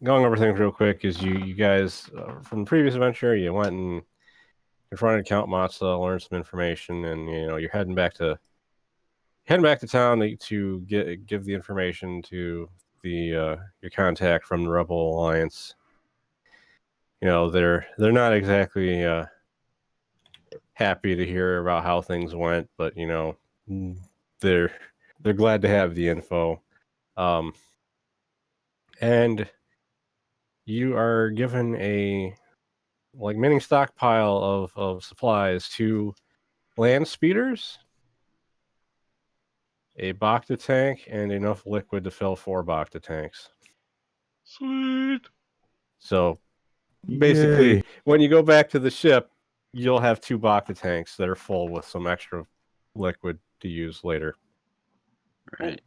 going over things real quick, is you guys from the previous adventure, you went and confronted Count Matza, learned some information, and you're heading back to town to give the information to the your contact from the Rebel Alliance. They're not exactly happy to hear about how things went, but they're glad to have the info. And you are given a mini stockpile of supplies, 2 land speeders, a Bacta tank, and enough liquid to fill 4 Bacta tanks. Sweet. So basically, Yay. when you go back to the ship, you'll have 2 Bacta tanks that are full with some extra liquid to use later. Right.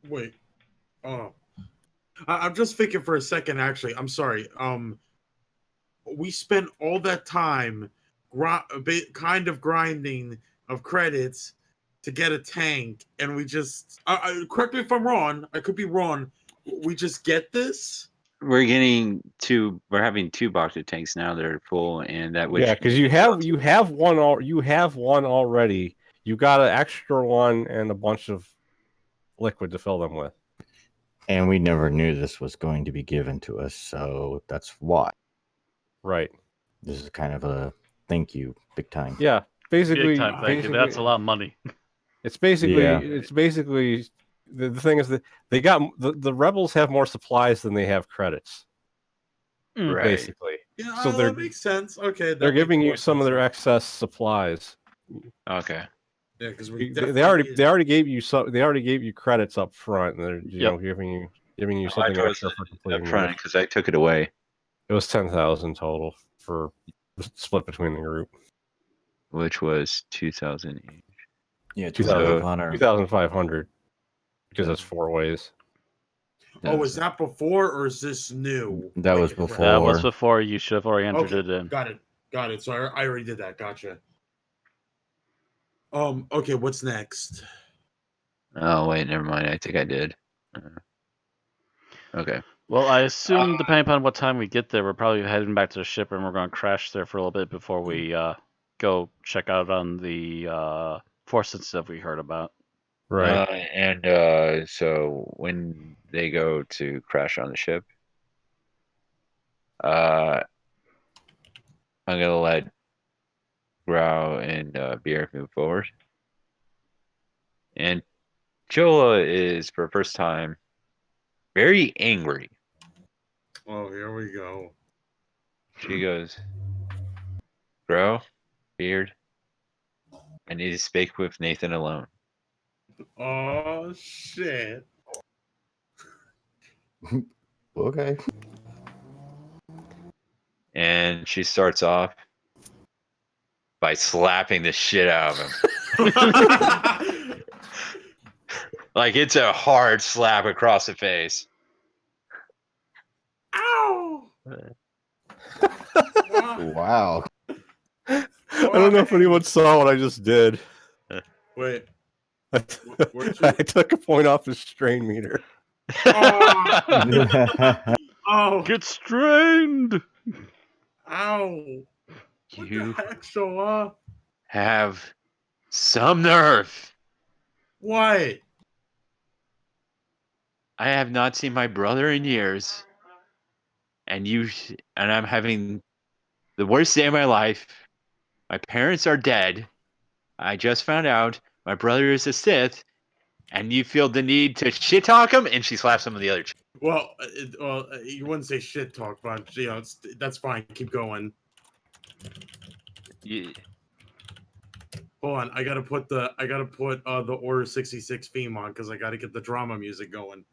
Wait. Oh. I'm just thinking for a second, actually. I'm sorry. We spent all that time kind of grinding of credits to get a tank, and we just... correct me if I'm wrong. I could be wrong. We just get this? We're having 2 Bacta tanks now that are full, and that which because you have one already. You got an extra one and a bunch of liquid to fill them with. And we never knew this was going to be given to us, so that's why. Right. This is kind of a thank you, big time. Yeah, basically. big time, thank you. That's a lot of money. It's basically Yeah. the thing is that they got the rebels have more supplies than they have credits. Right. Basically. Yeah, So that makes sense. Okay, they're giving you some of their excess supplies. Okay. Yeah, because They already gave you credits up front, and they're giving you something extra for completing up front it. because I took it away. It was 10,000 total for split between the group, which was 2,000 each. Yeah, 2,500 because that's 4 ways. Oh, is that before or is this new? That was before. That was before. You should have already entered it in. Got it. So I already did that. Gotcha. Okay, what's next? Oh wait, never mind. I think I did. Okay. Well, I assume depending upon what time we get there, we're probably heading back to the ship, and we're going to crash there for a little bit before we go check out on the force stuff we heard about. Right. So when they go to crash on the ship, I'm gonna let Grau and Beer move forward, and Chola is for the first time very angry. Oh, here we go. She goes, Grau, Beard, I need to speak with Nathan alone. Oh shit. Okay. And she starts off by slapping the shit out of him. Like it's a hard slap across the face. Ow! Wow. I don't know if anyone saw what I just did. Wait. I took a point off the strain meter. Oh. Get strained! Ow. What You the heck, Shola? have some nerve. What? I have not seen my brother in years. And I'm having the worst day of my life. My parents are dead. I just found out my brother is a Sith, and you feel the need to shit talk him, and she slaps some of the other. Well, you wouldn't say shit talk, but that's fine. Keep going. Yeah. Hold on, I gotta put the Order 66 theme on because I gotta get the drama music going.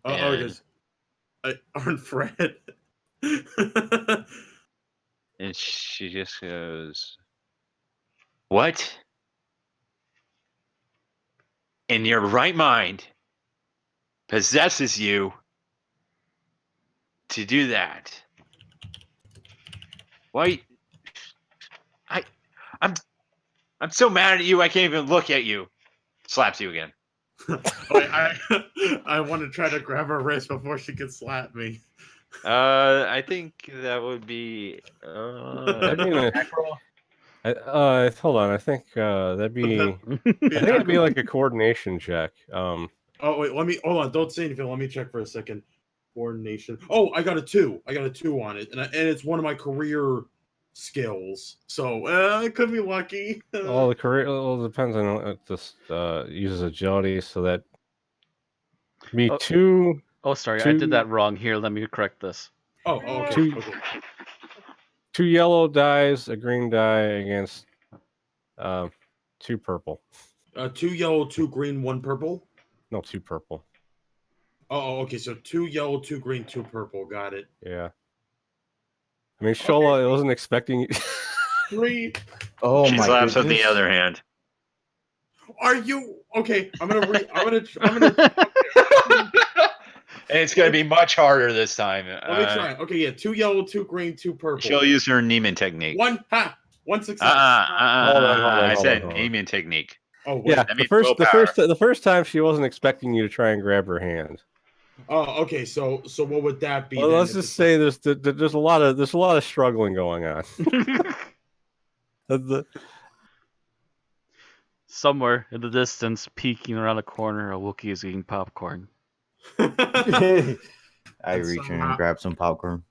Because aren't Fred? And she just goes, "What? In your right mind possesses you to do that? Why? I'm so mad at you. I can't even look at you." Slaps you again. Wait, I want to try to grab her wrist before she can slap me. I think that would be That'd be an, attack roll. hold on. I think that'd be. Be I think it'd attack be roll. like a coordination check. Oh wait, let me hold on. Don't say anything. Let me check for a second. Coordination. Oh, I got a 2. I got a 2 on it, and it's one of my career skills. So I could be lucky. All the career. Well, it depends on what this uses agility, so that be Oh. two. Oh, sorry, I did that wrong. Here, let me correct this. Okay. Two- Okay. 2 yellow dies, a green die against 2 purple. 2 yellow, 2 green, 1 purple. No, 2 purple. Oh, okay. So 2 yellow, 2 green, 2 purple. Got it. Yeah. I mean, Shola, I wasn't expecting you. 3. Oh She my slaps goodness. with the other hand. Are you okay? I'm gonna. And it's going to be much harder this time. Let me try. Okay, yeah. 2 yellow, 2 green, 2 purple. She'll use her Neiman technique. One success. Hold on, I said hold on. Neiman technique. Oh wait. Yeah, That the means first willpower. the first time she wasn't expecting you to try and grab her hand. Oh, okay. So what would that be? Well, then let's if just it's say there's a lot of struggling going on. The- Somewhere in the distance, peeking around a corner, a Wookiee is eating popcorn. I And reach in somehow- and grab some popcorn.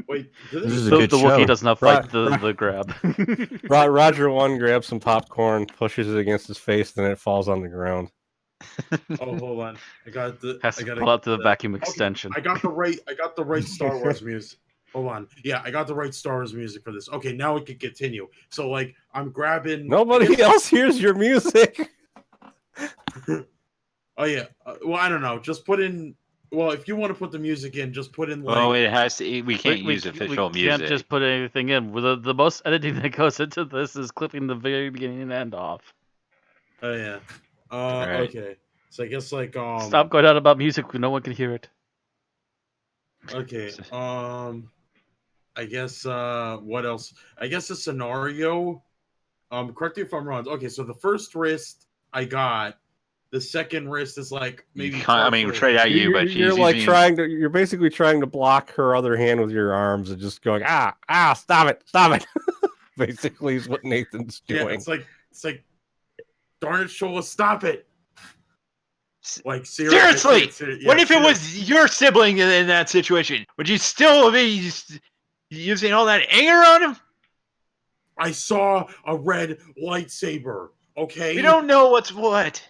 Wait, did This it- is a The good Wookiee show. does not Right, fight the grab. Roger 1 grabs some popcorn, pushes it against his face, then it falls on the ground. Oh, hold on. I Has to gotta pull out the get vacuum okay, extension. I got the right Star Wars music. Hold on. Yeah, I got the right Star Wars music for this. Okay, now we can continue. So like I'm grabbing Nobody else hears your music. Oh yeah. Well, I don't know. Just put in well, if you want to put the music in, just put in like Well, it has to. We can't use official we music. can't just put anything in. The most editing that goes into this is clipping the very beginning and end off. Oh yeah. Right. Okay. So I guess like Stop going on about music when no one can hear it. Okay. I guess what else? I guess the scenario. Correct me if I'm wrong. Okay, so the first wrist I got, the second wrist is like maybe I mean, partially- trade out you, You're, but you're she's like using. you're basically trying to block her other hand with your arms and just going stop it. Basically, is what Nathan's Yeah, doing. it's like darn it, Shola, stop it. Like Seriously, yeah, what if it seriously. was your sibling in that situation? Would you still be using all that anger on him? I saw a red lightsaber. Okay. We don't know what's what.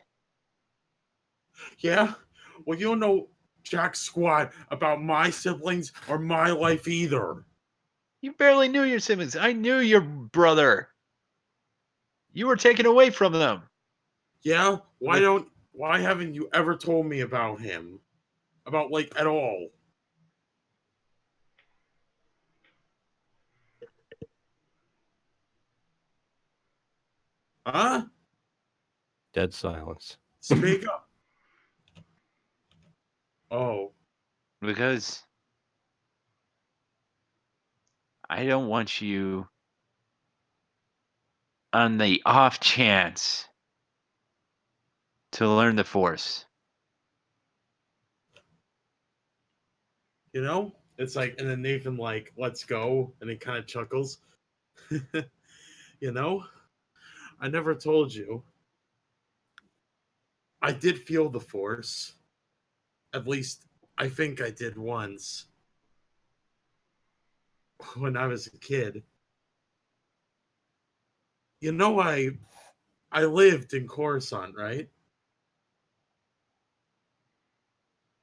Yeah. Well, you don't know jack squat about my siblings or my life either. You barely knew your siblings. I knew your brother. You were taken away from them. Yeah. Why haven't you ever told me about him? About like at all? Huh? Dead silence. Speak up. Oh. Because I don't want you on the off chance to learn the Force. You know? It's like, and then Nathan like, let's go, and he kind of chuckles. You know? I never told you. I did feel the force. At least I think I did once. When I was a kid. You know I lived in Coruscant, right?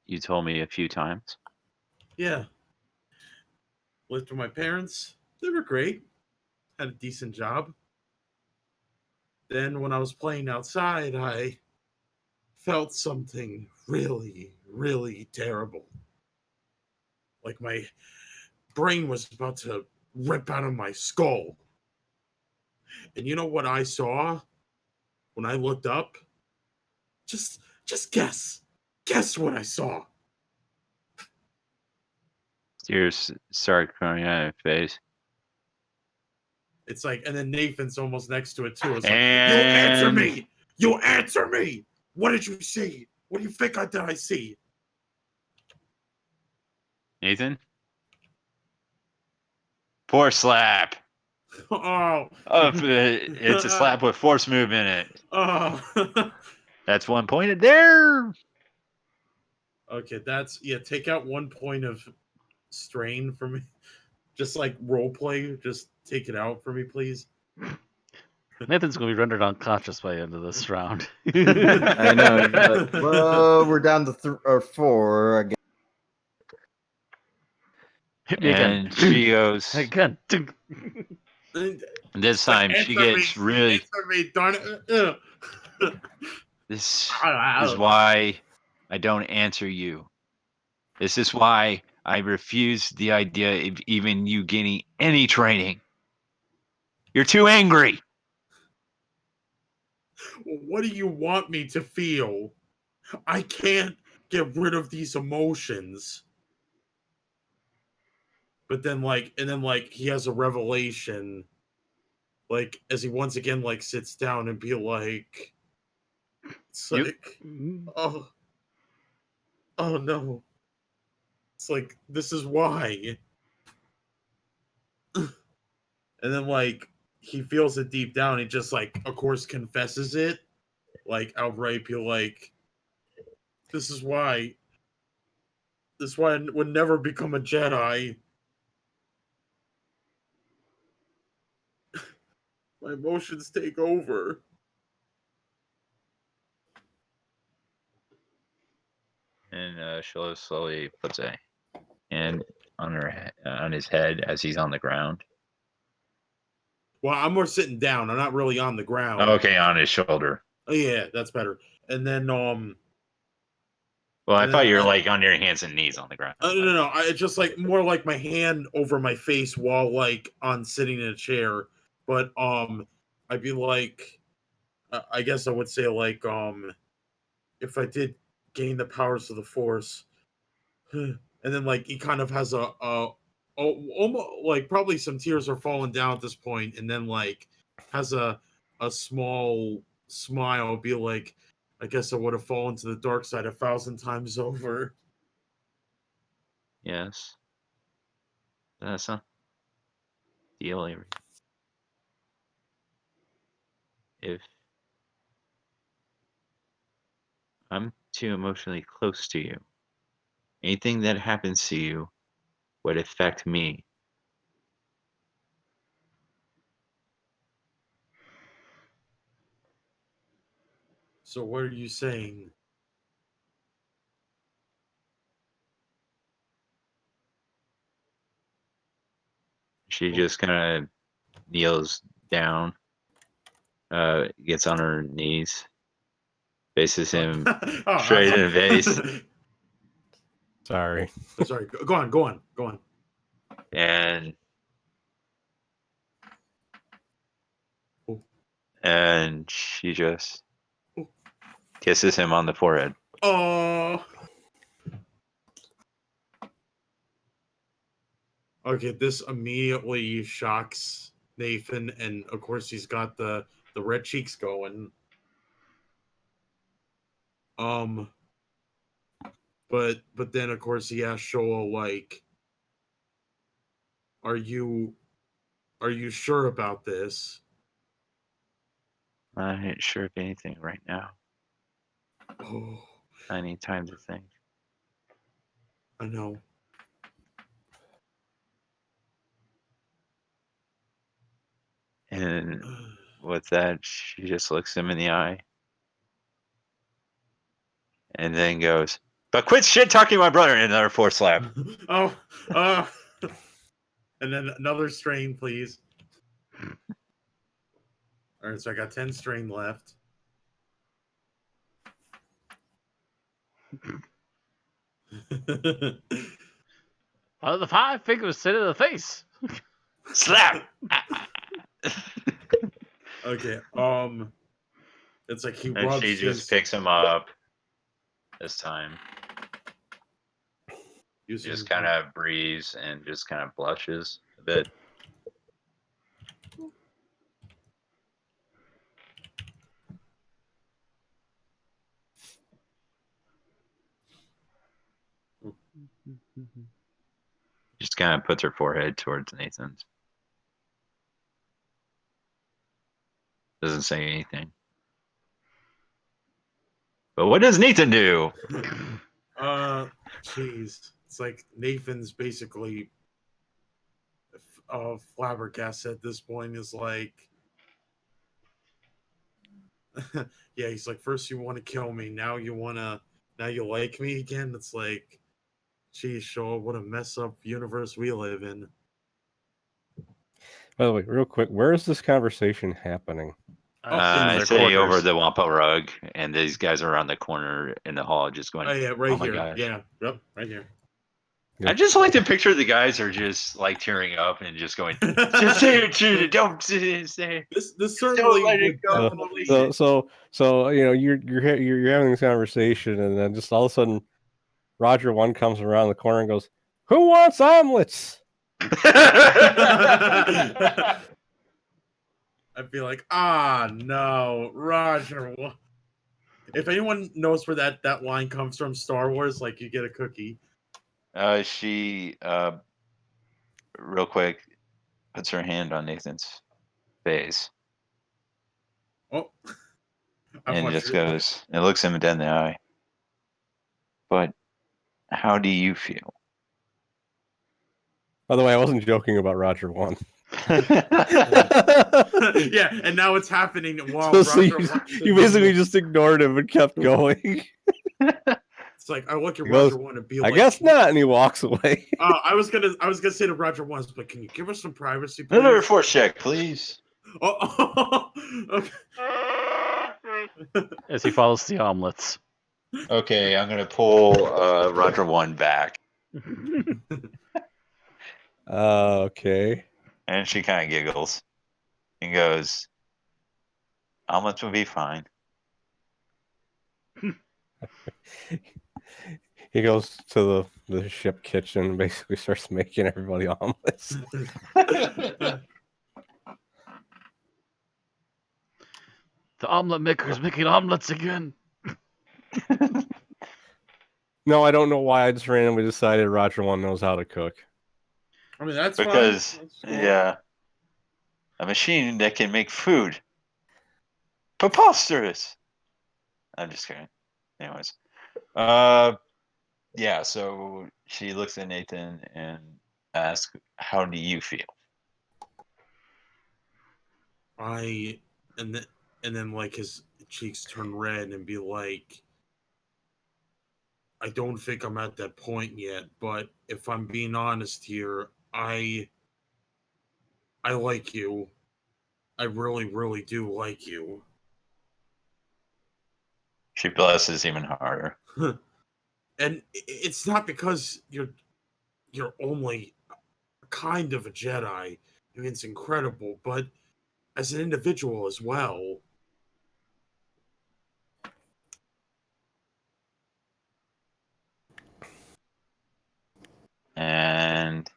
You told me a few times. Yeah. Lived with my parents. They were great. Had a decent job. Then when I was playing outside, I felt something really, really terrible. Like my brain was about to rip out of my skull. And you know what I saw when I looked up? Just guess. Guess what I saw. Tears start coming out of your face. It's like, and then Nathan's almost next to it too. It's like, And- you answer me! You answer me! What did you see? What do you think did I see? Nathan? Force slap. Oh. It's a slap with force move in it. Oh. That's 1 point there. Okay, take out 1 point of strain for me. Just like role play, just take it out for me, please. Nathan's gonna be rendered unconscious by the end of this round. I know. But, well, we're down to 4 again. Hit me again. And she goes. Again. This time she gets really. Answer me, darn it. This is why I don't answer you. This is why I refuse the idea of even you getting any training. You're too angry. What do you want me to feel? I can't get rid of these emotions. But then he has a revelation, like as he once again sits down and be like, it's like, oh no, it's like, this is why. And then he feels it deep down. He just of course confesses it, outright. Be like, this is why. This is why I would never become a Jedi. My emotions take over. And Shiloh slowly puts a hand on on his head as he's on the ground. Well, I'm more sitting down. I'm not really on the ground. Okay, on his shoulder. Oh yeah, that's better. And then Well, I and thought then you were on your hands and knees on the ground. no. It's just more like my hand over my face while on sitting in a chair. But I'd be like, I guess I would say if I did gain the powers of the Force, and then he kind of has almost probably some tears are falling down at this point, and then has a small smile, be like, I guess I would have fallen to the dark side 1,000 times over. Yes. That's a deal, Avery. If I'm too emotionally close to you, anything that happens to you would affect me. So what are you saying? She just kind of kneels down, gets on her knees, faces him straight in the face, Sorry. Sorry, go on. and Oh. and she just kisses him on the forehead. Oh. Okay, this immediately shocks Nathan, and of course he's got the red cheeks going. But then of course he asks Shola are you sure about this? I ain't sure of anything right now. Oh, I need time to think. I know. And with that, she just looks him in the eye and then goes, "But quit shit talking my brother," in another force slap. Oh, and then another strain, please. All right, so I got 10 strain left. Out of the 5 fingers sit in the face. Slap. Okay, it's like he And rubs she his... just picks him up this time. Just kind of breathes and just kind of blushes a bit. Just kind of puts her forehead towards Nathan's. Doesn't say anything. But what does Nathan do? Jeez, it's like Nathan's basically flabbergasted at this point. Is like, yeah, he's like, first you want to kill me, now you like me again. It's like, geez, Shaw, what a mess up universe we live in. By the way, real quick, where is this conversation happening? I their say over quarters. the Wampa rug, and these guys are around the corner in the hall just going, Oh yeah, right oh my here. gosh. Yeah, yep, right here. I just like to picture the guys are just like tearing up and just going, just say it, shoot it, don't say it. This certainly Don't let it would go. definitely. So you're having this conversation, and then just all of a sudden, Roger One comes around the corner and goes, "Who wants omelets?" I'd be like, no, Roger. If anyone knows where that line comes from, Star Wars, like you get a cookie. She real quick puts her hand on Nathan's face Oh, and just goes and looks him dead in the eye. But how do you feel? By the way, I wasn't joking about Roger One. Yeah, and now it's happening while So you basically just ignored him and kept going. It's like I look at He Roger goes, One and be I like, guess not, and he walks away. I was gonna say to Roger One, but can you give us some privacy, please? Another force check, please. Oh, okay. As he follows the omelets. Okay, I'm gonna pull Roger One back, Okay. and she kind of giggles and goes, "Omelets will be fine." He goes to the ship kitchen and basically starts making everybody omelets. The omelet maker's making omelets again. No, I don't know why. I just randomly decided Roger One knows how to cook. I mean, that's Because fine. That's cool. yeah, a machine that can make food. Preposterous. I'm just kidding. Anyways, yeah. So she looks at Nathan and asks, "How do you feel?" And then like his cheeks turn red and be like, I don't think I'm at that point yet, but if I'm being honest here, I like you. I really, really do like you. She blesses even harder. And it's not because you're only kind of a Jedi. I mean, it's incredible, but as an individual as well. And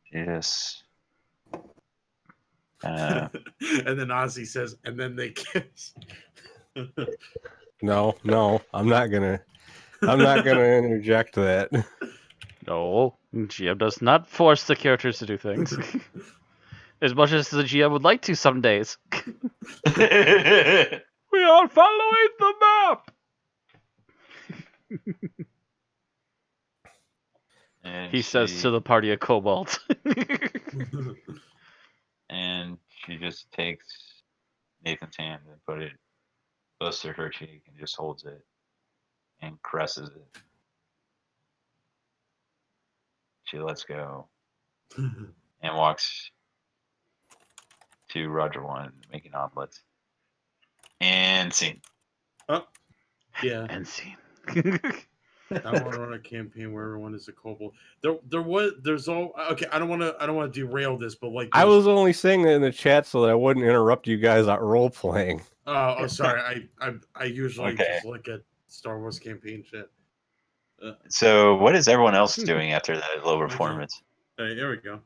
she just And then Ozzie says, and then they kiss. No, I'm not gonna interject that. No, GM does not force the characters to do things. As much as the GM would like to some days. We are following the map! and He says to the party of kobolds. and she just takes Nathan's hand and put it close to her cheek and just holds it and caresses it. She lets go and walks to Roger One making omelets. And scene. Oh, yeah. And scene. I want to run a campaign where everyone is a kobold. There's all okay. I don't want to derail this, but like I was only saying that in the chat so that I wouldn't interrupt you guys at role playing. Oh, sorry. I usually Okay. just look at Star Wars campaign shit. So, what is everyone else doing after that low performance? Hey, there we go.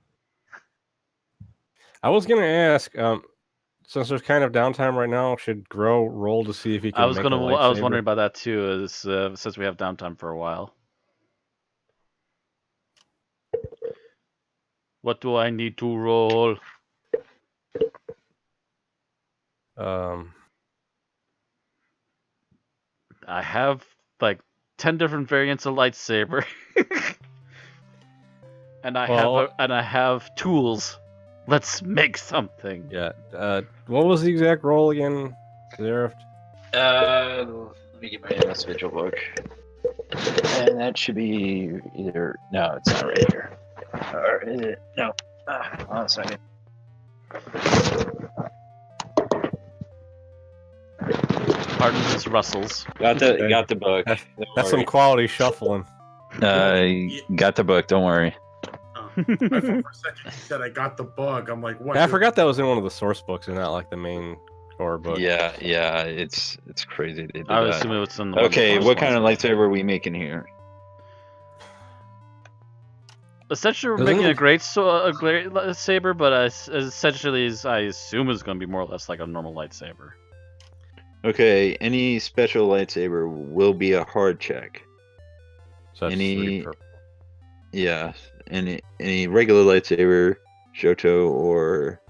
I was gonna ask, since there's kind of downtime right now, should Grow roll to see if he can I was make a wondering lightsaber? about that too, since we have downtime for a while. What do I need to roll? I have like 10 different variants of lightsaber. and I have tools. Let's make something. Yeah. What was the exact roll again, Zerift? Let me get my MS Vigil book. And that should be either. No, it's not right here. Or is it? No. Hold on a second. Pardon his rustles. Got the book. That's some quality shuffling. Got the book. Don't worry. I thought for a second you said I got the bug. I'm like, what? Yeah, I forgot that was in one of the source books and not like the main core book. Yeah, it's crazy they did I would that. assume it was in the Okay, what kind of lightsaber are we making here? Essentially, we're making a great lightsaber, but essentially, I assume it's going to be more or less like a normal lightsaber. Okay, any special lightsaber will be a hard check. So that's Any regular lightsaber, Shoto or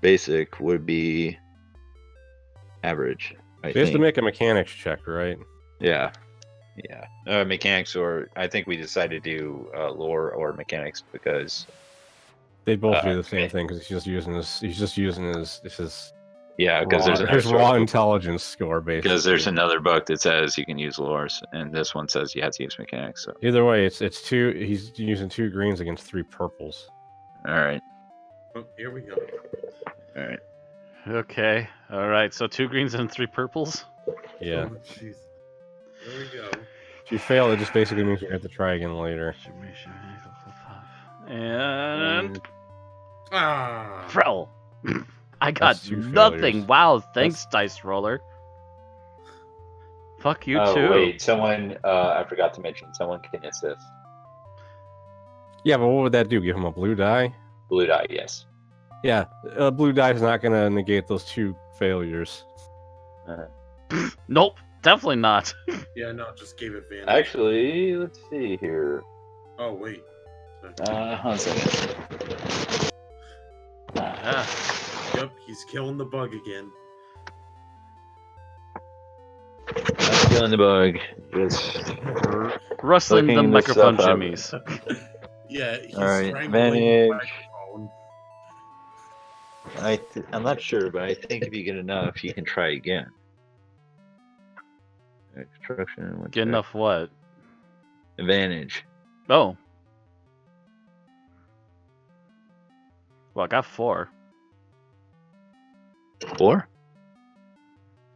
basic would be average. So you have to make a mechanics check, right? Yeah. Mechanics, or I think we decided to do lore or mechanics because they both do the same thing because he's just using his yeah, because there's his raw intelligence score basically. Because there's another book that says you can use lores, and this one says you have to use mechanics. So either way, it's two. He's using 2 greens against 3 purples. all right. Oh, here we go. All right. Okay. All right. So 2 greens and 3 purples. Yeah. Oh, jeez. There we go. If you fail, it just basically means you have to try again later. And Ah. Frel. I got That's 2 nothing. failures. Wow. Thanks, dice roller. Fuck you too. Wait, someone I forgot to mention. Someone can assist. Yeah, but what would that do? Give him a blue die? Blue die, yes. Yeah, a blue die is not going to negate those 2 failures. Nope. Definitely not. Yeah, no, just gave advantage. Actually, let's see here. Oh, wait. Hold on a second. Yeah. Yep, he's killing the bug again. I'm killing the bug. Just Rustling the Looking this microphone stuff up. jimmies. Yeah, he's All right, strangling the advantage. microphone. I'm not sure, but I think if you get enough, you can try again. Construction. Get enough what? Advantage. Oh. Well, I got 4. 4?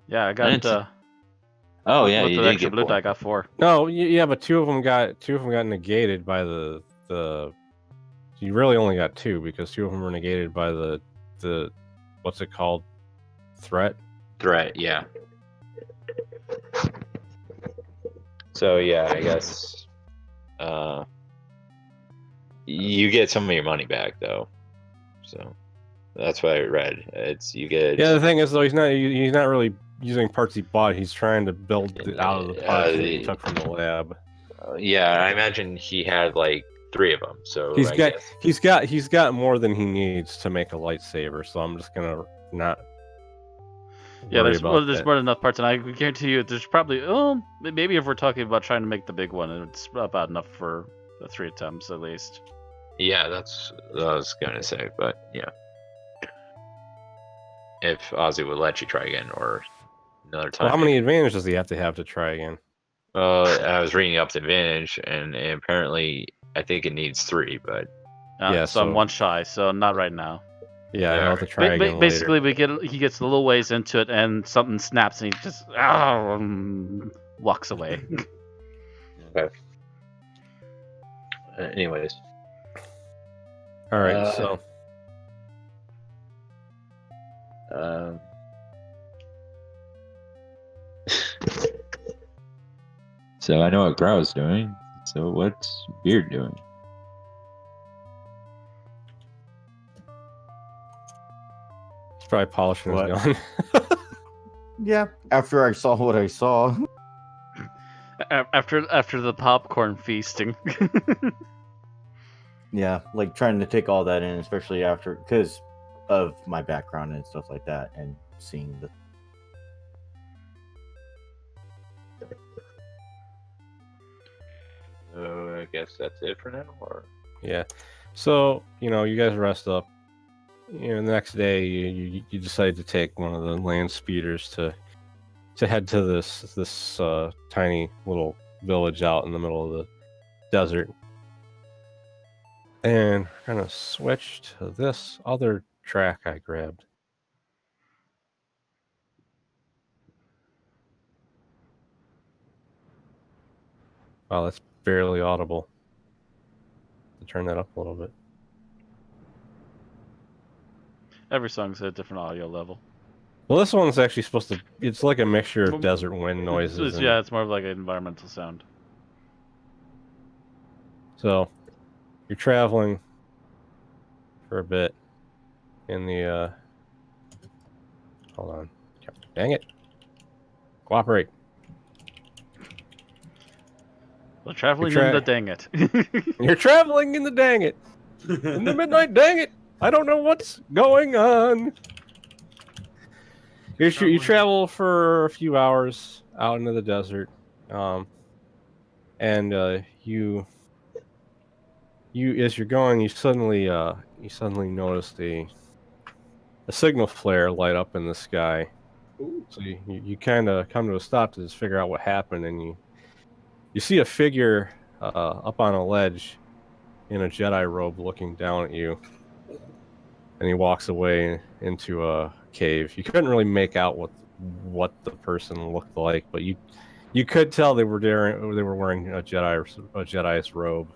Yeah, I I got. didn't Oh yeah, with you the did extra get blue 4. die, I got 4. No, yeah, but two of them got negated by the. You really only got 2 because 2 of them were negated by the what's it called? Threat. Threat, yeah. So yeah, I guess you get some of your money back though. So that's what I read. It's you get. Yeah, the thing is though, he's not really using parts he bought. He's trying to build it out of the parts that he took from the lab. Yeah, I imagine he had like 3 of them. So He's I guess. he's got more than he needs to make a lightsaber. So I'm just gonna not. Yeah, worry there's about that. more than enough parts, and I guarantee you, there's probably maybe if we're talking about trying to make the big one, it's about enough for the 3 attempts at least. Yeah, that's what I was gonna say, but yeah. If Ozzie would let you try again or another time. Well, how many advantages does he have to try again? I was reading up the advantage, and apparently I think it needs 3, but Yeah, so I'm so- 1 shy, so not right now. Yeah, Yeah. I'll have to try again Basically, later. he gets a little ways into it, and something snaps, and he just walks away. okay. Anyways, All right, so so I know what Grow's doing. So what's Beard doing? he's probably polishing his What? gun. Yeah. After I saw what I saw. After the popcorn feasting. Yeah, like trying to take all that in, especially after because of my background and stuff like that, and seeing the. So I guess that's it for now, or Yeah. So, you guys rest up. The next day, you decide to take one of the land speeders to head to this tiny little village out in the middle of the desert. And we're gonna switch to this other track I grabbed. Wow, that's barely audible. Turn that up a little bit. Every song's at a different audio level. Well, this one's actually supposed to. It's like a mixture of desert wind noises. Yeah, it's more of like an environmental sound. So, you're traveling for a bit in the. Hold on. Dang it. Cooperate. Well, traveling in the dang it. You're traveling in the dang it. In the midnight dang it. I don't know what's going on. You travel for a few hours out into the desert, and you as you're going, you suddenly notice a signal flare light up in the sky. Ooh. So you kind of come to a stop to just figure out what happened, and you see a figure up on a ledge in a Jedi robe looking down at you, and he walks away into a cave. You couldn't really make out what the person looked like, but you could tell they were wearing a Jedi's robe.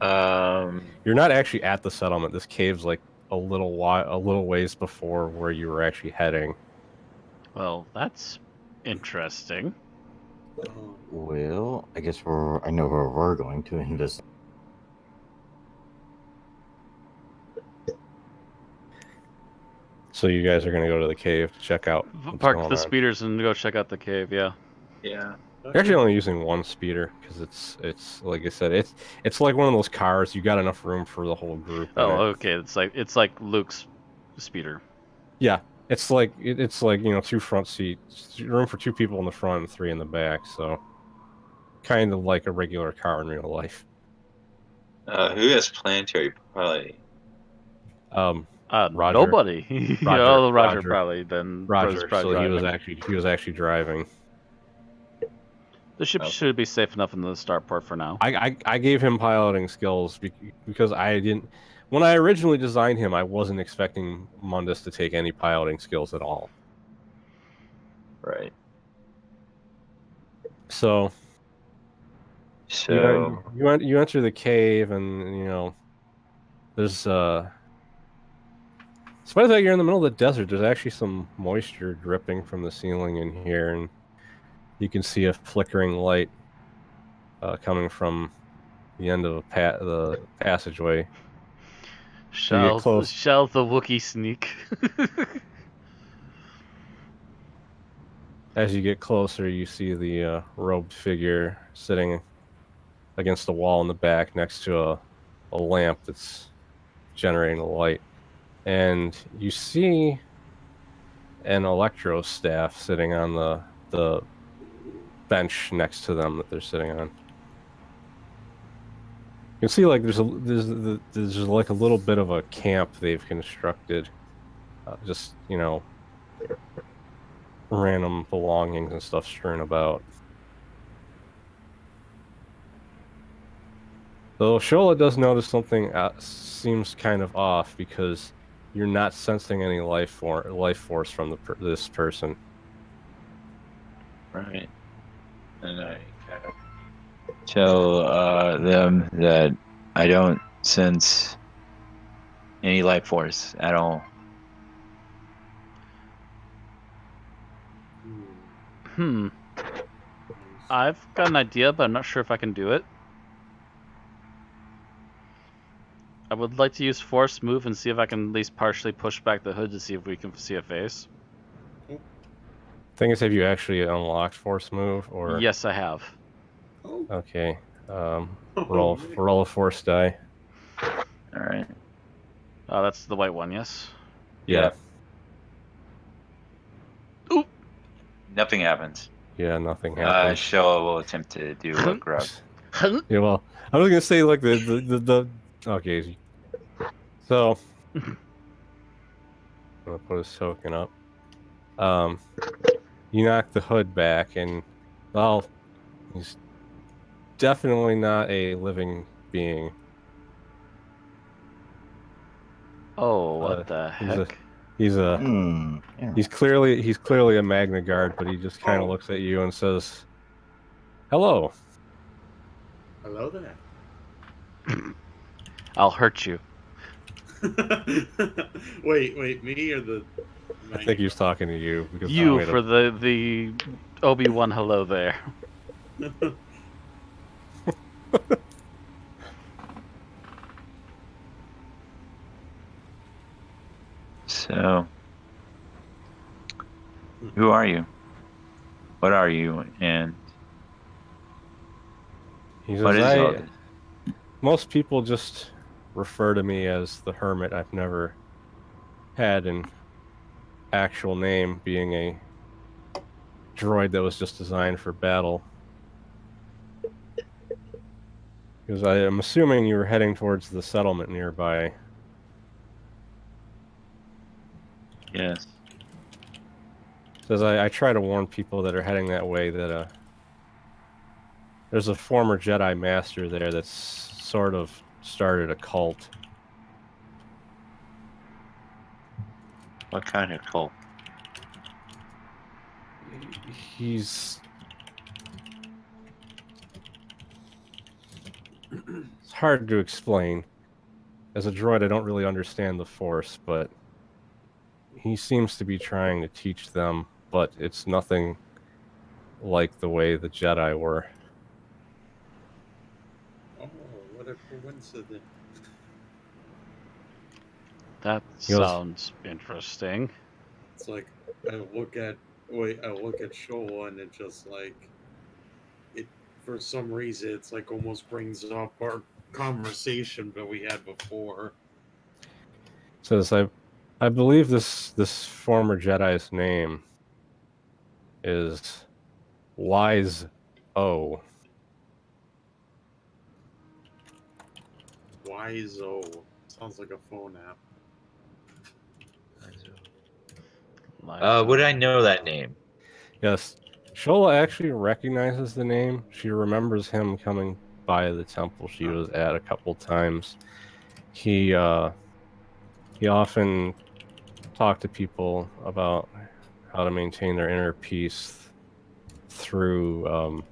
You're not actually at the settlement. This cave's like a little ways before where you were actually heading. Well, that's interesting. Well, I guess I know where we're going to investigate. So you guys are going to go to the cave to check out what's Park going the on. speeders and go check out the cave. Yeah. yeah. You're actually only using one speeder because it's like I said, it's like one of those cars. You got enough room for the whole group. Oh, okay. It's like Luke's speeder. Yeah, it's like two front seats, room for two people in the front and three in the back. So kind of like a regular car in real life. Who has planetary probably? Roger. Nobody. Roger probably. Then Roger. probably So driving. he was actually driving. The ship should be safe enough in the starport for now. I gave him piloting skills because I didn't. When I originally designed him, I wasn't expecting Mundus to take any piloting skills at all. Right. So you enter the cave, and there's despite the fact you're in the middle of the desert, there's actually some moisture dripping from the ceiling in here, and you can see a flickering light coming from the end of the passageway. Shall the Wookiee sneak? As you get closer, you see the robed figure sitting against the wall in the back next to a lamp that's generating the light. And you see an electro staff sitting on the bench next to them that they're sitting on. You can see like there's like a little bit of a camp they've constructed. Just random belongings and stuff strewn about. Though Shola does notice something seems kind of off because you're not sensing any life force from this person. Right. And I kind of tell them that I don't sense any life force at all. I've got an idea, but I'm not sure if I can do it. I would like to use force move and see if I can at least partially push back the hood to see if we can see a face. Thing is, have you actually unlocked force move or? Yes, I have. Okay. Roll a force die. All right. Oh, that's the white one, yes? Yeah. Nothing happens. Yeah, nothing happens. Showa will attempt to do a grub. Yeah, well, I was gonna say like the okay. So I'm gonna put his token up. You knock the hood back, and well, he's definitely not a living being. Oh, what the He's a heck? he's a Yeah. he's clearly a Magna Guard, but he just kind of looks at you and says, "Hello." Hello there. I'll hurt you. wait, me or the? I think he's talking to you because You made for the Obi-Wan hello there. So, who are you? What are you? And He says, what is all this? most people just refer to me as the Hermit. I've never had an actual name, being a droid that was just designed for battle. Because I am assuming you were heading towards the settlement nearby. Yes. Says I try to warn people that are heading that way that there's a former Jedi Master there that's sort of started a cult. What kind of cult? He's... It's hard to explain. As a droid, I don't really understand the Force, but he seems to be trying to teach them, but it's nothing like the way the Jedi were. Oh, what a coincidence! That He goes, sounds interesting. It's like I look at Showa and it just like it for some reason it's like almost brings up our conversation that we had before. says I believe this former Jedi's name is Wise O. Wizo sounds like a phone app. Would I know that name? Yes, Shola actually recognizes the name. She remembers him coming by the temple she was at a couple times. He often talked to people about how to maintain their inner peace through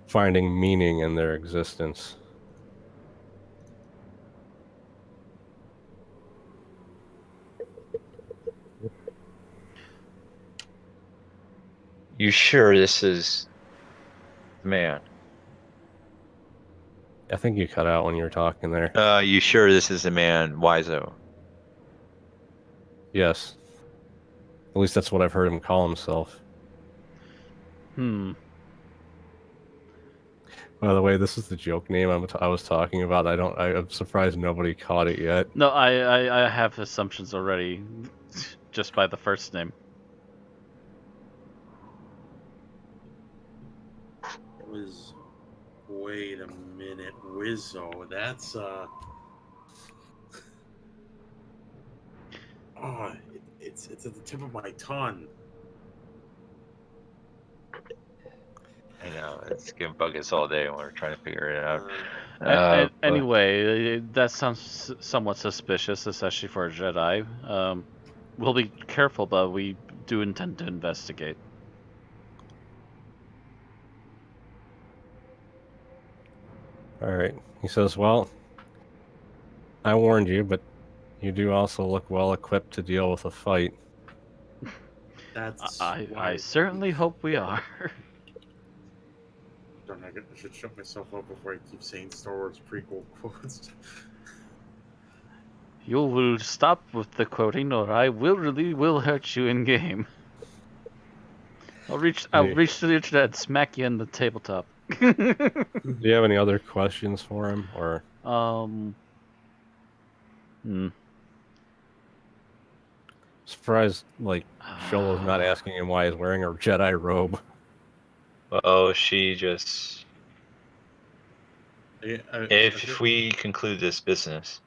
finding meaning in their existence. You sure this is the man? I think you cut out when you were talking there. You sure this is the man, Wizo? Yes. At least that's what I've heard him call himself. By the way, this is the joke name I was talking about. I'm surprised nobody caught it yet. No, I have assumptions already, just by the first name. Wait a minute, Wizzo. That's oh, it's at the tip of my tongue. I know, it's gonna bug us all day when we're trying to figure it out. Anyway, that sounds somewhat suspicious, especially for a Jedi. We'll be careful, but we do intend to investigate. All right. He says, well, I warned you, but you do also look well equipped to deal with a fight. That's I certainly hope we are. Darn, I should shut myself up before I keep saying Star Wars prequel quotes. You will stop with the quoting, or I will hurt you in game. I'll reach to the internet and smack you in the tabletop. Do you have any other questions for him, or surprised like Sholo's not asking him why he's wearing a Jedi robe? Well, she just. Yeah, If we conclude this business,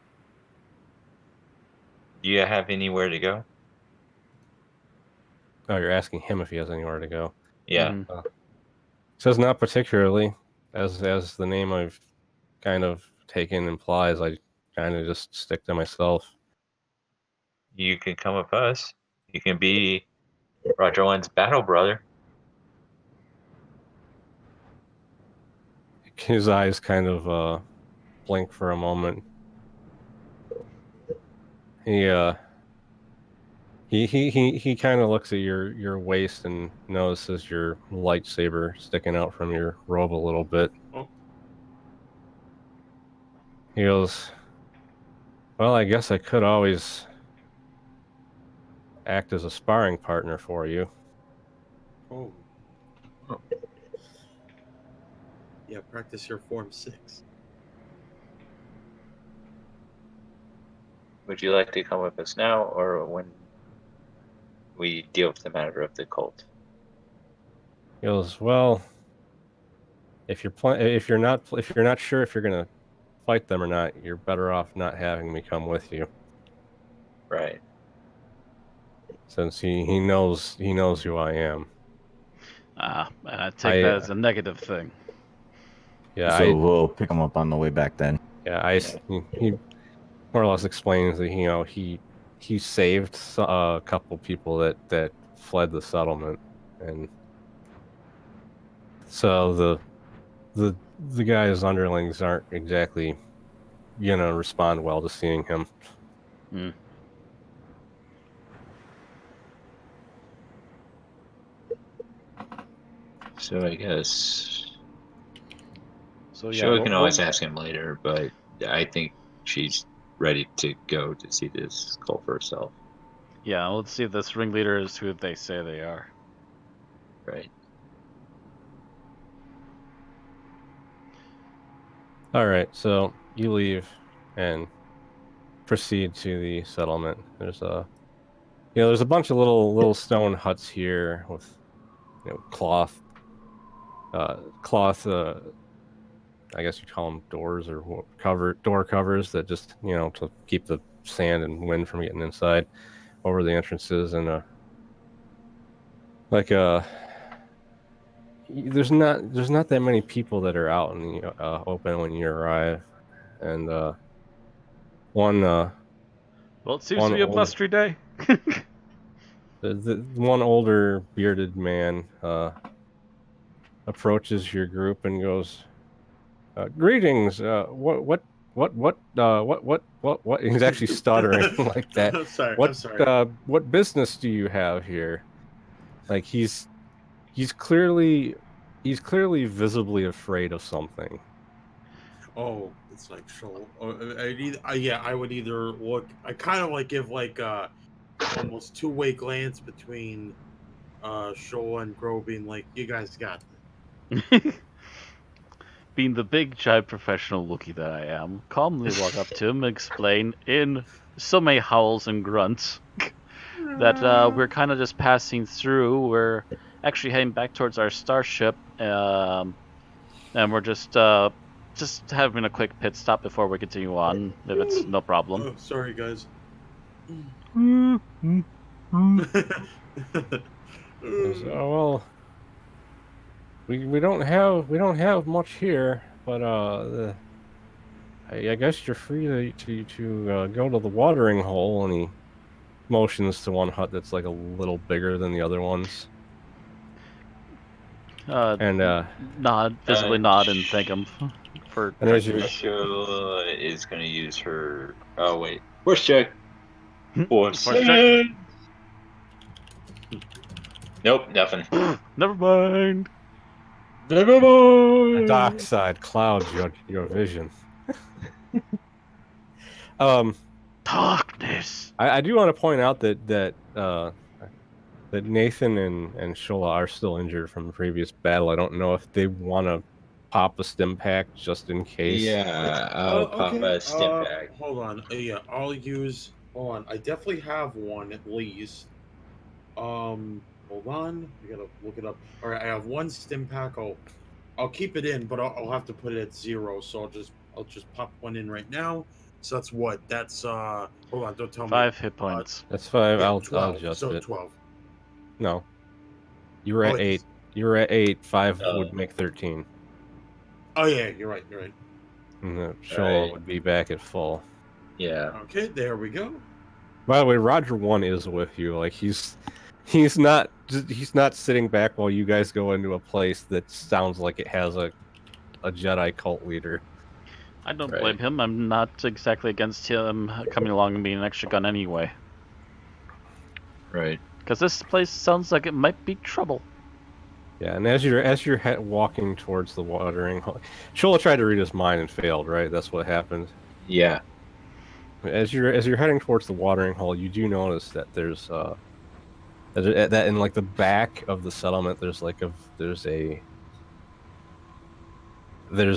do you have anywhere to go? Oh, you're asking him if he has anywhere to go. Yeah. Says not particularly, as the name I've kind of taken implies. I kind of just stick to myself. You can come with us. You can be Roger One's battle brother. His eyes kind of blink for a moment. He kind of looks at your waist and notices your lightsaber sticking out from your robe a little bit. Oh. He goes, "Well, I guess I could always act as a sparring partner for you." Oh. Yeah, practice your Form 6. Would you like to come with us now, or when we deal with the matter of the cult? He goes, "Well, if you're not sure if you're gonna fight them or not, you're better off not having me come with you, Right. since he knows who I am." And I take that as a negative thing. Yeah, So we'll pick him up on the way back then. he more or less explains that he saved a couple people that fled the settlement, and so the guy's underlings aren't exactly gonna respond well to seeing him. So I guess. So yeah, Sure, we can always ask him later, but I think she's ready to go to see this cult for herself. Yeah, let's see if this ringleader is who they say they are. Right. All right, so you leave and proceed to the settlement. There's a bunch of little stone huts here with cloth. I guess you call them doors or door covers that just to keep the sand and wind from getting inside over the entrances, and there's not that many people that are out in the open when you arrive, and one Well, it seems one to be a old blustery day. the one older bearded man approaches your group and goes, "Greetings. What? He's actually stuttering like that. I'm sorry. What business do you have here?" Like he's clearly visibly afraid of something. Oh, it's like Shoal. I would either look. I kind of like give like almost two-way glance between Shoal and Grow, being like, "You guys got this." Being the big giant professional lookie that I am, calmly walk up to him and explain in so many howls and grunts that we're kind of just passing through. We're actually heading back towards our starship, and we're just having a quick pit stop before we continue on, if it's no problem. Oh, sorry, guys. Goes, "Oh well, we don't have much here, but I guess you're free to go to the watering hole." And he motions to one hut that's like a little bigger than the other ones. And Visibly nod and thank him for. and as you Sheila is going to use her. Oh, wait. Force check. Force check. Nope, nothing. Never mind. the dark side clouds your vision. Darkness. I do want to point out that Nathan and Shola are still injured from the previous battle. I don't know if they want to pop a stim pack just in case. Yeah, I'll pop Okay. a stim pack. Hold on. Yeah, I'll use. Hold on. I definitely have one at least. Hold on. I gotta look it up. All right, I have one stim pack. I'll keep it in, but I'll have to put it at 0. So I'll just pop one in right now. So that's what. That's Hold on. Don't tell me. 5 hit points. That's 5. Yeah, I'll 12. adjust So it. 12. No, you were Oh, at 8. You were at 8. 5 Oh. would make 13. Oh yeah, you're right. You're right. And the Shola Right. would be back at full. Yeah. Okay, there we go. By the way, Roger 1 is with you. Like he's not sitting back while you guys go into a place that sounds like it has a Jedi cult leader. I don't Right. blame him. I'm not exactly against him coming along and being an extra gun anyway. Right. Because this place sounds like it might be trouble. Yeah, and as you're walking towards the watering hole, Shola tried to read his mind and failed. Right, that's what happened. Yeah. As you're heading towards the watering hole, you do notice that there's that in like the back of the settlement, there's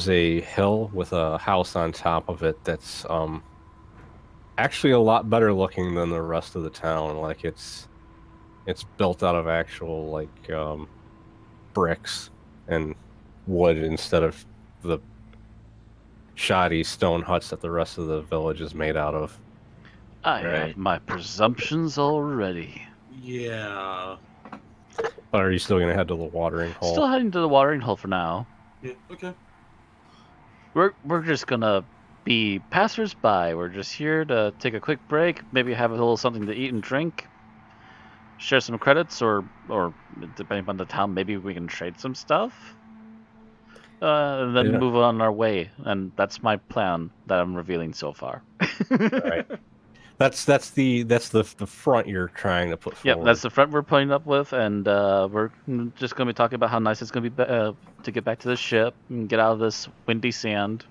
a hill with a house on top of it that's actually a lot better looking than the rest of the town. Like it's built out of actual like bricks and wood instead of the shoddy stone huts that the rest of the village is made out of. I have Right. my presumptions already. Yeah. But are you still gonna head to the watering hole? Still heading to the watering hole for now. Yeah. Okay. We're just gonna be passers-by. We're just here to take a quick break, maybe have a little something to eat and drink, share some credits, or depending on the town, maybe we can trade some stuff. And then Yeah. move on our way. And that's my plan that I'm revealing so far. Right. That's the front you're trying to put forward. Yep, that's the front we're putting up with, and we're just going to be talking about how nice it's going to be to get back to the ship and get out of this windy sand.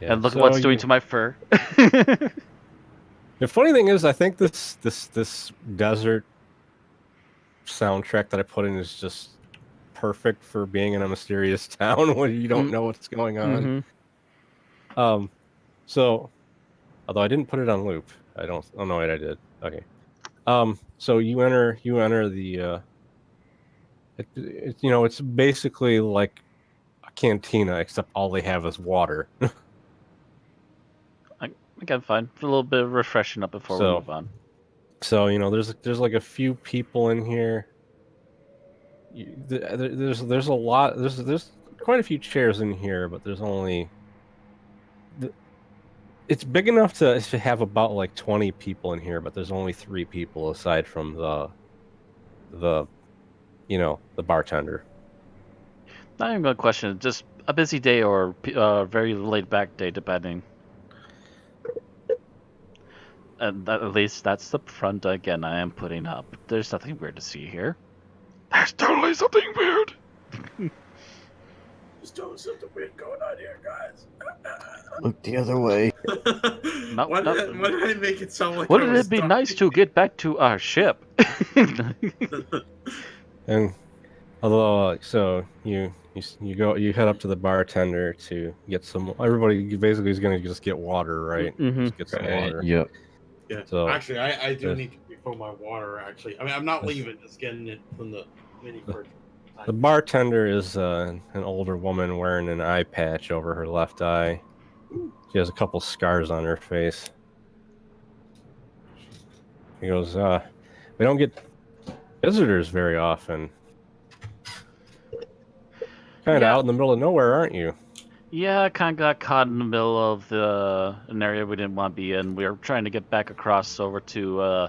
Yeah, And look so at what's doing to my fur. The funny thing is, I think this desert soundtrack that I put in is just perfect for being in a mysterious town where you don't know what's going on. Mm-hmm. So, although I didn't put it on loop, I don't. Oh no, wait, I did. Okay. So you enter the. It's basically like a cantina, except all they have is water. Again, fine. A little bit of refreshing up before we move on. So there's like a few people in here. There's a lot. There's quite a few chairs in here, but there's only. It's big enough to have about like 20 people in here, but there's only 3 people aside from the bartender. Not even going to question it. Just a busy day or a very laid back day, depending. And at least that's the front again I am putting up. There's nothing weird to see here. There's totally something weird. There's totally something weird going on here, guys. Look the other way. Why did I make it sound like? Wouldn't it be nice to get back to our ship? And although so you head up to the bartender to get some. Everybody basically is going to just get water, right? Mm-hmm. Just get some Right. water. Yep. Yeah. So actually, I do there's- need to refill my water. Actually, I mean, I'm not leaving. Just getting it from the mini fridge. The bartender is an older woman wearing an eye patch over her left eye. She has a couple scars on her face. He goes, we don't get visitors very often. Kind of out in the middle of nowhere, aren't you? Yeah, I kind of got caught in the middle of an area we didn't want to be in. We were trying to get back across over to,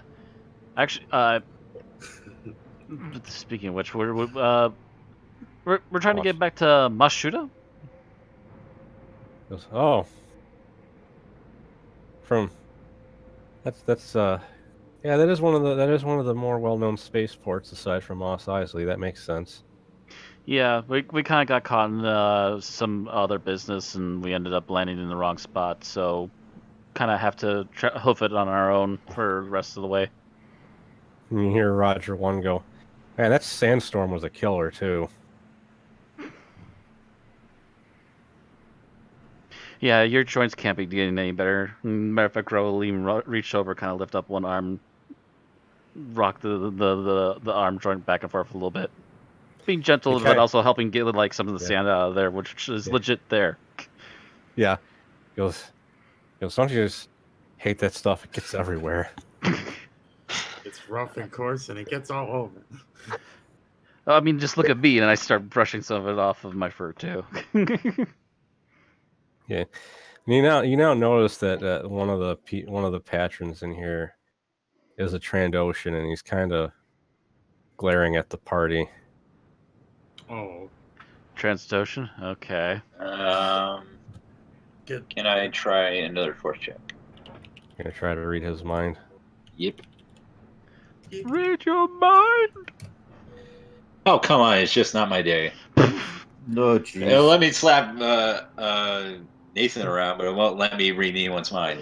speaking of which, we're trying to get back to Mashuda. He goes, oh. Yeah, that is one of the more well-known spaceports aside from Mos Eisley. That makes sense. Yeah, we kind of got caught in some other business, and we ended up landing in the wrong spot. So, kind of have to hoof it on our own for the rest of the way. And you hear Roger 1 go, man, that sandstorm was a killer too. Yeah, your joints can't be getting any better. Matter of fact, Ro will even reach over, kind of lift up one arm, rock the arm joint back and forth a little bit, being gentle, Okay. but also helping get like some of the Yeah. sand out of there, which is legit there. Yeah. He goes, don't you just hate that stuff? It gets everywhere. It's rough and coarse, and it gets all over. I mean, just look at me, and I start brushing some of it off of my fur too. Yeah. And you now notice that one of the patrons in here is a Trandoshan, and he's kind of glaring at the party. Oh, Transdotion? Okay. get Can I try another force check? You're gonna try to read his mind. Yep. Read your mind! Oh, come on. It's just not my day. No, It'll jeez. let me slap Nathan around, but it won't let me read anyone's mind.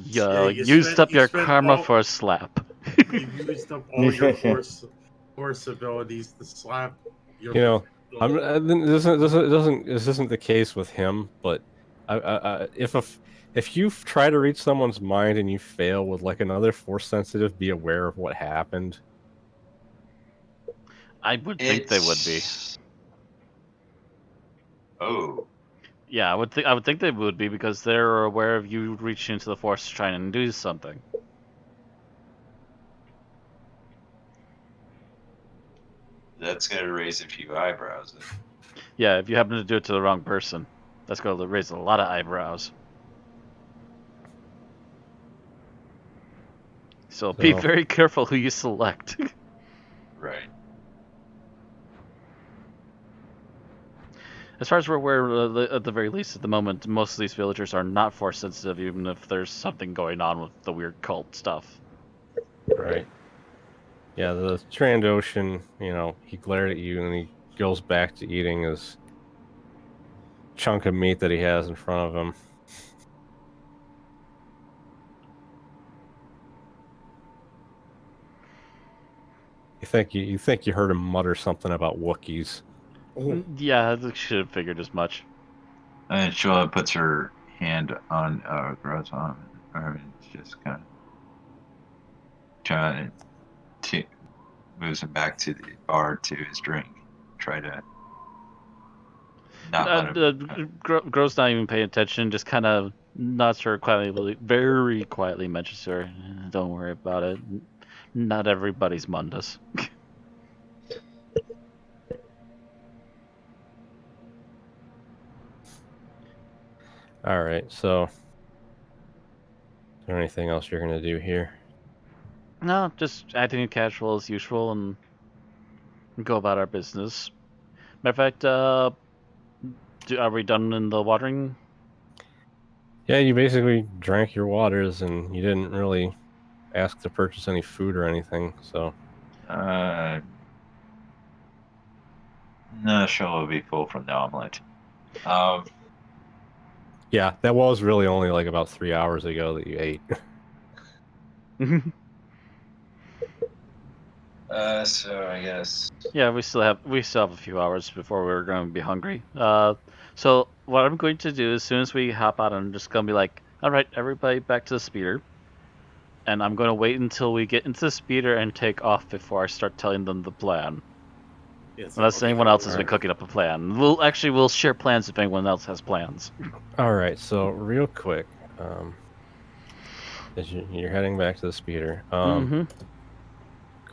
Yo, you used up you your spent karma all- for a slap. You've used up all your horse abilities to slap your. You know, this isn't the case with him, but if you try to read someone's mind and you fail, would like another force sensitive be aware of what happened? I would think they would be. Oh. Yeah, I would think they would be because they're aware of you reaching into the force trying to do something. That's going to raise a few eyebrows. Yeah, if you happen to do it to the wrong person, that's going to raise a lot of eyebrows. So be very careful who you select. Right. As far as we're aware, at the very least, at the moment, most of these villagers are not force sensitive, even if there's something going on with the weird cult stuff. Right. Yeah, the Trandoshan, he glared at you and he goes back to eating his chunk of meat that he has in front of him. You think you heard him mutter something about Wookiees. Oh, Yeah, I should have figured as much. And Shola puts her hand on Gro's arm and just kind of trying to moves him back to the bar to his drink. Try to not let him. Gro's not even paying attention, just kind of nods her quietly, very quietly mentions to her, "Don't worry about it. Not everybody's Mundus." All right, so is there anything else you're gonna do here? No, just acting casual as usual and go about our business. Matter of fact, are we done in the watering? Yeah, you basically drank your waters and you didn't really ask to purchase any food or anything, so. No, Shola will be full from the omelet. Yeah, that was really only like about 3 hours ago that you ate. So I guess. Yeah, we still have a few hours before we're going to be hungry. So what I'm going to do as soon as we hop out, I'm just going to be like, all right, everybody back to the speeder. And I'm going to wait until we get into the speeder and take off before I start telling them the plan. yes, Unless anyone else has been cooking up a plan. We'll share plans if anyone else has plans. All right, so real quick, as you're heading back to the speeder,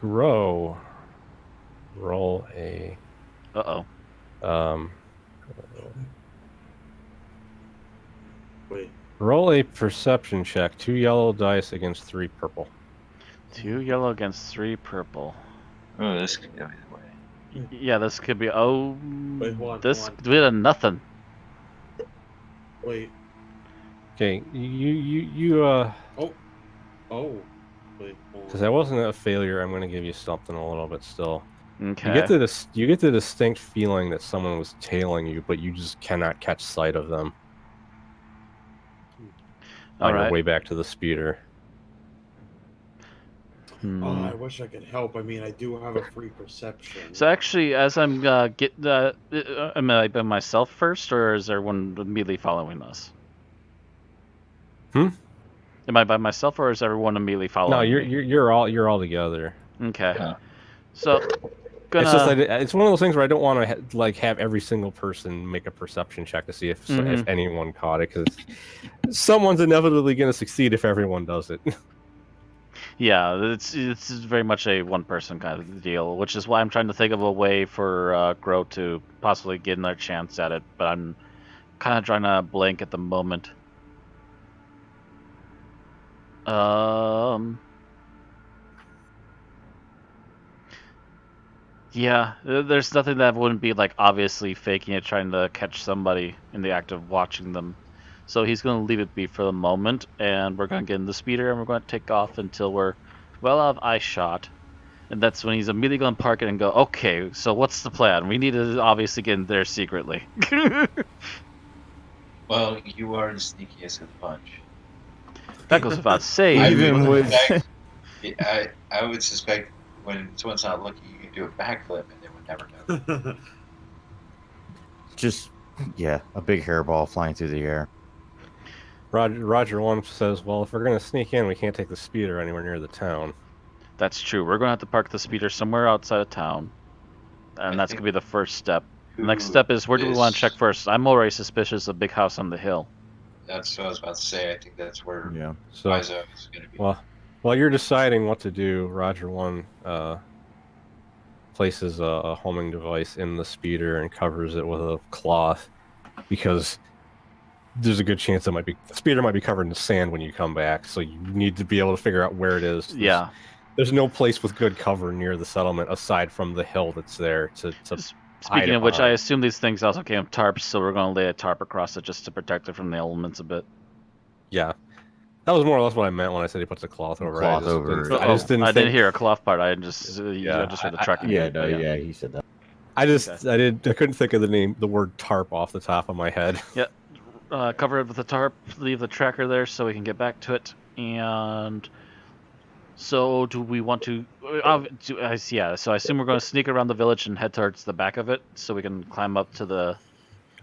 Grow, roll a Wait. roll a perception check. 2 yellow dice against 3 purple. 2 yellow against 3 purple. Oh, this could go either way. Yeah, this could be. Wait, hold on, this hold on. did a nothing. Wait. Okay, you Oh. Wait. because that wasn't a failure. I'm going to give you something a little bit still. Okay. You get the distinct feeling that someone was tailing you, but you just cannot catch sight of them on your way back to the speeder. Oh, I wish I could help. I mean, I do have a free perception. So actually, as I'm am I by myself first, or is there one immediately following us? Am I by myself, or is everyone immediately No, following me? you're all together. Okay. Yeah. So, It's just gonna. it's one of those things where I don't want to have every single person make a perception check to see if anyone caught it, because someone's inevitably going to succeed if everyone does it. Yeah, it's very much a one-person kind of deal, which is why I'm trying to think of a way for Grow to possibly get another chance at it, but I'm kind of trying to blank at the moment. Yeah, there's nothing that wouldn't be like obviously faking it, trying to catch somebody in the act of watching them. So he's going to leave it be for the moment, and we're going to get in the speeder, and we're going to take off until we're well out of eye shot. And that's when he's immediately going to park it and go, okay, so what's the plan? We need to obviously get in there secretly. Well, you are the sneakiest of the bunch. That goes without saying. Even with I would suspect when someone's not looking, you can do a backflip and they would never know. just a big hairball flying through the air. Roger 1 says, well, if we're going to sneak in, we can't take the speeder anywhere near the town. That's true. We're going to have to park the speeder somewhere outside of town. And that's going to be the first step. The next step is, where do we want to check first? I'm already suspicious of Big House on the Hill. That's what I was about to say. I think that's where So, Izo is going to be. Well, while you're deciding what to do, Roger 1 places a homing device in the speeder and covers it with a cloth, because there's a good chance the speeder might be covered in sand when you come back, so you need to be able to figure out where it is. There's no place with good cover near the settlement aside from the hill that's there to Speaking of which, I assume these things also came with tarps, so we're going to lay a tarp across it just to protect it from the elements a bit. Yeah. That was more or less what I meant when I said he puts a cloth over it. I didn't hear a cloth part. I just heard the trucking. He said that. I couldn't think of the word tarp off the top of my head. Yeah. Cover it with a tarp, leave the tracker there so we can get back to it. And so do we want to... so I assume we're going to sneak around the village and head towards the back of it so we can climb up to the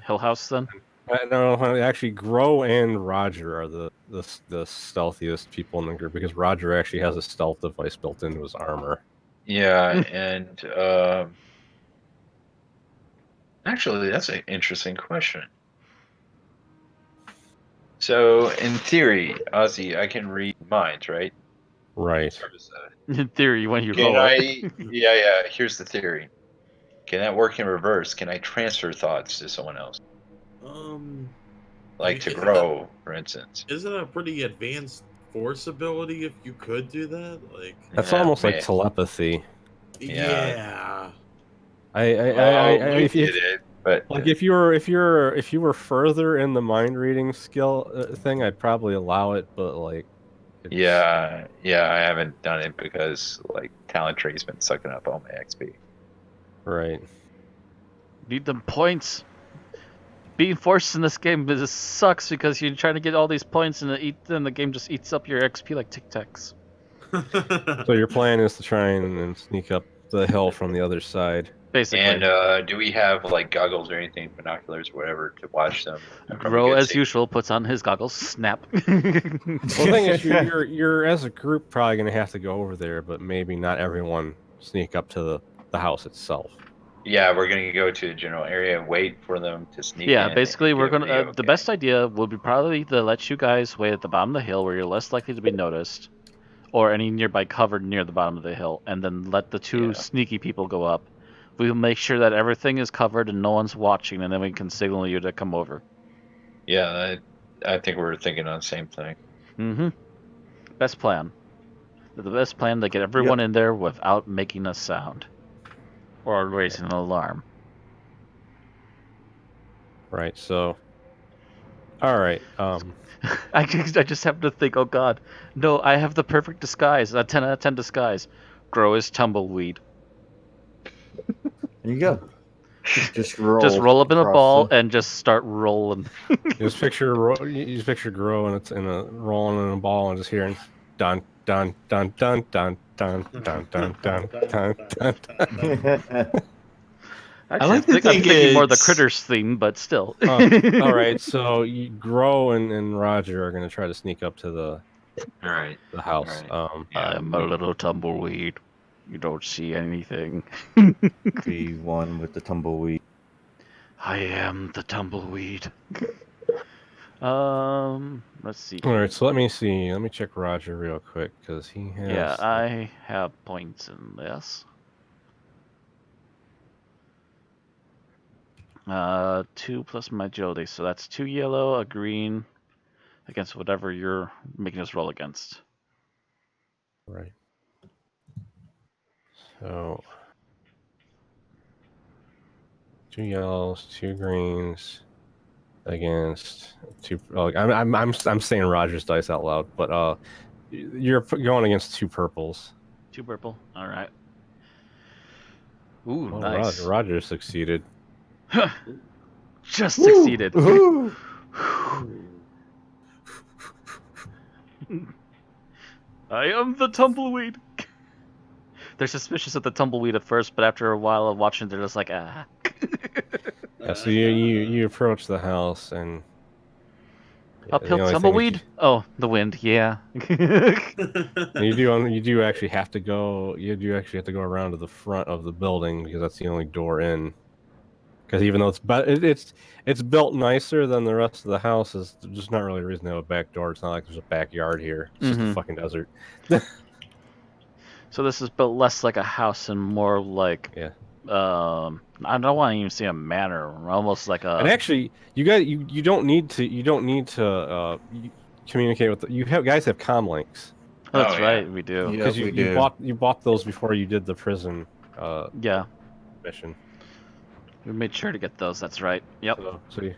hill house then? No, actually, Grow and Roger are the stealthiest people in the group, because Roger actually has a stealth device built into his armor. Yeah, and actually, that's an interesting question. So, in theory, Ozzie, I can read minds, right? Right. In theory, when you Can roll I? it. Yeah. Here's the theory. Can that work in reverse? Can I transfer thoughts to someone else? Like to Grow, for instance. Isn't that a pretty advanced force ability if you could do that? Like, that's almost like telepathy. Yeah. We did it, but like if you were further in the mind reading skill thing, I'd probably allow it, but like. Yeah, I haven't done it because like talent tree's been sucking up all my XP. Right. Need them points. Being forced in this game sucks because you're trying to get all these points and the game just eats up your XP like Tic Tacs. So your plan is to try and sneak up the hill from the other side. Basically. And do we have like goggles or anything, binoculars or whatever, to watch them? Grow, as usual, puts on his goggles. Snap. Well, the thing is, you're as a group probably going to have to go over there, but maybe not everyone sneak up to the house itself. Yeah, we're gonna go to the general area and wait for them to sneak in. Yeah, basically, we're gonna. The best idea would be probably to let you guys wait at the bottom of the hill, where you're less likely to be noticed, or any nearby cover near the bottom of the hill, and then let the two sneaky people go up. We'll make sure that everything is covered and no one's watching, and then we can signal you to come over. Yeah, I think we're thinking on the same thing. Mm-hmm. Best plan. The best plan to get everyone in there without making a sound. Or raising an alarm. Right, so... Alright, I just happen to think, oh god, no, I have the perfect disguise, a 10 out of 10 disguise. Grow his tumbleweed. There you go. Just roll up in a ball and just start rolling. Just picture Grow and it's rolling in a ball and just hearing dun dun dun dun dun dun dun dun dun dun dun. Actually, like to I'm think thinking more the it's- Critters theme, but still. All right, so you, Grow and Roger are going to try to sneak up to the All right. house. Yeah. I'm a little tumbleweed. You don't see anything. Be one with the tumbleweed. I am the tumbleweed. Let's see. All Here. right, so let me see. Let me check Roger real quick because he has. Yeah, I have points in this. 2 plus my agility, so that's 2 yellow, a green, against whatever you're making us roll against. Right. So 2 yellows, 2 greens against 2. I'm saying Roger's dice out loud, but you're going against 2 purples. 2 purple. All right. Ooh, Oh, nice. Roger succeeded. Just succeeded. Woohoo! I am the tumbleweed. They're suspicious of the tumbleweed at first, but after a while of watching, they're just like, ah. Yeah, so you approach the house and Uphill the only thing tumbleweed? Oh, the wind. Yeah. you do actually have to go. You do actually have to go around to the front of the building because that's the only door in. Because even though it's built nicer than the rest of the houses, there's just not really a reason to have a back door. It's not like there's a backyard here. It's just a fucking desert. So this is built less like a house and more like Yeah. I don't want to even say a manor, almost like a. And actually, you don't need to communicate with you guys have comm links. Oh, that's Oh, yeah. right, we do. Yeah. Because we you do. bought those before you did the prison Yeah, mission. we made sure to get those. That's right. Yep. So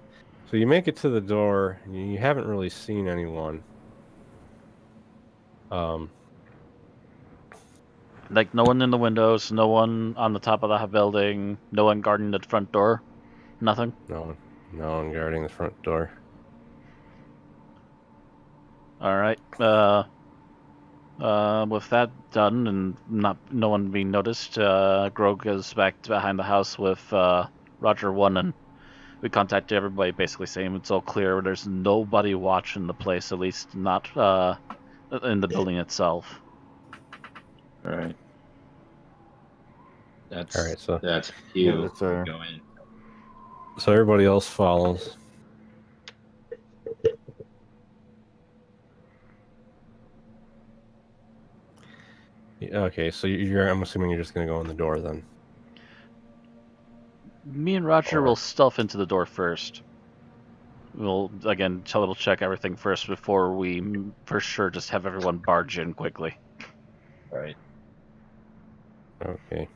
you make it to the door. You haven't really seen anyone. Like no one in the windows, no one on the top of the building, no one guarding the front door, nothing. No one guarding the front door. All right. With that done and no one being noticed, Grog goes back to behind the house with Roger 1, and we contact everybody basically saying it's all clear. There's nobody watching the place, at least not in the building itself. All right. That's All right, so that's Yeah, you. that's our- Go in. so everybody else follows. Okay, so I'm assuming you're just gonna go in the door then. Me and Roger will stealth into the door first. We'll again double check everything first before we for sure just have everyone barge in quickly. All right. Okay.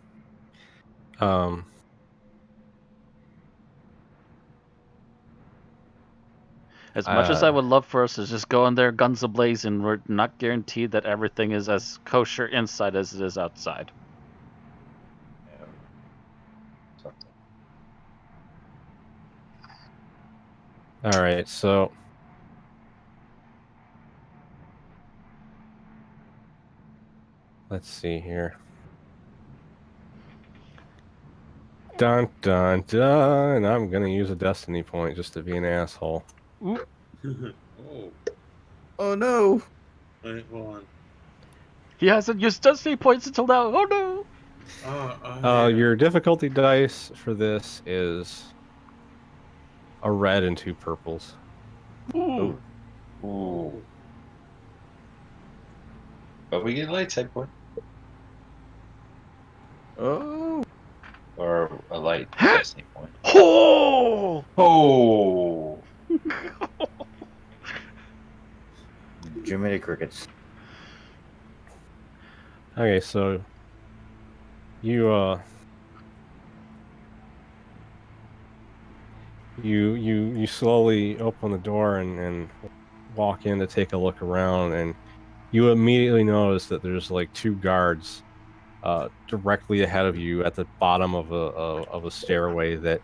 As much as I would love for us to just go in there guns a-blazing, we're not guaranteed that everything is as kosher inside as it is outside. Yeah. Something. All right, so let's see here. Dun dun dun! I'm gonna use a destiny point just to be an asshole. Oh, Oh no! wait, hold on. He hasn't used destiny points until now. Oh no! Yeah. Your difficulty dice for this is a red and 2 purples. Ooh. Ooh. But we get light side point Oh! or a light destiny point. Oh! Oh. Jiminy crickets. Okay, so you you slowly open the door and walk in to take a look around, and you immediately notice that there's like 2 guards directly ahead of you at the bottom of a stairway. That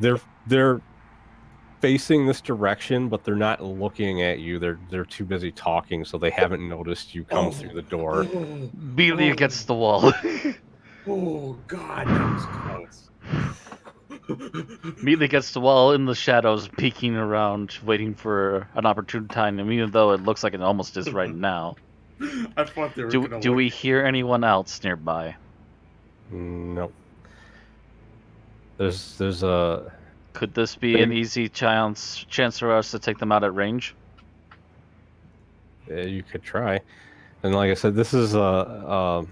they're facing this direction, but they're not looking at you. They're too busy talking, so they haven't noticed you come through the door. Beely against the wall. Oh God, that was close. Immediately gets to wall in the shadows, peeking around, waiting for an opportune time. And even though it looks like it almost is right now, I thought they were do gonna do look. we hear anyone else nearby? Nope. There's a Could this be an easy chance for us to take them out at range? you could try, and like I said, this is a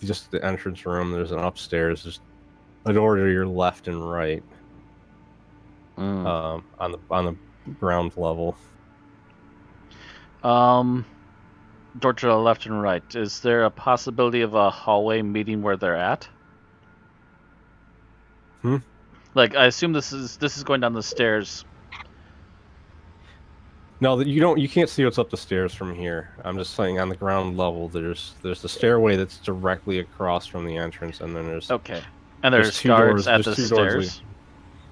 just the entrance room. There's an upstairs. There's a door to your left and right. Mm. On the ground level. Door to the left and right. Is there a possibility of a hallway meeting where they're at? Like, I assume this is going down the stairs. No, you can't see what's up the stairs from here. I'm just saying on the ground level. There's the stairway that's directly across from the entrance, and then there's Okay. And there's two guards doors. at There's the two doors stairs.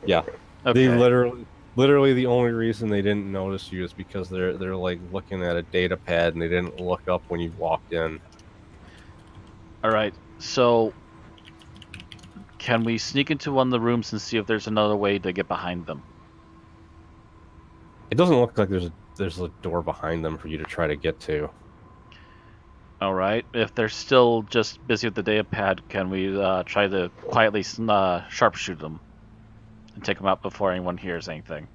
Yeah. Okay. They literally the only reason they didn't notice you is because they're like looking at a data pad and they didn't look up when you walked in. All right. So, can we sneak into one of the rooms and see if there's another way to get behind them? It doesn't look like there's a door behind them for you to try to get to. All right. If they're still just busy with the data pad, can we try to quietly sharpshoot them and take them out before anyone hears anything?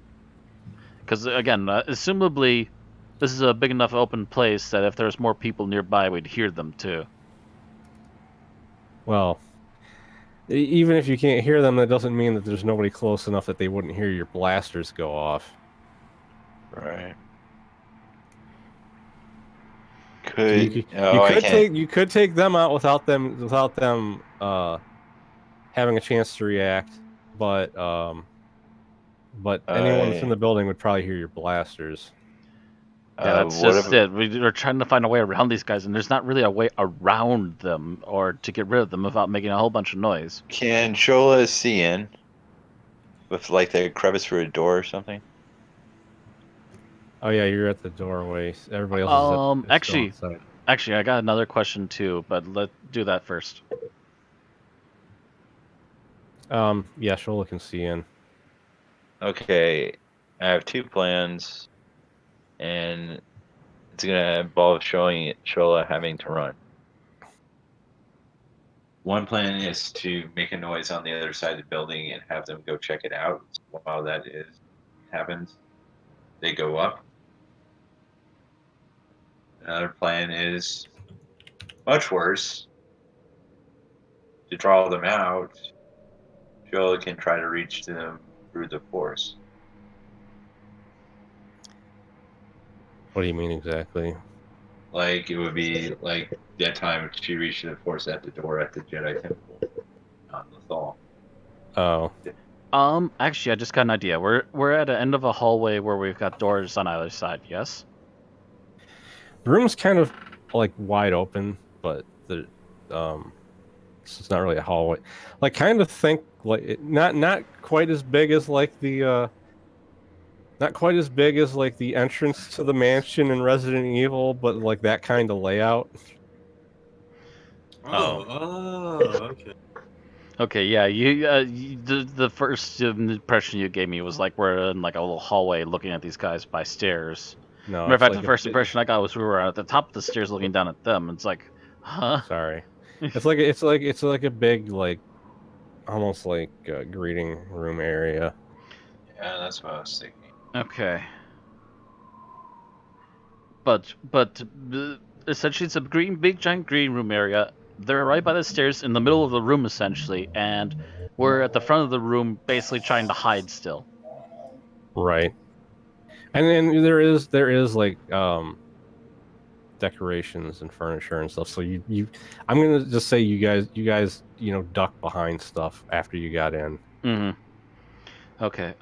Because again, assumably, this is a big enough open place that if there's more people nearby, we'd hear them too. Well, even if you can't hear them, that doesn't mean that there's nobody close enough that they wouldn't hear your blasters go off. Right. So you could take them out without them having a chance to react, but anyone that's in the building would probably hear your blasters. Yeah, that's just it. We're trying to find a way around these guys, and there's not really a way around them or to get rid of them without making a whole bunch of noise. Can Shola see in with like the crevice for a door or something? Oh yeah, you're at the doorway. Everybody else is still outside. Actually, I got another question too, but let's do that first. Yeah, Shola can see in. Okay, I have two plans, and it's gonna involve showing Shola having to run. One plan is to make a noise on the other side of the building and have them go check it out. While that happens, they go up. Another plan is much worse. To draw them out, Shola can try to reach them through the force. What do you mean exactly? Like, it would be like that time she reached the force at the door at the Jedi Temple on Lothal. Oh. Actually, I just got an idea. We're at the end of a hallway where we've got doors on either side, yes? The room's kind of like wide open, but it's not really a hallway. Like, kind of think like not quite as big as like the not quite as big as like the entrance to the mansion in Resident Evil, but like that kind of layout. Okay. Okay, yeah. The first impression you gave me was like we're in like a little hallway looking at these guys by stairs. No, Matter of fact, like the first impression I got was we were at the top of the stairs looking down at them. It's like, huh? Sorry, it's like a big like almost like a greeting room area. Yeah, that's what I was thinking. Okay. But essentially, it's a big giant green room area. They're right by the stairs in the middle of the room, essentially, and we're at the front of the room, basically trying to hide still. Right. And then there is like decorations and furniture and stuff. So I'm gonna just say you guys duck behind stuff after you got in. Mm-hmm. Okay.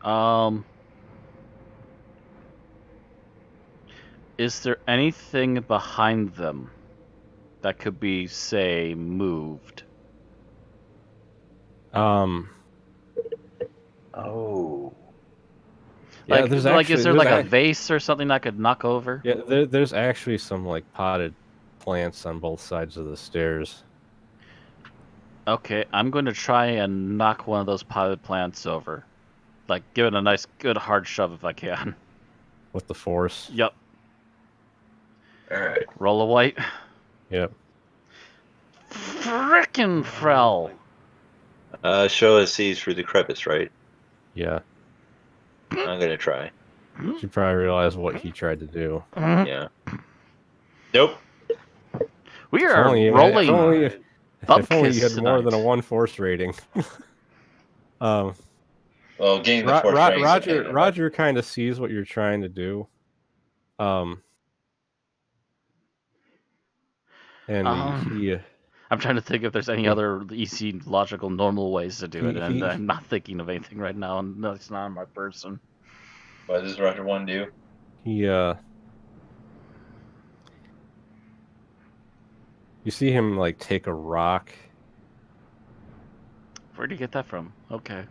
Is there anything behind them that could be, say, moved? Oh. Yeah, Like, is there like a vase or something that could knock over? Yeah, there's actually some like potted plants on both sides of the stairs. Okay, I'm going to try and knock one of those potted plants over. Like, give it a nice, good hard shove if I can. With the force. Yep. All right. Roll a white. Yep. Frickin' Frell! Show us sees through the crevice, right? Yeah. I'm gonna try. You probably realize what he tried to do. Yeah. Nope. We If are only, rolling if only you had bupkis more than a tonight. 1 force rating. Well, getting the force rating is a pain in the butt. Roger kind of sees what you're trying to do. And he I'm trying to think if there's any other easy, logical, normal ways to do it, and I'm not thinking of anything right now, and no, it's not on my person. What does Roger 1 do? you see him like take a rock. Where'd you get that from? Okay.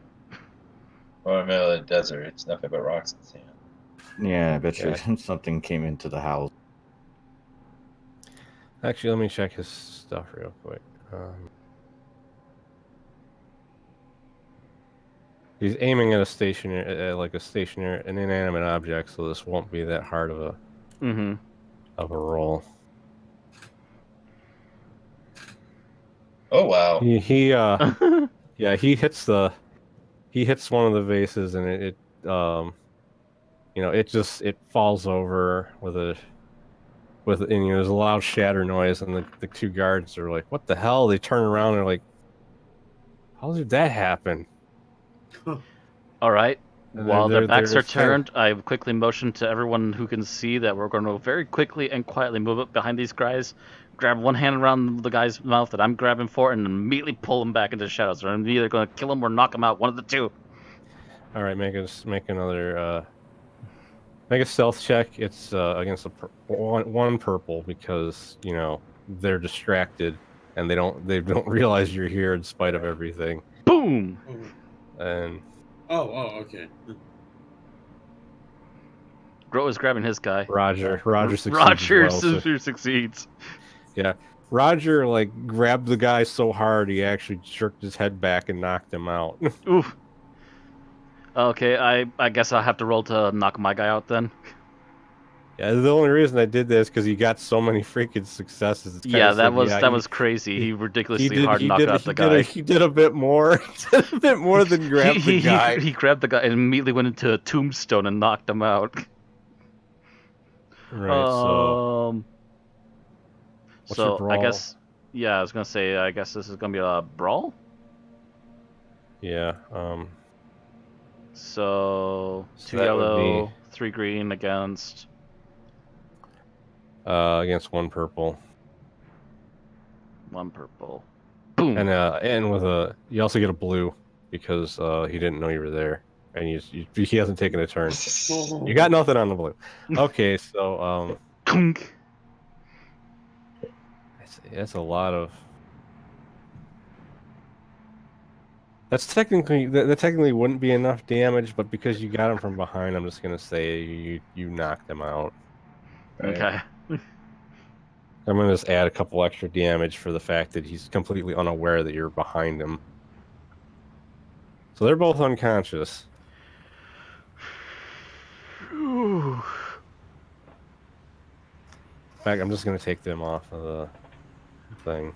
We're in the middle of the desert. It's nothing but rocks and sand. Yeah, I bet you Yeah. something came into the house. Actually, let me check his stuff real quick. He's aiming at a stationary, an inanimate object, so this won't be that hard of a roll. Oh wow. He yeah, he hits one of the vases, and it it falls over and there's a loud shatter noise, and the 2 guards are like, "What the hell?" They turn around and they're like, "How did that happen?" All right. And While their they're backs are just kinda- turned, I quickly motion to everyone who can see that we're going to very quickly and quietly move up behind these guys, grab one hand around the guy's mouth that I'm grabbing for, and immediately pull him back into the shadows. I'm either going to kill him or knock him out, one of the two. All right, make another make a stealth check. It's against one purple, because they're distracted and they don't realize you're here in spite of everything. Boom! And okay. Grow is grabbing his guy. Roger succeeds Roger as well, so- succeeds. yeah, Roger grabbed the guy so hard he actually jerked his head back and knocked him out. Oof. Okay, I guess I'll have to roll to knock my guy out then. Yeah, the only reason I did that is because he got so many freaking successes. It's Yeah, kinda that was crazy. He ridiculously hard he knocked did out the guy. he did a bit more. He did a bit more than grab the guy. He grabbed the guy and immediately went into a tombstone and knocked him out. Right. So what's your I brawl? guess, yeah, I was gonna say, I guess this is gonna be a brawl. Yeah. So So 2 that would yellow, be 3 green against against 1 purple. 1 purple. Boom. And with you also get a blue because he didn't know you were there, and he hasn't taken a turn. You got nothing on the blue. Okay, so Kunk. that's a lot of. That technically wouldn't be enough damage, but because you got him from behind, I'm just gonna say you knocked him out. Right. Okay. I'm gonna just add a couple extra damage for the fact that he's completely unaware that you're behind him. So they're both unconscious. Ooh. In fact, I'm just gonna take them off of the thing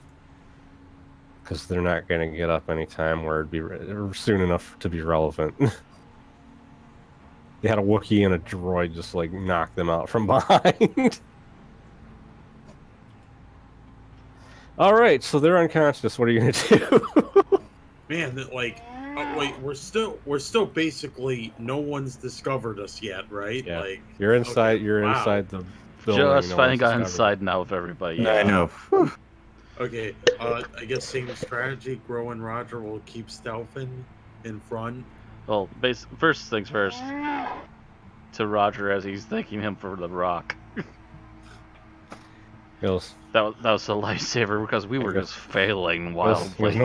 because they're not gonna get up anytime where it'd be soon enough to be relevant. They had a Wookiee and a droid just knock them out from behind. All right, so they're unconscious. What are you gonna do? Man, wait, we're still basically no one's discovered us yet, right? Yeah. You're inside. Okay, You're wow. inside the building. Just no finally one's got discovered. inside now with everybody. Yeah, I know. Okay, I guess same strategy. Grow and Roger will keep stealthing in front. Well, first things first. To Roger as he's thanking him for the rock. Goes. That was a lifesaver because we were just failing wildly.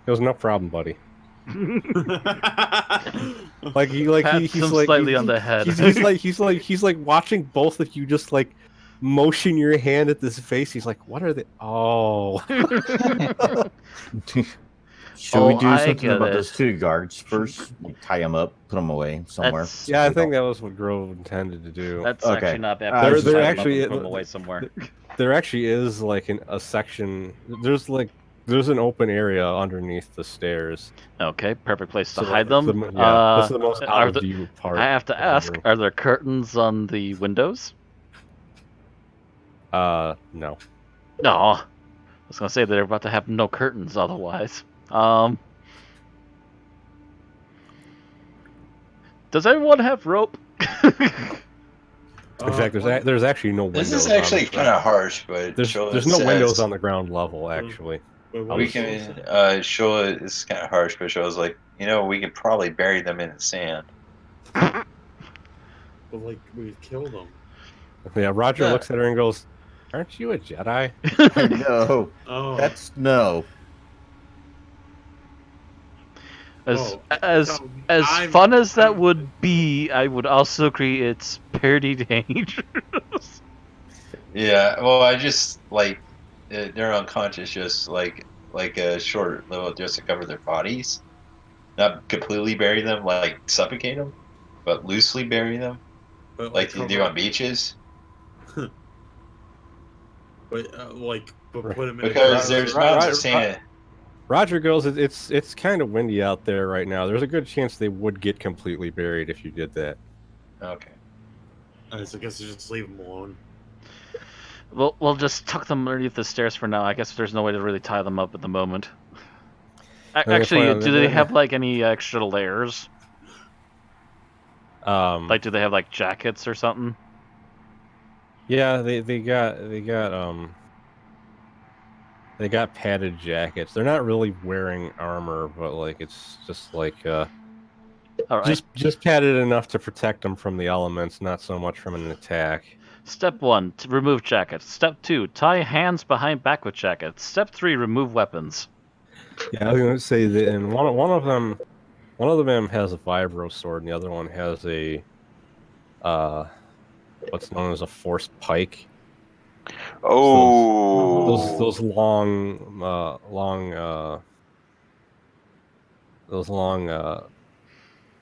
It was no problem, buddy. Pats him slightly on the head. He's watching both of you just motion your hand at this face. He's like, "What are they?" Oh, Should we do I something get about it. those 2 guards first? We tie them up, put them away somewhere. That's yeah, I think that was what Grove intended to do. that's Okay. actually not bad. I There- was there just actually- put them away somewhere. There actually is like a section. There's an open area underneath the stairs. Okay, perfect place to So hide that's them. that's the most are out of the- view part. I have to of the ask: room. are there curtains on the windows? No. No. I was gonna say they're about to have no curtains otherwise. Does everyone have rope? In fact, there's actually no windows. This is actually on the kind of harsh, but There's Shola no windows says- on the ground level, actually. Wait, what We was can. it? Shola is kind of harsh, but Shola's like, we could probably bury them in the sand. But like we kill them. Yeah, Roger Yeah. looks at her and goes, "Aren't you a Jedi?" No, Oh, that's no. As Oh, as so as I'm- fun as that I'm- would be, I would also agree it's pretty dangerous. Yeah. Well, I just like they're unconscious, just like a short little, just to cover their bodies, not completely bury them, like suffocate them, but loosely bury them, but like you do cover- on beaches. but put him in Because a there's Right, mounds right, of sand. Roger goes, "It's kind of windy out there right now. There's a good chance they would get completely buried if you did that." Okay. So I guess you just leave him alone. We'll just tuck them underneath the stairs for now. I guess there's no way to really tie them up at the moment. they Actually, find- do they have like any extra layers? Like, do they have like jackets or something? Yeah, they got padded jackets. They're not really wearing armor, but like it's just like All right. just padded enough to protect them from the elements, not so much from an attack. Step 1, to remove jackets. Step 2, tie hands behind back with jackets. Step 3, remove weapons. Yeah, I was gonna say that, and one of them has a vibro sword, and the other one has a what's known as a force pike. Oh. Those long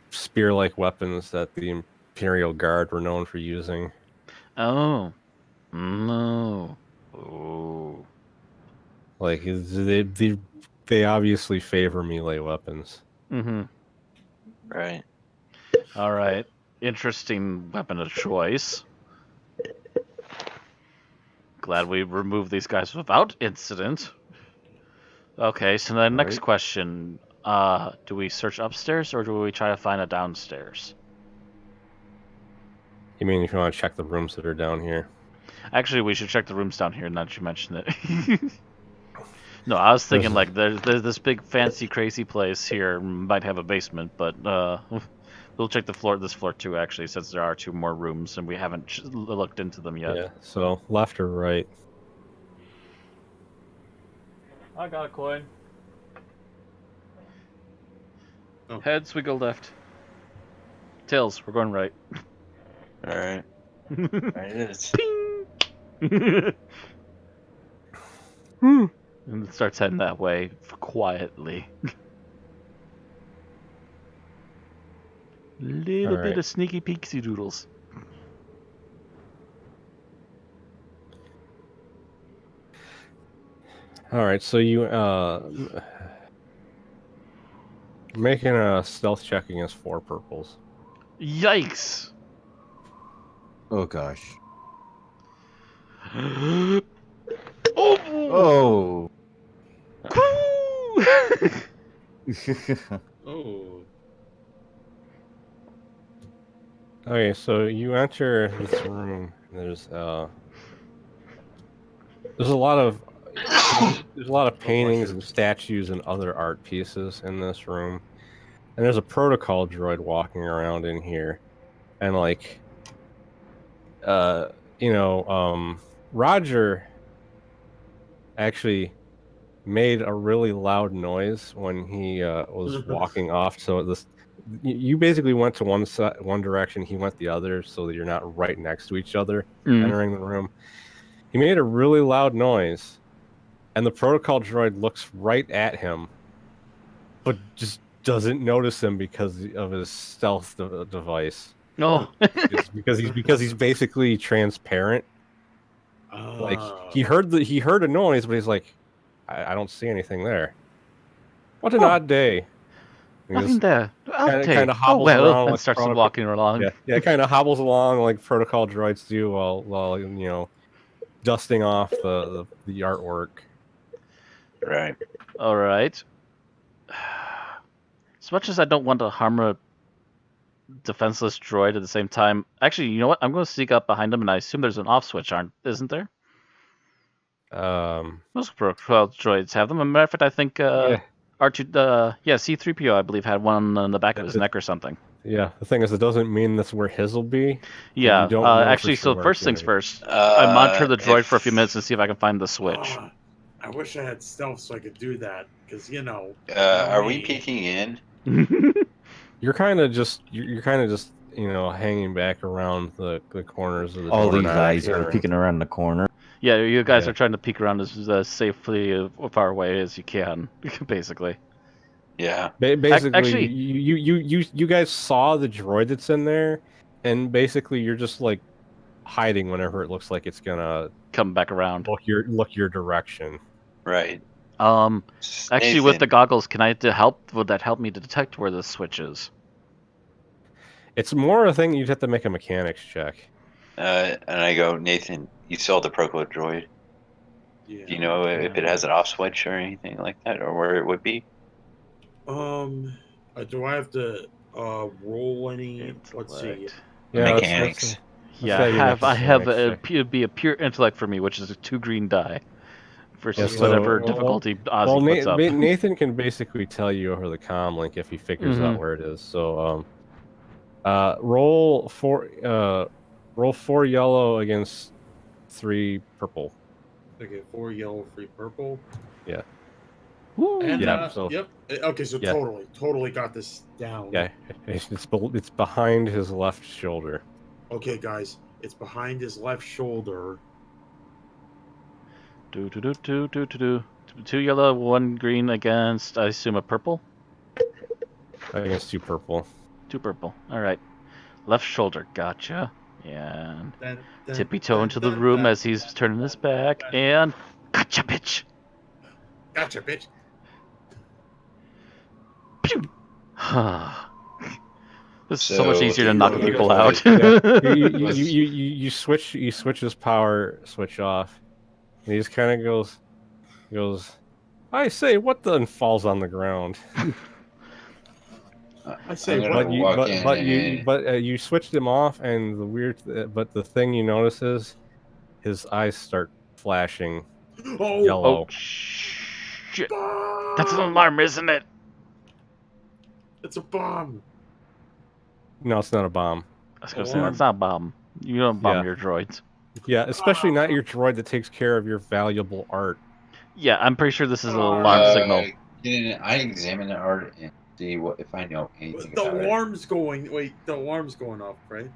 spear-like weapons that the Imperial Guard were known for using. Oh. No. Oh. Like they obviously favor melee weapons. Mm-hmm. Right. All right. Interesting weapon of choice. Glad we removed these guys without incident. Okay, so the next Right. question. Do we search upstairs or do we try to find a downstairs? You mean if you want to check the rooms that are down here? Actually, we should check the rooms down here now that you mention it. No, I was thinking like there's this big fancy crazy place here, might have a basement, but we'll check this floor too actually, since there are 2 more rooms and we haven't looked into them yet. Yeah. So left or right? I got a coin. Oh. Heads, we go left. Tails, we're going right. All right. Right it is. And it starts heading that way quietly. Little bit Alright. of sneaky peeksy doodles. All right. So you making a stealth check against 4 purples. Yikes! Oh gosh. Oh! Oh. Oh. Okay, so you enter this room. There's a lot of paintings and statues and other art pieces in this room, and there's a protocol droid walking around in here, and like, Roger actually made a really loud noise when he was walking off. So you basically went to one direction, he went the other, so that you're not right next to each other Mm. entering the room. He made a really loud noise, and the protocol droid looks right at him, but just doesn't notice him because of his stealth device. Oh. It's because he's basically transparent. Like he heard a noise, but he's like, I don't see anything there. What an odd day. Nothing there. Kind of Oh hobbles well, around and like starts protocol. walking along. Yeah, kind of hobbles along like protocol droids do while dusting off the artwork. Right. All right. As much as I don't want to harm a defenseless droid at the same time, actually, you know what? I'm going to sneak up behind him, and I assume there's an off switch, isn't there? Most protocol droids have them. As a matter of fact, I think R2, C-3PO, I believe, had one on the back of his neck or something. Yeah, the thing is, it doesn't mean that's where his will be. Yeah, you don't know actually, for sure so first where things it's first, I monitor the droid for a few if- minutes and see if I can find the switch. I wish I had stealth so I could do that, because Are we peeking in? You're kind of just hanging back around the corners of the All door, these not eyes actually are entering. peeking around the corner. Yeah, you guys Yeah. are trying to peek around as safely far away as you can, basically. Yeah. Basically, Actually- you guys saw the droid that's in there, and basically you're just like hiding whenever it looks like it's gonna Come back around. look your direction. Right. Actually, with the Nathan, goggles, can I would that help me to detect where the switch is? It's more a thing you'd have to make a mechanics check. and I go, Nathan, you saw the Proco droid. Yeah. Do you know if it has an off switch or anything like that, or where it would be? Do I have to roll any? Let's see. Intellect. Yeah, Mechanics. Yeah, say you make a I have mechanics be a pure intellect for me, which is a 2 green die, versus Yeah, so- whatever well- difficulty Ozzie puts up. Nathan can basically tell you over the comm link if he figures out Mhm. where it is. So, roll 4 yellow against 3 purple. Okay, 4 yellow, 3 purple. Yeah. Woo. And Yeah, so- yep. Okay, so Yeah. totally got this down. Yeah, it's behind his left shoulder. Okay, guys, it's behind his left shoulder. Do. 2 yellow, 1 green against, I assume, a purple. Against 2 purple. 2 purple. All right. Left shoulder. Gotcha. And Dun, dun, tippy toe dun, into the dun, room dun, as he's dun, turning dun, his back, dun. and gotcha, bitch. Gotcha, bitch. Pew! This is so much So, easier than you knocking go- people out. You switch his power switch off, and he just kind of goes, I say, what the, and falls on the ground. I say, I'm gonna what? walk in and- You switched him off, and but the thing you notice is his eyes start flashing Oh, yellow. Oh, shit. bomb! That's an alarm, isn't it? It's a bomb. No, it's not a bomb. I was going to say, Alarm. that's not a bomb. You don't bomb Yeah. your droids. Yeah, especially not your droid that takes care of your valuable art. Yeah, I'm pretty sure this is an alarm signal. Can I examine the art and see if I know anything The about alarm's going. Wait, the alarm's going off, right?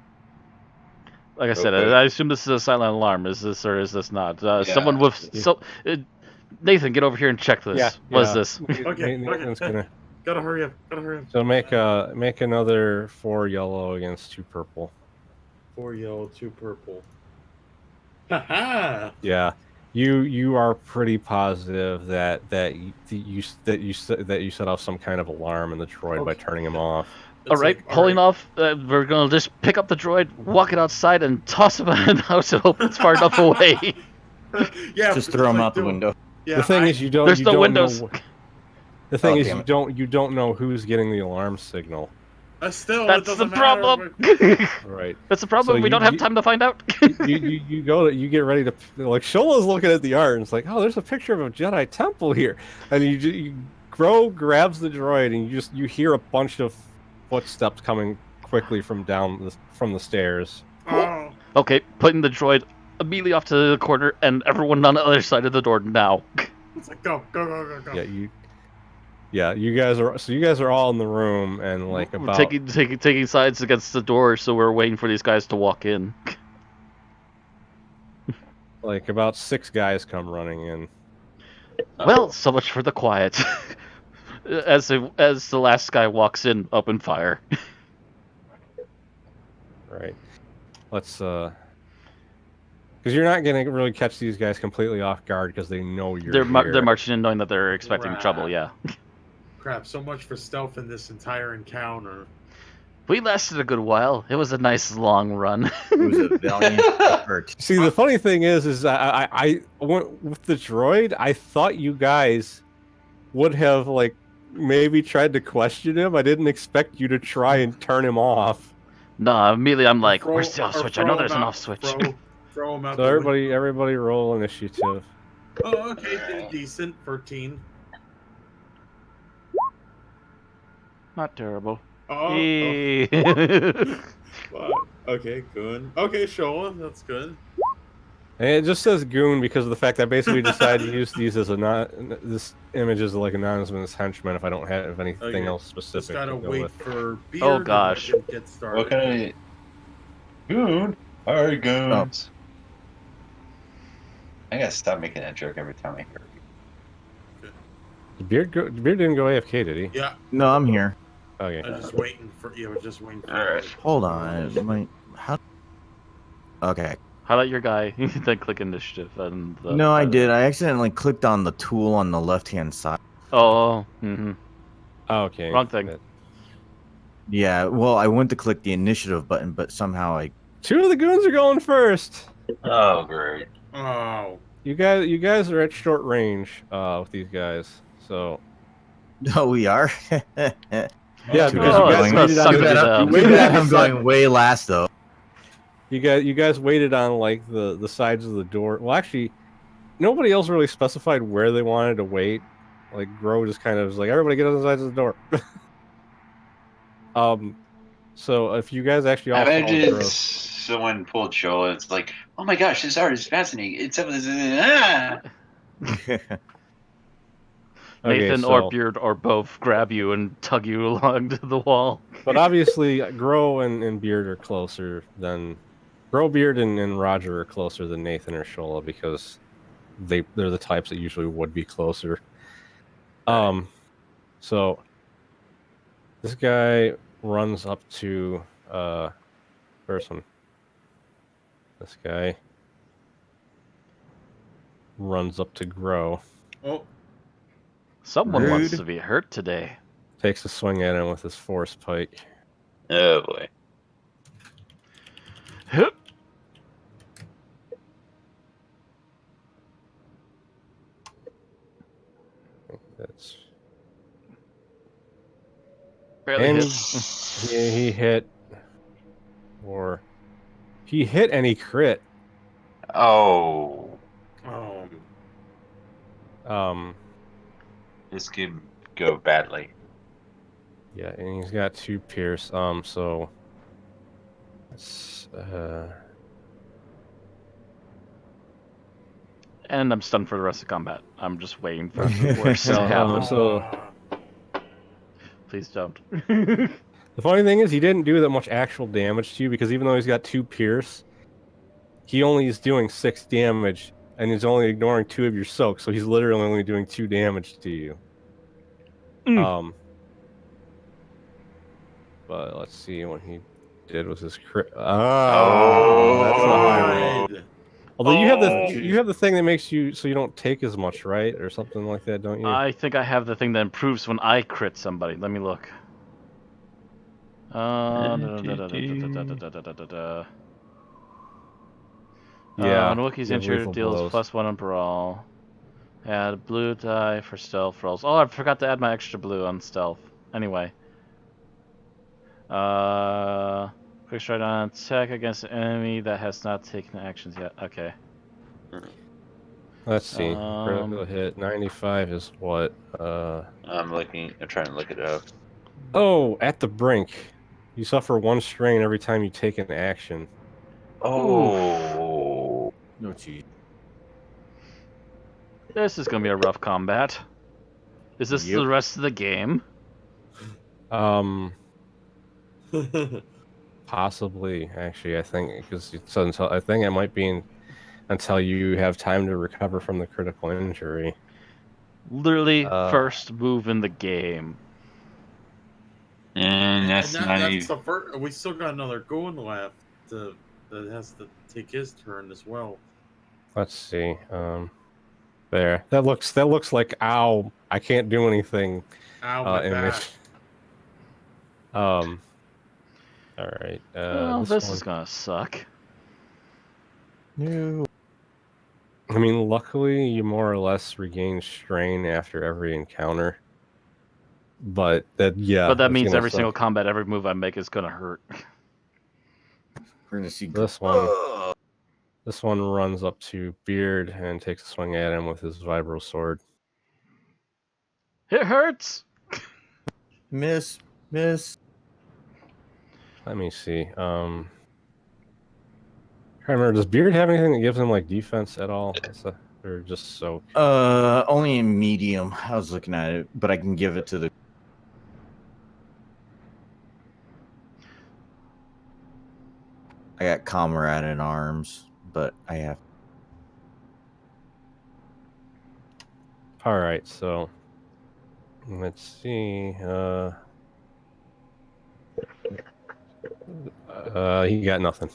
Like I said, Okay. I assume this is a silent alarm. Is this or is this not? Yeah. Someone with... Nathan, get over here and check this. What is this? Okay, Nathan's okay. gonna Gotta hurry up. so make another 4 yellow against 2 purple. 4 yellow, 2 purple. Haha! Yeah, you are pretty positive that you set off some kind of alarm in the droid by Okay. turning him off. All right, pulling off. We're gonna just pick up the droid, walk it outside, and toss him in the house and hope it's far enough away. Yeah, Just throw him out the window. Yeah, The thing is, you don't. There's you no don't windows. Know, the thing Oh, is, damn you don't know who's getting the alarm signal. still, it That's the doesn't matter. problem. Right. That's the problem. So We don't have time to find out. You get ready to, like, Shola's looking at the art and it's like, oh, there's a picture of a Jedi temple here, and Gro grabs the droid and you hear a bunch of footsteps coming quickly from the stairs. Oh, Okay, putting the droid immediately off to the corner, and everyone on the other side of the door now. it's like go. Yeah, Yeah, you guys are all in the room and like We're about taking sides against the door, so we're waiting for these guys to walk in. about 6 guys come running in. Well, so much for the quiet. As the last guy walks in, open fire. Right. Let's because you're not gonna really catch these guys completely off guard because they know you're here. They're marching in knowing that they're expecting Right. trouble. Yeah. Crap, so much for stealth in this entire encounter. We lasted a good while. It was a nice long run. It was a valiant effort. See, the funny thing is I went with the droid. I thought you guys would have like maybe tried to question him. I didn't expect you to try and turn him off. Nah, immediately I'm like, Throw- where's the off or switch? I throw know him there's an out- off switch. Throw him out. So everybody roll initiative. Oh, okay, did decent. 13. Not terrible. Oh, Yay. wow. Okay, good. Okay, Showa, that's good. And it just says goon because of the fact that I basically decided to use these as this image as like anonymous henchman if I don't have anything Okay. else Just specific gotta to go wait with. for beer. Oh, gosh. To get started. What kind of goon? Alright, goons. I gotta stop making that joke every time I hear it. Beard didn't go AFK, did he? Yeah, No, I'm here. Okay. I was just waiting for. Yeah, we're just waiting for. Alright. Hold on. How? Okay. Highlight your guy, then click initiative. And No, I did. I accidentally clicked on the tool on the left-hand side. Oh, mm-hmm. Oh, okay. Wrong thing. Yeah, well, I went to click the initiative button, but somehow I... 2 of the goons are going first. Oh, great. Oh, You guys are at short range with these guys. So No, we are. yeah, Too because bad. you guys it's waited suck on to be them. Too bad I'm going way last, though. you guys waited on like the sides of the door. Well, actually, nobody else really specified where they wanted to wait. Like Gro just kind of was like, everybody get on the sides of the door. So if you guys actually all I follow imagine Gro, someone pulled Shola. It's like, oh my gosh, this art is fascinating. It's ah! Nathan so, or Beard or both grab you and tug you along to the wall. but obviously Gro and Beard are closer than Gro, Beard, and Roger are closer than Nathan or Shola because they're the types that usually would be closer. So this guy runs up to first one. This guy runs up to Gro, oh, Someone wants Rude. to be hurt today. takes a swing at him with his force pike. Oh boy. That's Barely and hit. he hit, or he hit and he crit. Oh, oh. this could go badly. Yeah, and he's got 2 pierce. So it's And I'm stunned for the rest of combat. I'm just waiting for the worst to happen. so Please don't. the funny thing is he didn't do that much actual damage to you because even though he's got 2 pierce, he only is doing 6 damage and he's only ignoring 2 of your soaks, so he's literally only doing 2 damage to you. But let's see what he did with his crit. Oh, that's a high roll. Right. Although you have the thing that makes you so you don't take as much, right, or something like that, don't you? I think I have the thing that improves when I crit somebody. Let me look. Yeah. When Wookiee's you have injured, lethal deals blows. +1 on brawl. Add blue die for stealth rolls. Oh, I forgot to add my extra blue on stealth. Anyway. Quick strike on attack against an enemy that has not taken actions yet. Okay. Let's see. Critical hit 95 is what? I'm trying to look it up. Oh, at the brink. You suffer 1 strain every time you take an action. Oh. No cheat. This is gonna be a rough combat. Is this Yep. the rest of the game? Possibly, actually, I think because I think it might be until you have time to recover from the critical injury. Literally Uh, first move in the game. And that's not that's even. the first. We still got another going left. That has to take his turn as well. Let's see. There. That looks like ow. I can't do anything. Ow, my Image. back. All right. Well, This this one. is gonna suck. No. I mean, luckily, you more or less regain strain after every encounter. But that But that it's means gonna every suck. single combat, every move I make is gonna hurt. We're gonna see This one. This one runs up to Beard and takes a swing at him with his vibro sword. It hurts. Miss. Let me see. I remember. Does Beard have anything that gives him like defense at all? Or just so. Only in medium. I was looking at it, but I can give it to the. I got Comrade in arms, but I have. All right. So let's see. He got nothing.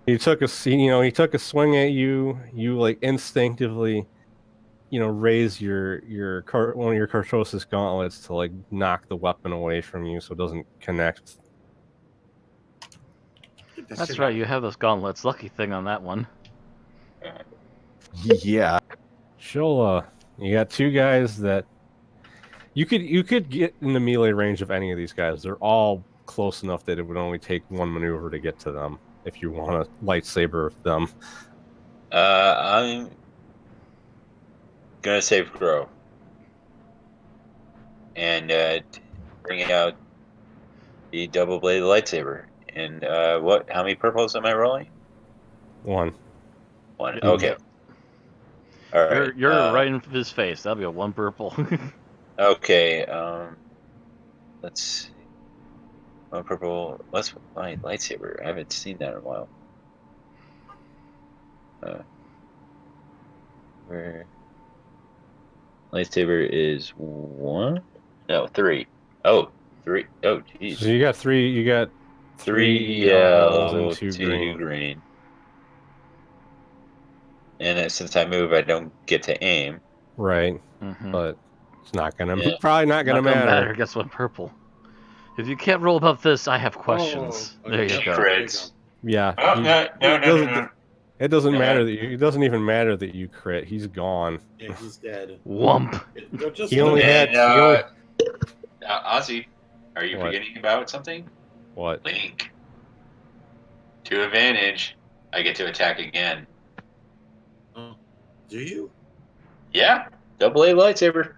He took a swing at you. You like instinctively, raise your one of your Kartosis gauntlets to like knock the weapon away from you so it doesn't connect. Get that That's shit right. out. You have those gauntlets. Lucky thing on that one. Yeah. Shola, you got two guys that you could get in the melee range of any of these guys. They're all close enough that it would only take one maneuver to get to them if you want to lightsaber them. I'm gonna save Grow and bring out the double bladed lightsaber. And what? How many purples am I rolling? One. One. Yeah. Okay. All right. You're right in his face. That'll be a 1 purple. Okay. Let's see. One purple. What's my lightsaber? I haven't seen that in a while. Where lightsaber is 1? No, 3. Oh, 3. Oh, jeez. So you got three. You got 3 three yellows and yellow, 2 2 green. green. And since I move, I don't get to aim. Right, Mm-hmm. but it's not gonna Yeah. probably not gonna matter. Guess what? Purple. If you can't roll above this, I have questions. Oh, There okay, you yep, go. there you Crits. Yeah, Oh, no. it doesn't Yeah. matter that it doesn't even matter that you crit. He's gone. Yeah, he's dead. Whump. They're just He only had. And Ozzie, are you What? forgetting about something? What? Link. To advantage, I get to attack again. Oh, do you? Yeah, double A lightsaber.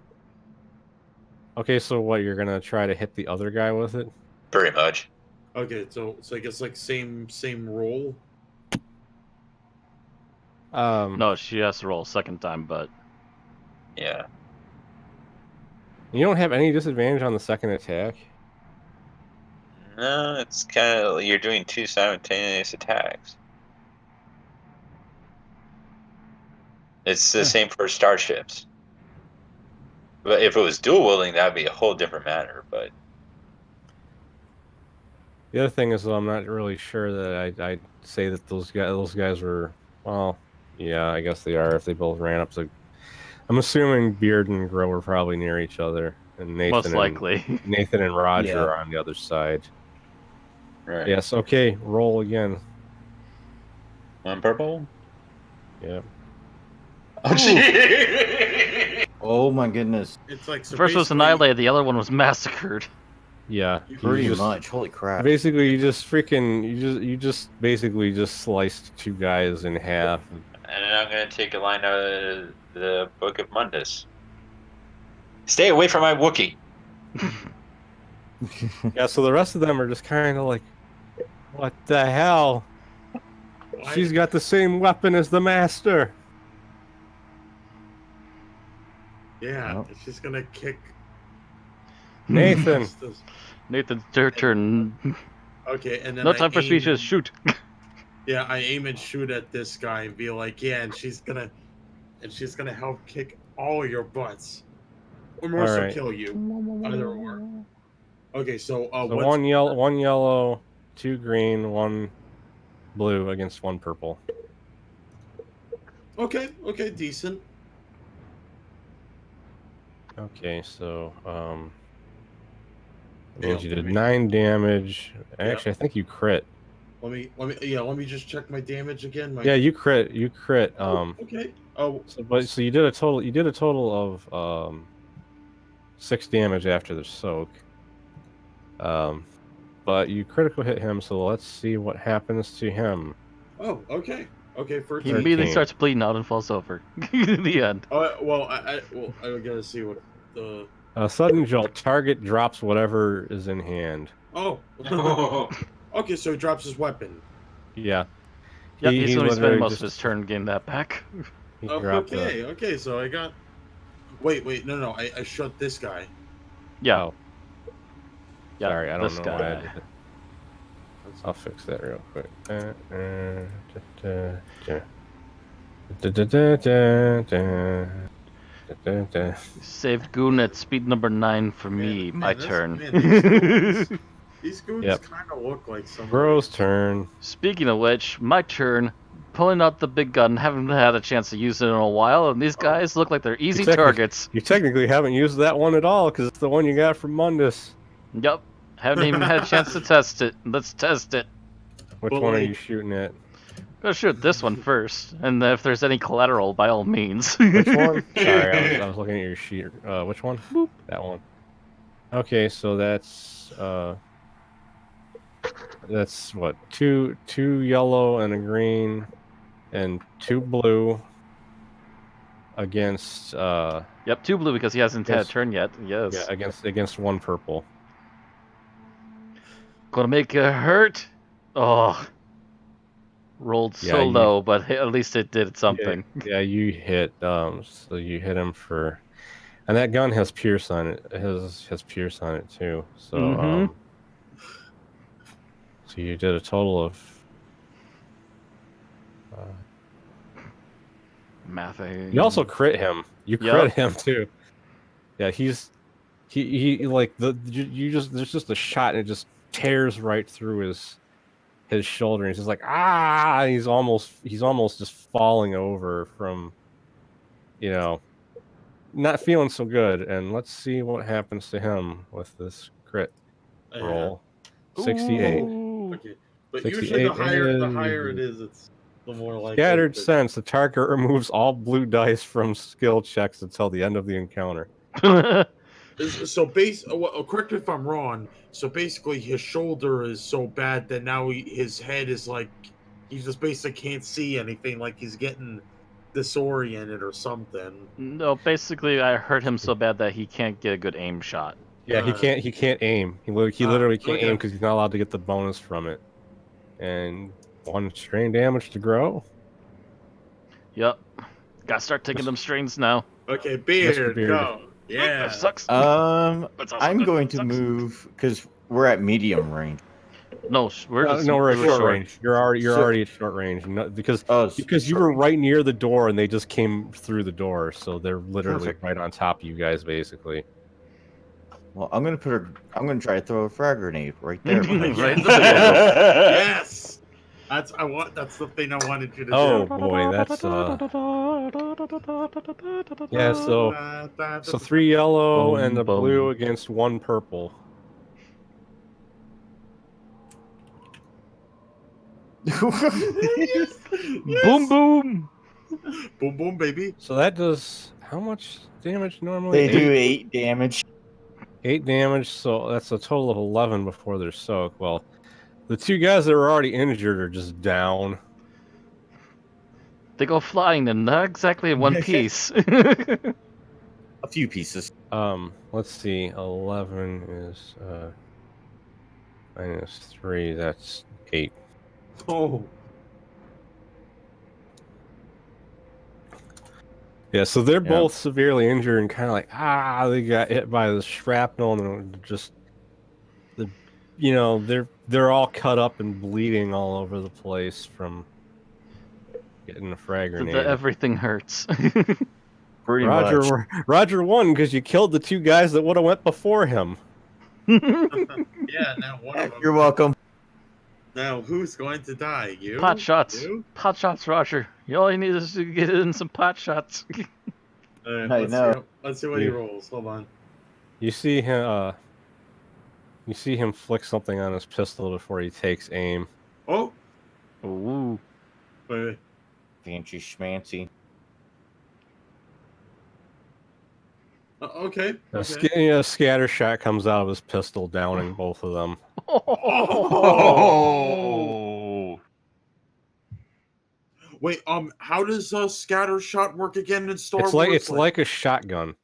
Okay, so what? You're gonna try to hit the other guy with it? Pretty much. Okay, so I guess like same roll. No, she has to roll a second time, but Yeah. You don't have any disadvantage on the second attack. No, it's kind of you're doing 2 simultaneous attacks. It's the same for starships. But if it was dual wielding, that'd be a whole different matter. But The other thing is, though, I'm not really sure that I'd say that those guys were. Well, yeah, I guess they are. If they both ran up to, I'm assuming Beard and Grow were probably near each other, and most likely. Nathan and Roger Yeah. are on the other side. right. Yes. Okay. Roll again. 1 purple. Yeah. Oh, gee. Oh my goodness. It's like The first one was basically- annihilated, the other one was massacred. Yeah. Pretty you just, much. Holy crap. Basically, you just basically just sliced two guys in half. And then I'm gonna take a line out of the Book of Mundus. Stay away from my Wookiee. Yeah. So the rest of them are just kind of like, what the hell? Why- She's got the same weapon as the master. Yeah, Oh. she's gonna kick. Nathan. Nathan's turn. Okay, and then No I time for aim speeches. and- Shoot. Yeah, I aim and shoot at this guy and be like, yeah, and she's gonna help kick all your butts, or more All so right. kill you, either or. Okay, so So what's one yellow, 2 green, 1 blue against 1 purple. okay, decent. Okay, so that means you Let did me- 9 damage. Yeah. Actually, I think you crit. Let me just check my damage again. Yeah, you crit. You crit. Okay. Oh, So you did a total of 6 damage after the soak. But you critical hit him, so let's see what happens to him. oh, okay, for He immediately 13. starts bleeding out and falls over. In the end. well, I gotta see what the. A sudden jolt. Target drops whatever is in hand. Oh, okay. So he drops his weapon. Yeah. Yep, he's He going to be spending literally most just of his turn getting that back. he dropped the. Okay. So I got. Wait. No. I shot this guy. Yeah. Oh, Yeah, sorry, I don't this know why I guy. did it. I'll fix that real quick. Saved Goon at speed number 9 for me. My turn. These goons Yep. kind of look like some. Bro's turn. Speaking of which, my turn. Pulling out the big gun. Haven't had a chance to use it in a while, and these guys look like they're easy targets. You technically haven't used that one at all because it's the one you got from Mundus. Yep. Haven't even had a chance to test it. Let's test it. Which But, one are like- you shooting at? Go shoot this one first, and then if there's any collateral, by all means. Which one? Sorry, I was looking at your sheet. Which one? Boop. That one. Okay, so that's what, two yellow and a green, and 2 blue against Yep, 2 blue because he hasn't had a Yes. turn yet. Yes. yeah, against 1 purple. Gonna make it hurt. Oh. Rolled Yeah, so you- low, but at least it did something. Yeah, you hit. So you hit him for, and that gun has pierce on it. It has pierce on it too. So Mhm. so you did a total of. Mathing. You also crit him. You Yep. crit him too. Yeah, he like you just there's just a shot and it just tears right through his shoulder. And he's just like and he's almost just falling over from, not feeling so good. And let's see what happens to him with this crit roll. 68. Ooh. Okay, but usually the 68 higher it is, it's the more likely. Scattered sense. The target removes all blue dice from skill checks until the end of the encounter. So correct me if I'm wrong. So basically, his shoulder is so bad that now his head is like he just basically can't see anything. Like he's getting disoriented or something. No, basically, I hurt him so bad that he can't get a good aim shot. Yeah, he can't aim. He literally can't aim because he's not allowed to get the bonus from it. And 1 strain damage to grow. Yep. Gotta start taking them strains now. Okay, Beard, Beard. go. Yeah. That sucks. That's awesome. I'm That going to sucks. move because we're at medium range. No, we're just We're at we're short range. You're So- already at short range. Because Oh, you were right near the door and they just came through the door, so they're literally Perfect. right on top of you guys, basically. Well, I'm gonna try to throw a frag grenade right there. Right Yes. in the middle of them. Yes. That's the thing I wanted you to Oh do. boy, that's yeah. So 3 yellow Boom, and a boom. blue against 1 purple. Yes. Boom, boom. Boom, boom, baby. So that does how much damage normally? They do 8 damage. 8 damage. So that's a total of 11 before they're soaked. Well, the 2 guys that are already injured are just down. They go flying and not exactly in one piece. A few pieces. Let's see. 11 is minus 3. That's 8. Oh. Yeah, so they're Yeah. both severely injured and kind of like they got hit by the shrapnel and just they're all cut up and bleeding all over the place from getting a frag grenade. Everything hurts. Pretty much. Roger won because you killed the two guys that would have went before him. Yeah, now one of them. You're welcome. Now who's going to die? You? Pot shots. You? Pot shots, Roger. All you need is to get in some pot shots. I know. Let's see what he rolls. Hold on. You see him. You see him flick something on his pistol before he takes aim. Oh, Ooh. wait. Fancy schmancy. Okay. A Okay. scatter shot comes out of his pistol, downing both of them. Oh. Wait. How does scatter shot work again in Star Wars? It's like a shotgun.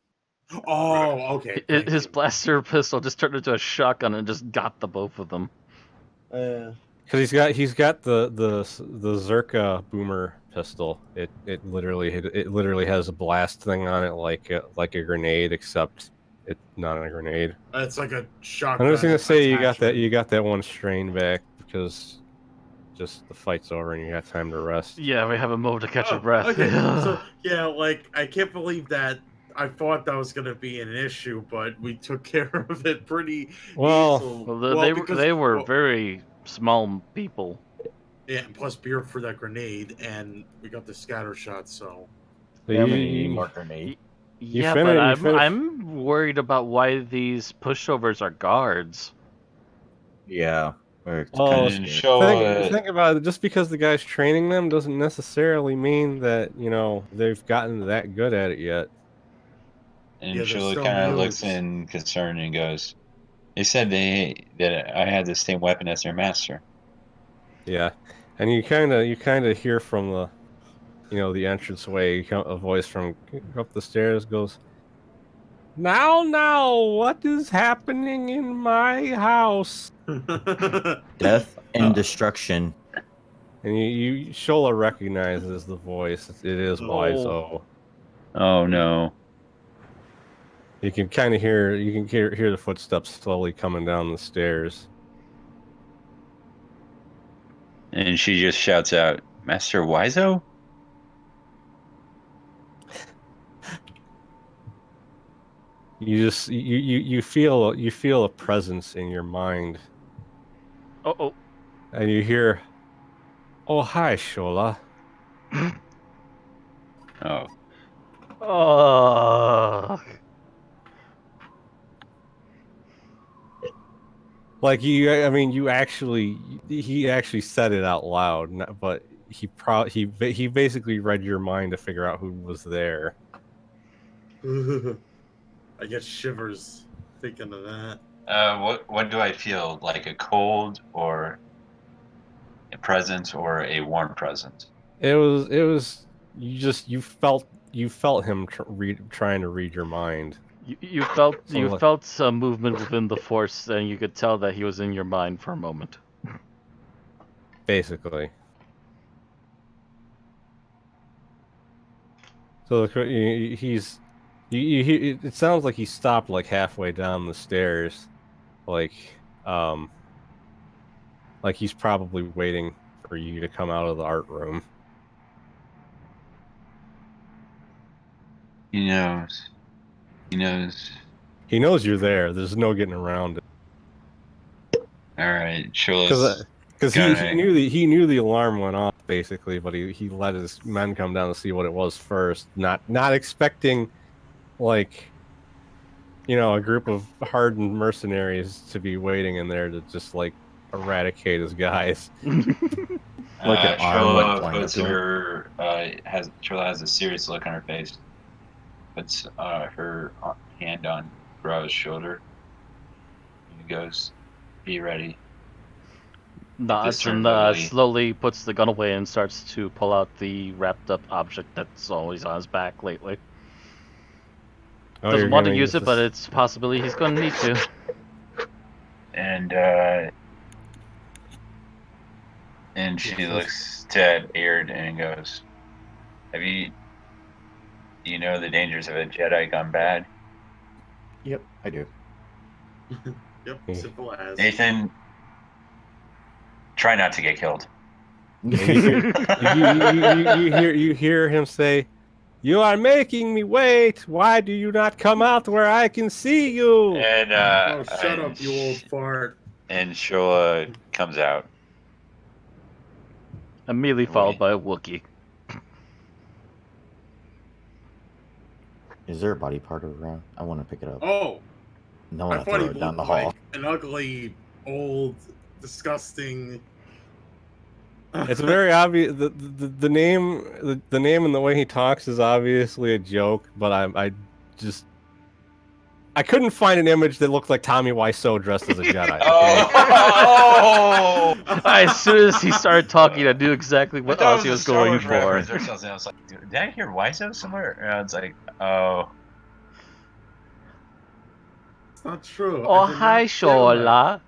Oh, okay. Thank His you. blaster pistol just turned into a shotgun and just got the both of them. Because he's got the Zerka boomer pistol. It literally has a blast thing on it like a grenade, except it's not a grenade. It's like a shotgun. I'm just gonna say you attachment. got that one strain back because just the fight's over and you got time to rest. Yeah, we have a moment to catch your breath. Okay. So yeah, like I can't believe that. I thought that was going to be an issue, but we took care of it pretty Well, easily. Well, they were very small people. Yeah, and plus beer for that grenade, and we got the scatter shot. So Yeah, I'm gonna need more grenade. Yeah, finish- but I'm worried about why these pushovers are guards. Yeah. It's Oh, kinda show think about it. Just because the guy's training them doesn't necessarily mean that they've gotten that good at it yet. And Yeah, they're Shula still kind of looks noobs. in concern and goes, "They said that I had the same weapon as their master." Yeah, and you kind of hear from the the entranceway a voice from up the stairs goes, now, what is happening in my house? death and destruction. And Shola recognizes the voice. It is Wise O. Oh no! You can kind of hear the footsteps slowly coming down the stairs. And she just shouts out, "Master Wiseau!" You feel a presence in your mind, Oh. and you hear, "Oh, hi, Shola." Oh, Oh. Like he actually said it out loud, but he basically read your mind to figure out who was there. I get shivers thinking of that. what do I feel? Like a cold or a presence or a warm presence? It was you felt him trying to read your mind. You felt So, you felt some movement within the force, and you could tell that he was in your mind for a moment. basically. So it sounds like he stopped like halfway down the stairs, like he's probably waiting for you to come out of the art room. He knows. He knows. He knows you're there. There's no getting around it. All right, Shula's Because he knew the alarm went off basically, but he let his men come down to see what it was first, not expecting like a group of hardened mercenaries to be waiting in there to just like eradicate his guys. Like an arm went Shula flying puts up to him. her Shula has a serious look on her face. Puts her hand on Gro's shoulder. And he goes, "Be ready." Nods and Discernibly. slowly puts the gun away and starts to pull out the wrapped up object that's always on his back lately. Oh, Doesn't you're want to gonna use use it, but it's a possibility he's going to need to. And she looks to Beard and goes, "Have you You know the dangers of a Jedi gone bad. Yep, I do. Yep, Yeah. simple as. Nathan, try not to get killed. You hear him say, "You are making me wait. Why do you not come out where I can see you?" And Oh, shut up, you old fart. And Shola comes out. Immediately followed by a Wookiee. Is there a body part around? I want to pick it up. Oh, No, I I want to thought throw he it down looked the hall. like an ugly, old, disgusting. It's very obvious. The name, the name, and the way he talks is obviously a joke. But I couldn't find an image that looked like Tommy Wiseau dressed as a Jedi. Oh! As soon as he started talking, I knew exactly what I thought Ozzy it was a Star going Wars for. reference or something. I was like, did I hear Wiseau somewhere? And I was like, oh. It's not true. Oh, I did hi, not kill her. Shola.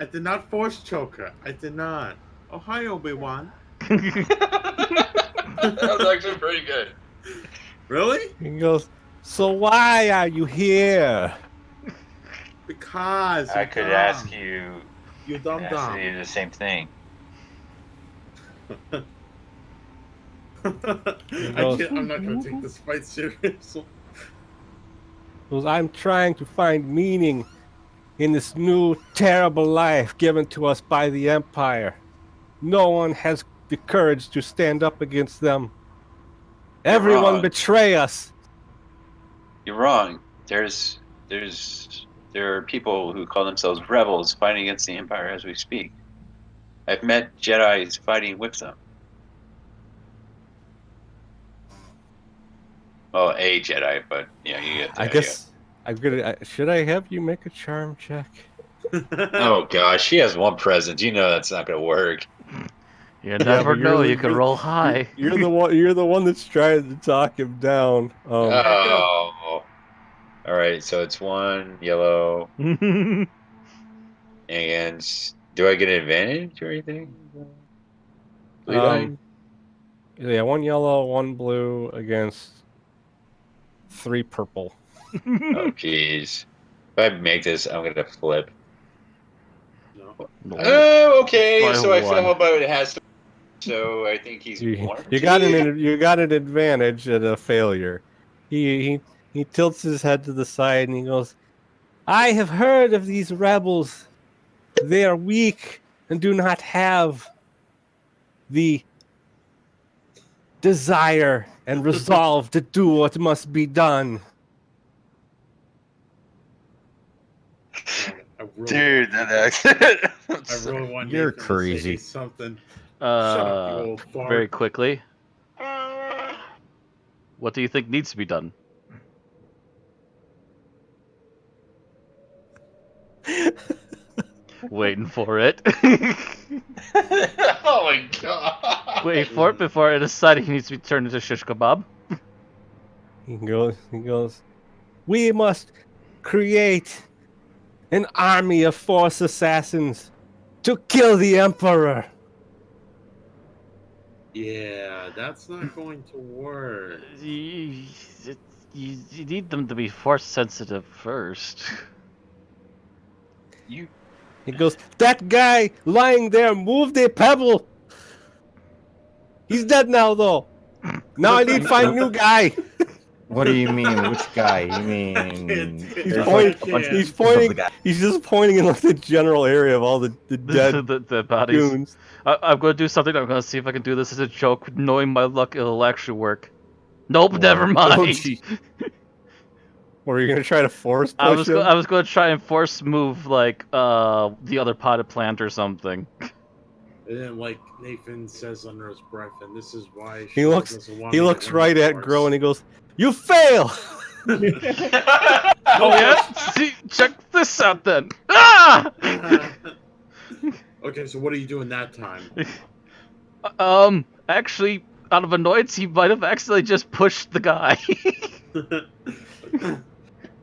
I did not force choke her. I did not. Oh, hi, Obi-Wan. That was actually pretty good. Really? He goes, "So why are you here?" Because I you're could dumb. ask you, You dumb ask dumb. you the same thing. I'm not gonna take this fight seriously. Goes, "I'm trying to find meaning in this new terrible life given to us by the Empire. No one has the courage to stand up against them. Everyone wrong. betray us." You're wrong. There are people who call themselves rebels fighting against the Empire as we speak. I've met Jedi's fighting with them. Well, a Jedi, but yeah, you get the I idea. guess should I have you make a charm check? Oh gosh, she has one present. You know that's not gonna work. You never but know. You can roll high. You're the one. You're the one that's trying to talk him down. Oh, all right. So it's one yellow, and do I get an advantage or anything? Bleed eye? Yeah, one yellow, one blue against 3 purple. Oh jeez. If I make this, I'm gonna flip. No. Oh, okay. By So I one. fell, but it has to. So I think he's You warranted. got an advantage at a failure. He tilts his head to the side and he goes, "I have heard of these rebels. They are weak and do not have the desire and resolve to do what must be done." I really Dude, want that accent. I really want You're Nathan crazy. to say something. Shut up, you old fart. Very quickly. What do you think needs to be done? Waiting for it. Oh my god. Wait for it before it decided he needs to be turned into shish kebab. He goes, "We must create an army of Force assassins to kill the Emperor." Yeah, that's not going to work. You need them to be force sensitive first. You He goes, "That guy lying there moved a pebble. He's dead now, though. Now I need to find a new guy." What do you mean? Which guy? You I mean can't- He's there's pointing. like a bunch of He's pictures of pointing. the guy. He's just pointing in like the general area of all the dead the bodies. goons. I'm going to do something. I'm going to see if I can do this as a joke. Knowing my luck, it'll actually work. Nope, never mind. Oh, gee. Or are you gonna try to force I push was him? I was going to try and force move like the other potted plant or something. And then, like Nathan says under his breath, and this is why He Shola looks. doesn't want He me to looks learn right the at Force. Grow and he goes, "You fail." Oh yeah? See, check this out then. Ah! Okay, so what are you doing that time? Actually, out of annoyance, he might have accidentally just pushed the guy.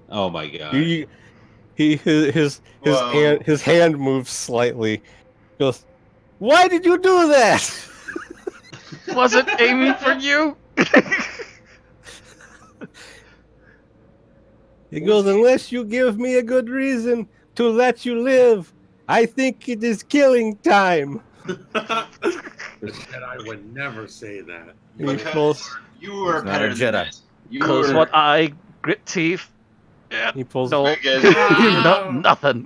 Oh my god. His Whoa. hand moves slightly. He goes, "Why did you do that?" Wasn't aiming for you. He goes, unless you give me a good reason to let you live, I think it is killing time. The Jedi would never say that. He Because pulls, you were He's not a better than Jedi. this. You Close were one eye, grit teeth. Yeah, he pulls, no, Because- nothing.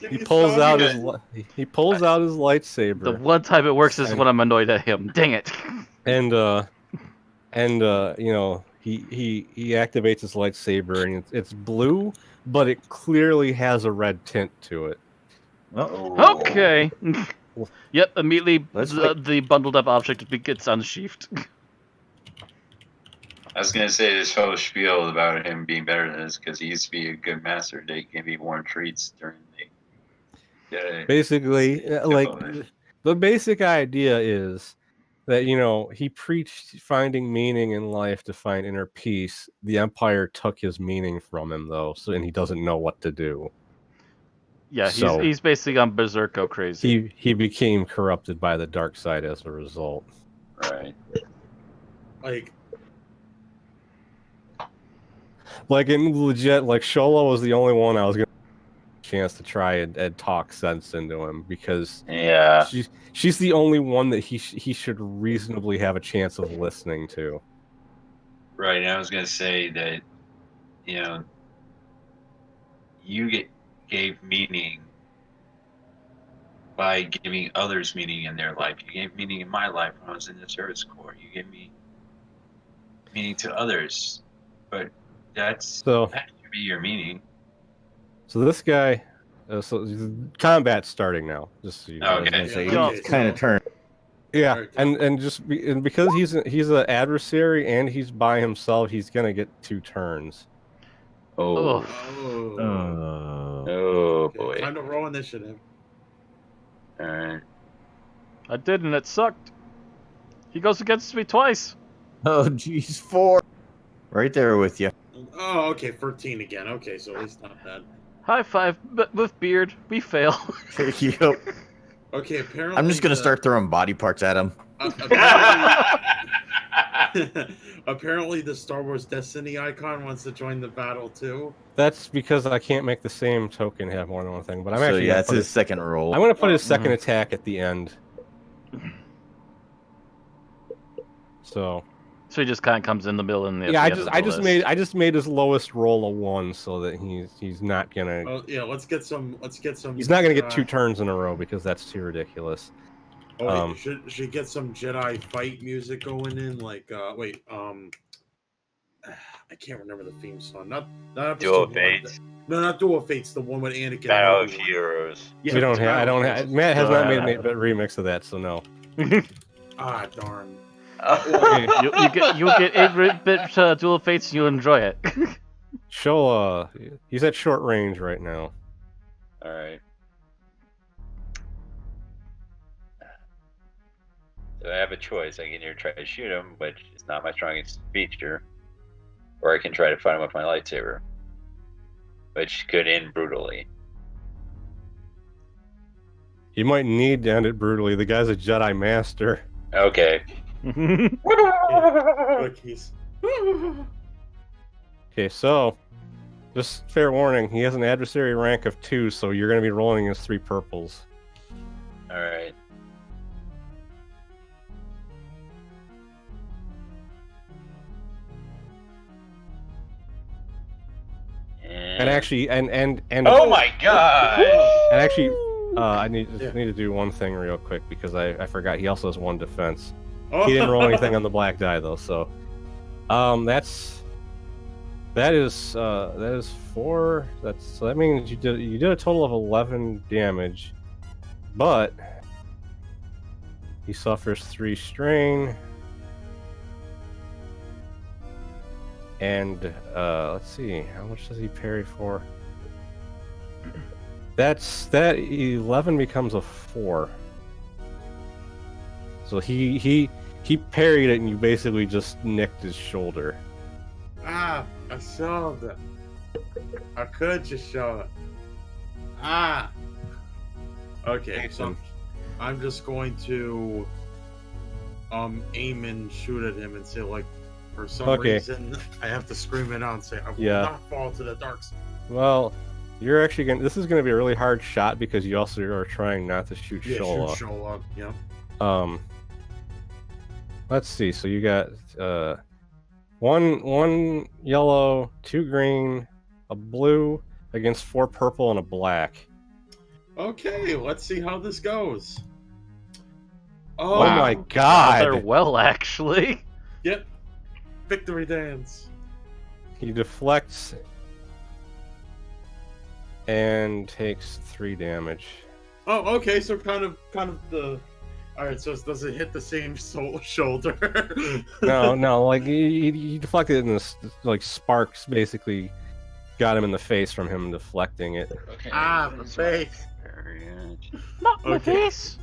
he pulls out his, Because- he pulls out his The lightsaber, one time it works is And- when I'm annoyed at him. Dang it. and you know, he activates his lightsaber, and it's blue, but it clearly has a red tint to it. Well, Okay. Yep, immediately Let's the bundled up object gets unsheathed. I was gonna say this whole spiel about him being better than this because he used to be a good master. They gave me warm treats during the Jedi. Basically, like Definitely. the basic idea is that, you know, he preached finding meaning in life to find inner peace. The Empire took his meaning from him, though, so and he doesn't know what to do. Yeah, So- he's basically gone berserko crazy. He became corrupted by the dark side as a result. Right. Like in legit, like Sholo was the only one I was gonna chance to try and talk sense into him, because Yeah. she's the only one that he should reasonably have a chance of listening to. Right. And I was gonna say that, you know, you gave meaning by giving others meaning in their life. You gave meaning in my life when I was in the service corps. You gave me meaning to others, but that So should be your meaning. this guy, so combat's starting now. Just so you know. I was Okay. gonna say Yeah. he's kind of turned. Yeah, Alright, and because he's an adversary and he's by himself, he's gonna get 2 turns. Oh. Oh. Oh Okay, boy. time to roll initiative. All right. I did, and it sucked. He goes against me twice. Oh, geez, 4. Right there with you. Oh, okay, 13 again. Okay, so at least not bad. High five, but with beard, we fail. Yep. Okay, apparently I'm just gonna start throwing body parts at him. Apparently the Star Wars Destiny icon wants to join the battle too. That's because I can't make the same token have more than one thing. But I'm So actually yeah, gonna it's put his second roll. I'm gonna put his Oh. second attack at the end. So So he just kind of comes in the middle and yeah, I just made his lowest roll a 1 so that he's not gonna Oh yeah, let's get some. he's not gonna get 2 turns in a row, because that's too ridiculous. Oh, wait, should get some Jedi fight music going in. Like, I can't remember the theme song. Not Duel episode 1. Fates. No, not Duel of Fates. The one with Anakin. and Battle of Obi-Wan. Heroes. Yeah, We don't have. I Battle don't of have. Heroes. Matt has not made Don't a remix of that, so no. Ah, darn. you'll get 8-bit Duel of Fates and you'll enjoy it. Show he's at short range right now. All right. So I have a choice. I can either try to shoot him, which is not my strongest feature, or I can try to fight him with my lightsaber, which could end brutally. You might need to end it brutally. The guy's a Jedi Master. Okay. Look, he's. Okay, so just fair warning, he has an adversary rank of 2, so you're going to be rolling his 3 purples. All right. And actually, and Oh my god! and actually, I need to do one thing real quick, because I forgot he also has 1 defense. He didn't roll anything on the black die though, so that is 4. So that means you did a total of 11 damage, but he suffers 3 strain. And let's see, how much does he parry for? That 11 becomes a 4. So he parried it, and you basically just nicked his shoulder. Ah, I saw that. I could just show it. Ah. Okay, so I'm just going to aim and shoot at him and say, like, For some Okay. reason, I have to scream it out and say, I will Yeah. not fall to the dark side. Well, you're actually going to... This is going to be a really hard shot because you also are trying not to shoot Yeah, Shola. shoot Shola. Yeah. Let's see. So you got one yellow, 2 green, a blue against 4 purple and a black. Okay, let's see how this goes. Oh Wow. my Rather god! well, actually. Yep. Victory dance. He deflects and takes 3 damage. Oh, okay. So kind of the. All right. So does it hit the same shoulder? No, like he deflected and this like sparks basically got him in the face from him deflecting it. Okay. Ah, the that's face. Not my Okay. face.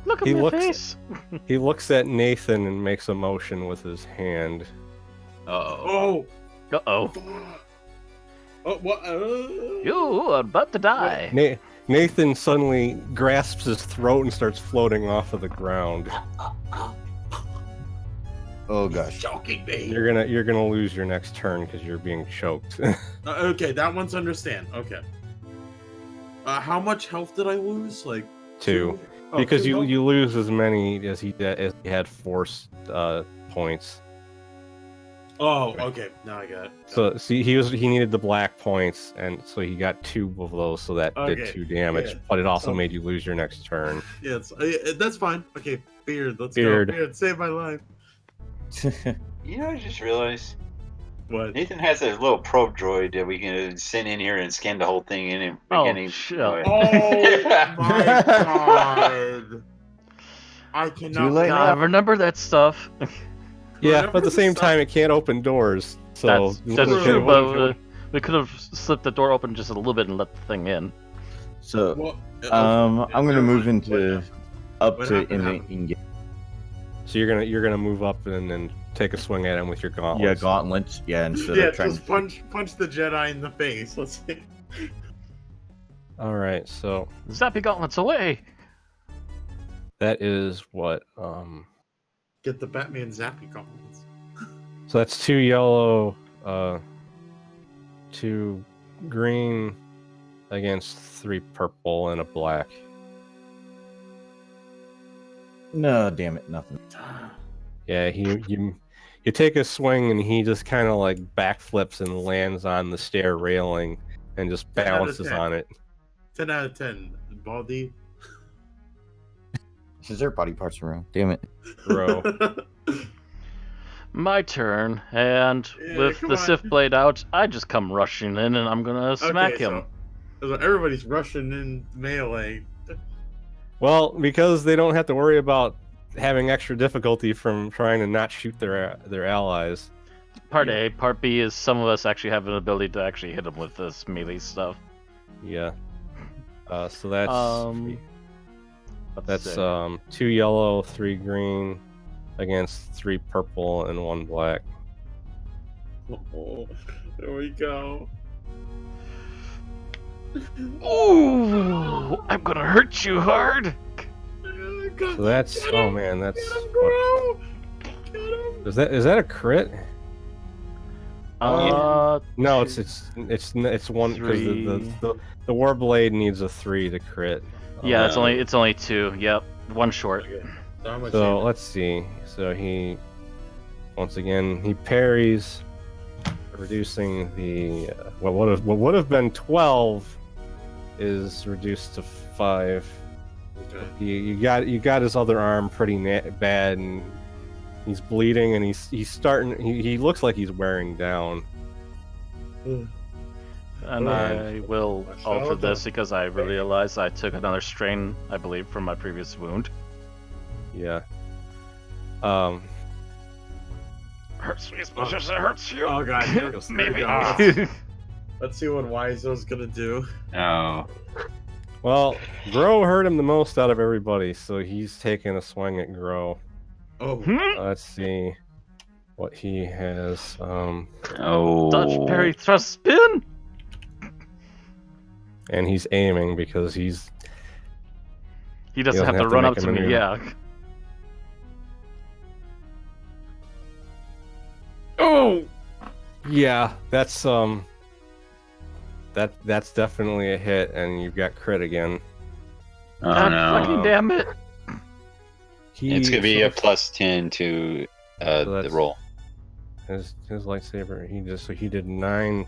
Look at He my looks- face. He looks at Nathan and makes a motion with his hand. Uh-oh. Oh. Uh-oh. Oh, what? You are about to die. Nathan suddenly grasps his throat and starts floating off of the ground. Oh gosh. Choking me. You're gonna lose your next turn because you're being choked. Okay, that one's understand. Okay. How much health did I lose? Like 2. Oh, Because 2 health? you lose as many as he had force points. Oh, okay. Now I got it. So see, he needed the black points, and so he got 2 of those, so that did Okay, 2 damage. yeah. But it also So- made you lose your next turn. Yeah, that's fine. Okay, Beard, let's Beard. go. Beard, save my life. You know, I just realized What? Nathan has a little probe droid that we can send in here and scan the whole thing in and Oh, beginning. shit. Oh my god! I Too cannot. late. God, remember that stuff. Yeah, but at the same Stop. time, it can't open doors. So That's True, true, what but if we could have slipped the door open just a little bit and let the thing in. So, Well, I'm gonna move into up What to happened? engage. So you're gonna move up and then take a swing at him with your Yeah, gauntlets. gauntlets. Yeah, instead Yeah, of trying just to punch the Jedi in the face. Let's see. All right, so Zappy gauntlets away! that is what. Get the Batman Zappy gauntlets. So that's 2 yellow, 2 green against 3 purple and a black. No, damn it, nothing. Yeah, you take a swing and he just kind of like backflips and lands on the stair railing and just 10 out of balances 10. on it. 10 out of 10. Baldy. Is there body parts around? Damn it. Bro. My turn, and Yeah, with come the on. Sith blade out, I just come rushing in and I'm gonna smack Okay, him. So everybody's rushing in melee. Well, because they don't have to worry about having extra difficulty from trying to not shoot their allies. Part A. Part B is some of us actually have an ability to actually hit him with this melee stuff. Yeah. So that's Let's see. 2 yellow, 3 green against 3 purple and 1 black. Oh, there we go. Ooh, I'm gonna hurt you hard. So that's oh man, that's Get him, bro! Get him! is that a crit? Uh, No, it's one because Three. the Warblade needs a 3 to crit. yeah, it's only 2. Yep, 1 short. Okay. So how much So damage? let's see. So he once again he parries, reducing the what would have been 12 is reduced to 5. Okay. You got his other arm pretty bad, and he's bleeding, and he's starting. He looks like he's wearing down. And And- I will Watch alter out. this because I realized I took another strain, I believe, from my previous wound. Yeah. Hurts me as much as it hurts you. Oh god, here goes. Maybe. Let's see what Wiseau's gonna do. Oh. Well, Grow hurt him the most out of everybody, so he's taking a swing at Grow. Oh, Let's see what he has. Oh. Dodge, parry, thrust, spin. And he's aiming because He doesn't doesn't have to have to run make up a to me. maneuver. Yeah. Yeah, that's that's definitely a hit, and you've got crit again. Oh God no. fucking damn it! It's gonna be so a plus 10 to the that's- roll. his lightsaber. He did 9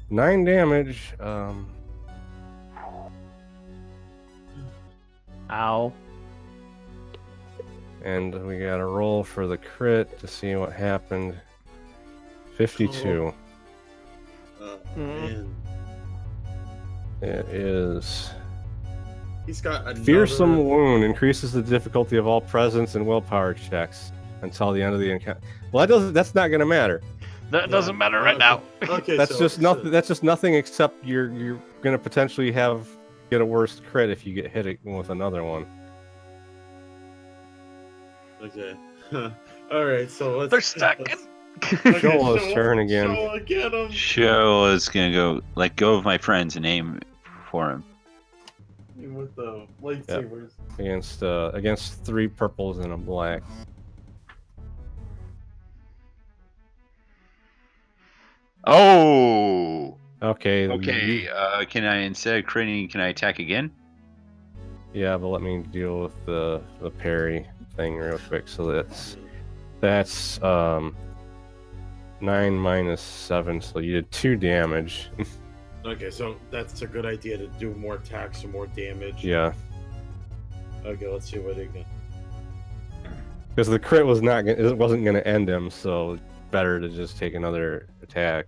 damage. Ow. And we got a roll for the crit to see what happened. 52. Oh, Mm. man. It is He's got another... fearsome wound, increases the difficulty of all presence and willpower checks until the end of the encounter. Well, that's not going to matter. That doesn't matter right now. Okay, That's so, just nothing. That's just nothing except you're going to potentially get a worse crit if you get hit with another one. Okay. All right, so let's... They're stacking. Okay, Shola's turn again. Shola, get him. Shola's gonna go let go of my friends and aim for him. With the lightsabers. Against 3 purples and a black. Oh. Okay. Okay. Can I instead of critting, can I attack again? Yeah, but let me deal with the parry thing real quick. So that's 9 minus 7, so you did 2 damage. Okay, so that's a good idea to do more attacks or more damage. Yeah, Okay, let's see what it got. because the crit wasn't going to end him, so better to just take another attack.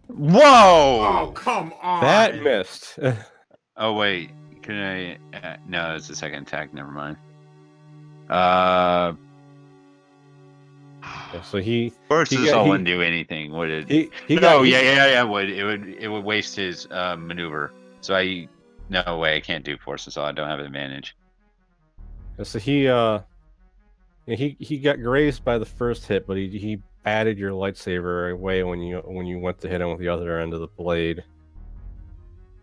Whoa! Oh, come on! That missed. Oh wait, can I? No, it's the second attack. Never mind. Yeah, so First, He this got- all he- wouldn't do anything, would it? he No, got yeah. It would waste his maneuver. So no way, I can't do force assault. I don't have an advantage. So he got grazed by the first hit, but he batted your lightsaber away when you went to hit him with the other end of the blade.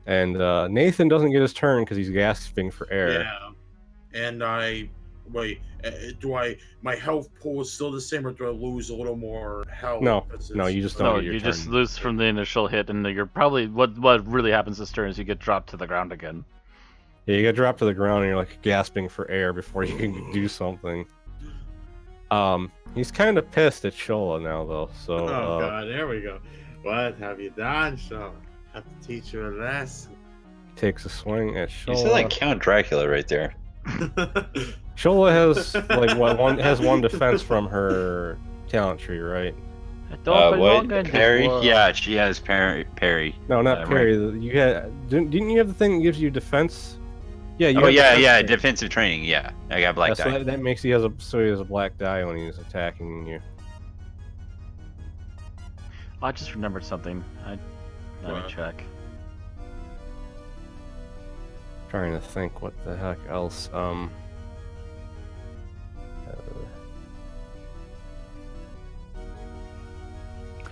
And Nathan doesn't get his turn because he's gasping for air. Yeah. And my health pool is still the same, or do I lose a little more health? No, 'Cause no, it's- you just don't No, get your you turn. just lose from the initial hit, and you're probably what really happens this turn is you get dropped to the ground again. Yeah, you get dropped to the ground and you're like gasping for air before you can do something. He's kind of pissed at Shola now though. So Oh god, there we go. What have you done, Shola? Have to teach you a lesson. takes a swing at You sound like Shola. Count Dracula right there. Shola has one defense from her talent tree, right? I don't belong What? in this Parry? world. Yeah, she has parry. No, not Right. parry. You didn't you have the thing that gives you defense? Yeah, you Oh have yeah, defense. defensive training. Yeah, I got black So die. that makes he has a black die when he's attacking you. I just remembered something. Let me What? check. Trying to think what the heck else.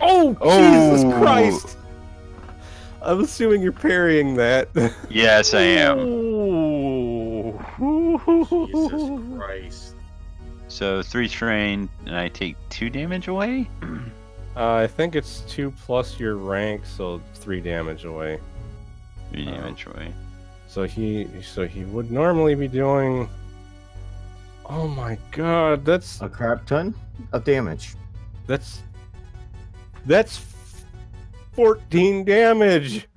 Oh, Jesus Oh. Christ! I'm assuming you're parrying that. Yes, I am. Jesus Christ. So 3 strain, and I take 2 damage away. I think it's 2 plus your rank, so 3 damage away. 3 damage away. So he would normally be doing. Oh my God, that's A crap ton of damage. that's 14 damage.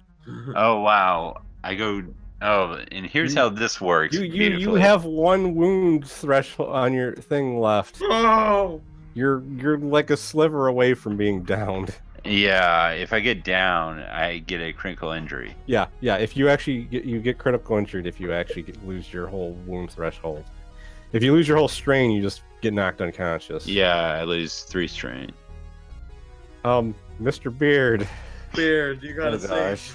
Oh wow! I go. Oh, and here's how this works. You beautifully. have 1 wound threshold on your thing left. Oh! You're like a sliver away from being downed. Yeah, if I get down, I get a critical injury. Yeah. If you actually get critical injured if you actually lose your whole wound threshold. If you lose your whole strain, you just get knocked unconscious. Yeah, I lose 3 strain. Mr. Beard, Beard, you gotta Oh, say. gosh.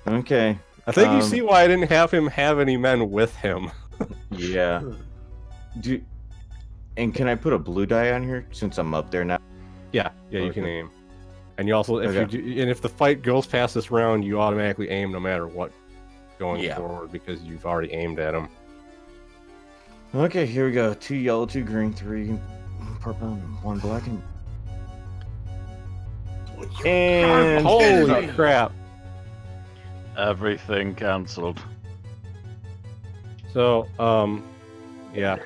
Okay. I think you Um, see why I didn't have him have any men with him. Yeah. And can I put a blue die on here since I'm up there now? Yeah, you can Okay. aim. And you also, if the fight goes past this round, you automatically aim no matter what going Yeah. forward because you've already aimed at him. Okay, here we go. 2 yellow, 2 green, 3 purple and 1 black and And holy crap! Everything cancelled. So, yeah,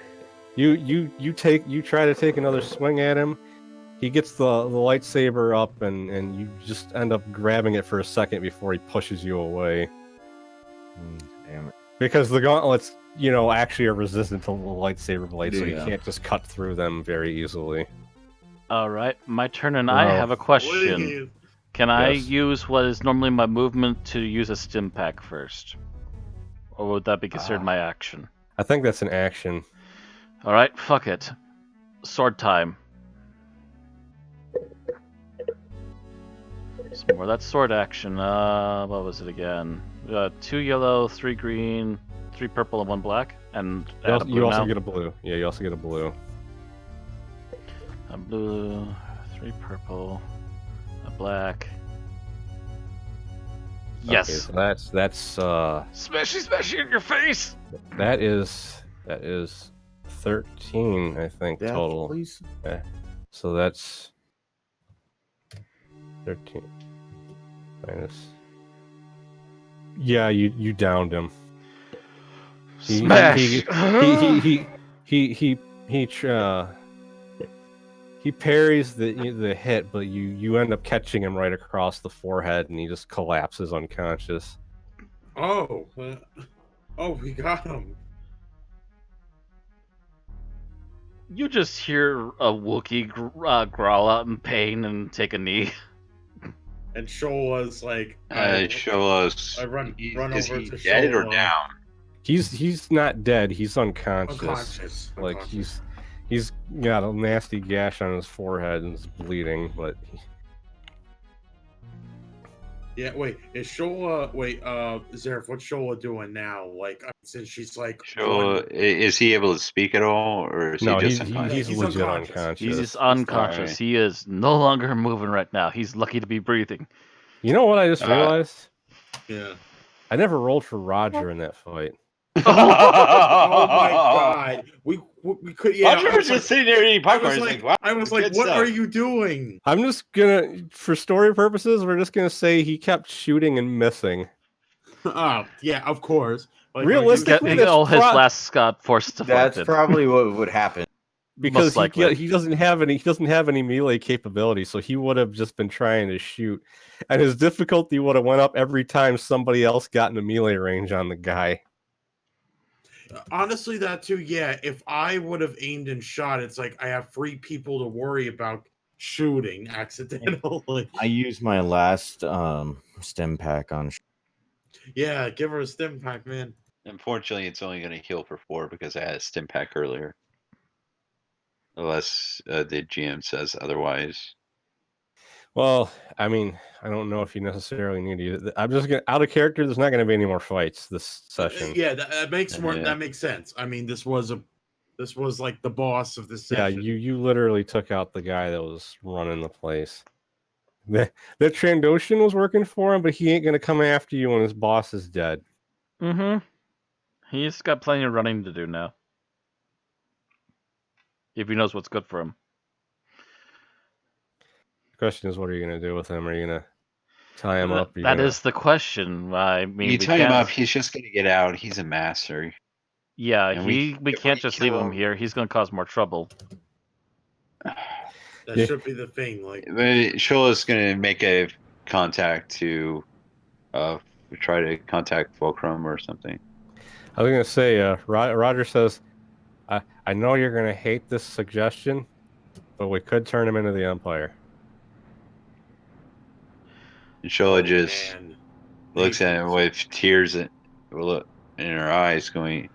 you try to take another swing at him. He gets the lightsaber up, and you just end up grabbing it for a second before he pushes you away. Damn it. Because the gauntlets, actually are resistant to the lightsaber blades, so you Yeah. can't just cut through them very easily. All right, my turn, and I Wow. have a question. Can I Yes. use what is normally my movement to use a stim pack first? Or would that be considered my action? I think that's an action. Alright, fuck it. Sword time. Some more. That's sword action. What was it again? 2 yellow, 3 green, 3 purple, and 1 black. And add a blue You also now. get a blue. Yeah, you also get a blue. A blue, 3 purple, a black. Yes. Okay, so that's Smashy in your face! that is 13, I think, Death, total. please. So that's 13 minus. Yeah, you downed him. Smash! He parries the hit, but you end up catching him right across the forehead, and he just collapses unconscious. Oh, we got him. You just hear a Wookiee growl out in pain and take a knee. And Shola's like, Show us. I run Is over he to dead or Shola. down? He's not dead. He's unconscious. Like Unconscious. he's got a nasty gash on his forehead and is bleeding, but Yeah, wait, is Shola Zareth, what's Shola doing now? Like, since she's like Is he able to speak at all, or is no, he just he's unconscious? he's He's legit unconscious. unconscious. He's just unconscious. Alright. He is no longer moving right now. He's lucky to be breathing. You know what I just realized? Yeah. I never rolled for Roger in that fight. Oh my god. We could Roger was just sitting there eating I popcorn. was He's like, wow, I was good like, what stuff. are you doing? I'm just gonna, for story purposes, we're just gonna say he kept shooting and missing. Oh, yeah, of course. Like, Realistically, His that's last got forced That's deflected. probably what would happen. because Most likely. he doesn't have any melee capability, so he would have just been trying to shoot, and his difficulty would have went up every time somebody else got in the melee range on the guy. honestly, that too, yeah. If I would have aimed and shot, it's like I have 3 people to worry about shooting accidentally. I used my last stem pack on. Yeah, give her a stim pack, man. Unfortunately, it's only going to heal for 4 because I had a stim pack earlier. Unless the GM says otherwise. Well, I mean, I don't know if you necessarily need to use it. I'm just gonna, out of character, there's not gonna be any more fights this session. Yeah, that makes more. Yeah. That makes sense. I mean, this was like the boss of this Yeah, session. you literally took out the guy that was running the place. The Trandoshan was working for him, but he ain't gonna come after you when his boss is dead. Mm-hmm. He's got plenty of running to do now. If he knows what's good for him. The question is, what are you gonna do with him? Are you gonna tie him up? That is the question. I mean, You we tie him can't- up, he's just going to get out. He's a master. Yeah, and we if can't we just leave kill him him- here. He's going to cause more trouble. That Yeah. should be the thing. Like, Shola's going to make a contact to try to contact Fulcrum or something. I was gonna say, Roger says, I know you're gonna hate this suggestion, but we could turn him into the Empire. And Shola oh, just man. looks at him Nathan's- with tears in her eyes, going,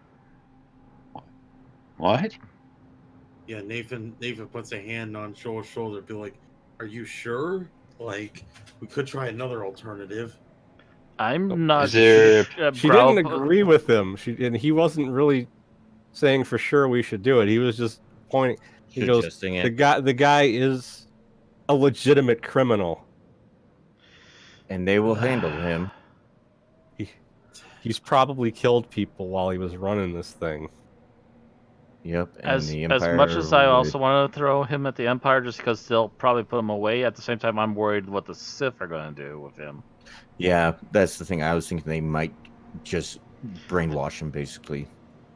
"What?" Yeah, Nathan puts a hand on Shoal's shoulder, be like, "Are you sure? Like, we could try another alternative." I'm not Is there- sure. She didn't agree with him. And he wasn't really saying for sure we should do it. He was just pointing. He goes, Suggesting the guy is a legitimate criminal. and they will handle him. He's probably killed people while he was running this thing. Yep, and As the as Empire much as I would- also want to throw him at the Empire, just because they'll probably put him away. At the same time, I'm worried what the Sith are going to do with him. Yeah, that's the thing. I was thinking they might just brainwash him, basically.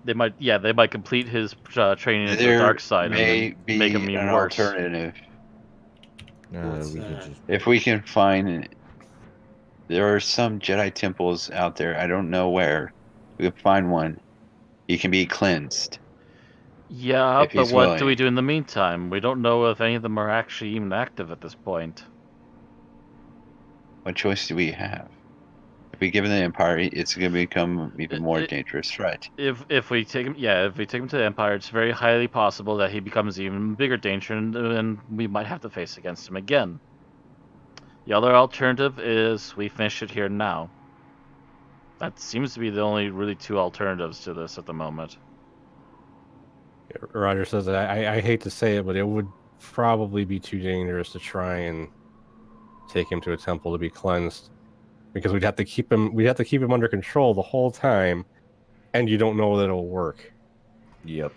They might complete his training into the There dark side and may then make him be even an worse. alternative. What's We could that? just If we can find, there are some Jedi temples out there. I don't know where. We can find one. He can be cleansed Yeah, if but he's what do we willing. do in the meantime? We don't know if any of them are actually even active at this point. What choice do we have? If we give him the Empire, it's going to become even more I- dangerous threat. If we take him, if we take him to the Empire, it's very highly possible that he becomes even bigger danger, and we might have to face against him again. The other alternative is we finish it here now. That seems to be the only really two alternatives to this at the moment. Roger says, I hate to say it, but it would probably be too dangerous to try and take him to a temple to be cleansed, because we'd have to keep him under control the whole time, and you don't know that it'll work. Yep.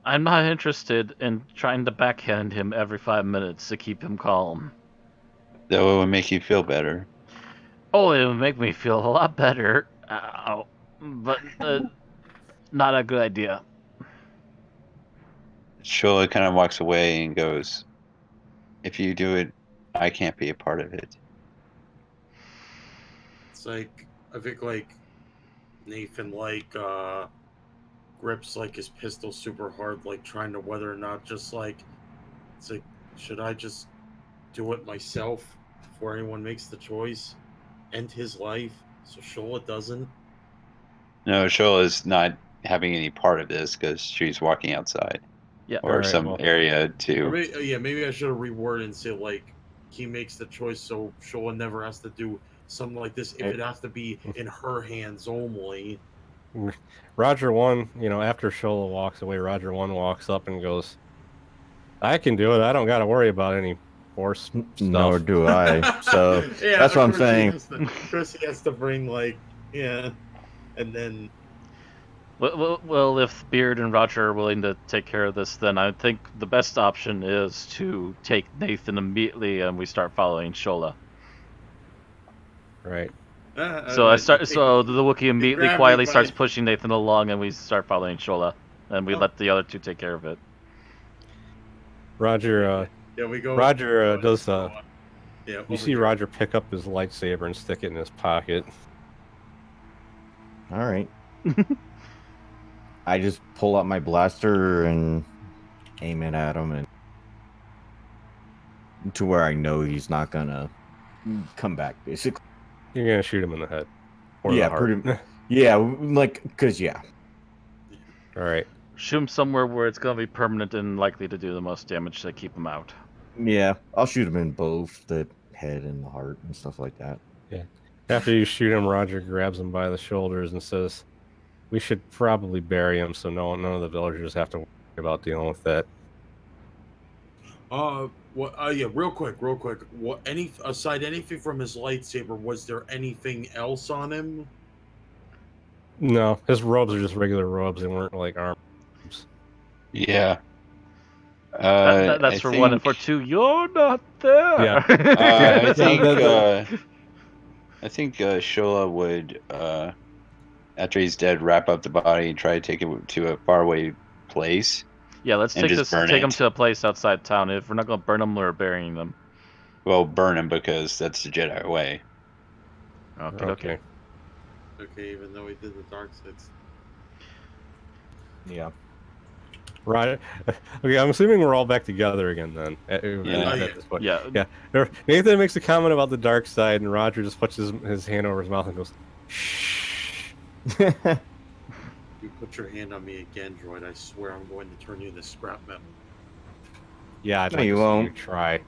I'm not interested in trying to backhand him every 5 minutes to keep him calm. Though it would make you feel better. Oh, it would make me feel a lot better. But not a good idea. Shola kind of walks away and goes, if you do it, I can't be a part of it. It's like I think like Nathan grips like his pistol super hard, like trying to whether or not just like it's like should I just do it myself before anyone makes the choice, end his life so Shola doesn't. No, Shola's not having any part of this because she's walking outside Yeah. or Alright, some well. area Or to. maybe I should have reworded and say like he makes the choice so Shola never has to do something like this if it has to be in her hands only. Roger 1, after Shola walks away, Roger 1 walks up and goes, I can do it. I don't got to worry about any force stuff. Nor do I. So Yeah, that's what I'm of course saying. Of course he has to bring like and then Well, if Beard and Roger are willing to take care of this, then I think the best option is to take Nathan immediately and we start following Shola. Right. So the Wookiee immediately grab me quietly by- starts pushing Nathan along, and we start following Shola, and we Oh. let the other two take care of it. Roger, yeah, we go. Roger does. yeah, You over see here. Roger pick up his lightsaber and stick it in his pocket. All right. I just pull out my blaster and aim it at him, and to where I know he's not gonna come back. Basically, You're gonna shoot him in the head. Or Yeah, the heart. pretty- yeah, like because yeah, All right. Shoot him somewhere where it's going to be permanent and likely to do the most damage to keep him out. yeah, I'll shoot him in both the head and the heart and stuff like that. After you shoot him, Roger grabs him by the shoulders and says, "We should probably bury him so none of the villagers have to worry about dealing with that." Yeah, real quick. What anything from his lightsaber? Was there anything else on him? No, his robes are just regular robes. They weren't like arms. Yeah. That's I for one, and for think- two, you're not there. Yeah. I think the- I think Shola would, after he's dead, wrap up the body and try to take it to a faraway place. Yeah, let's And just burn take him it. to a place outside town. If we're not going to burn them, we're burying them. Well, burn him because that's the Jedi way. Okay. Okay, even though he did the dark sides. Yeah. Right. Okay, I'm assuming we're all back together again then. Yeah. At this point. Yeah. Nathan makes a comment about the dark side, and Roger just puts his hand over his mouth and goes, "Shh." You put your hand on me again, droid. I swear I'm going to turn you into scrap metal. Yeah, I'd No, like you to see won't. you try.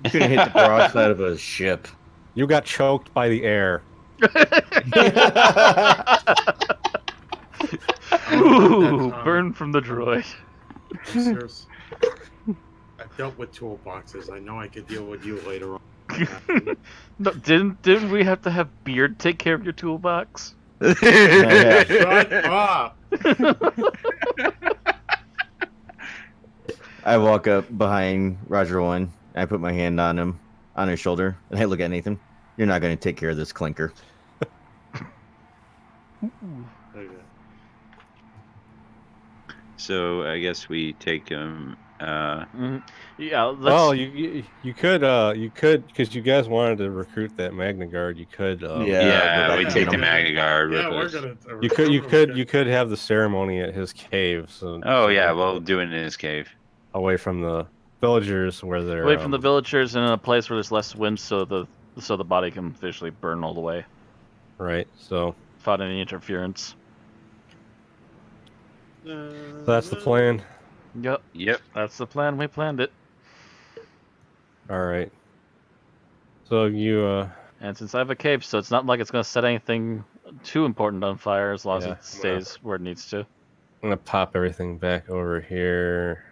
You could hit the broadside of a ship. You got choked by the air. Ooh, burn from the droid. I'm serious. I've dealt with toolboxes. I know I could deal with you later on. No, didn't we have to have Beard take care of your toolbox? Yeah. Shut up! I walk up behind Roger 1. I put my hand on him, on his shoulder, and I look at Nathan. You're not going to take care of this clinker. Okay. So I guess we take him. Yeah, let's. Well, you could because you guys wanted to recruit that Magna Guard. You could go yeah, back we and take get the him. Magna Guard Yeah, with we're us. gonna. you could have the ceremony at his cave. So Yeah, we'll do it in his cave. away from the villagers where they're away from the villagers and in a place where there's less wind, so the body can visually burn all the way right. So without any interference. that's the plan. Yep. That's the plan. We planned it. All right. So you And since I have a cape, so it's not like it's going to set anything too important on fire as long Yeah, as it stays where it needs to. I'm gonna pop everything back over here.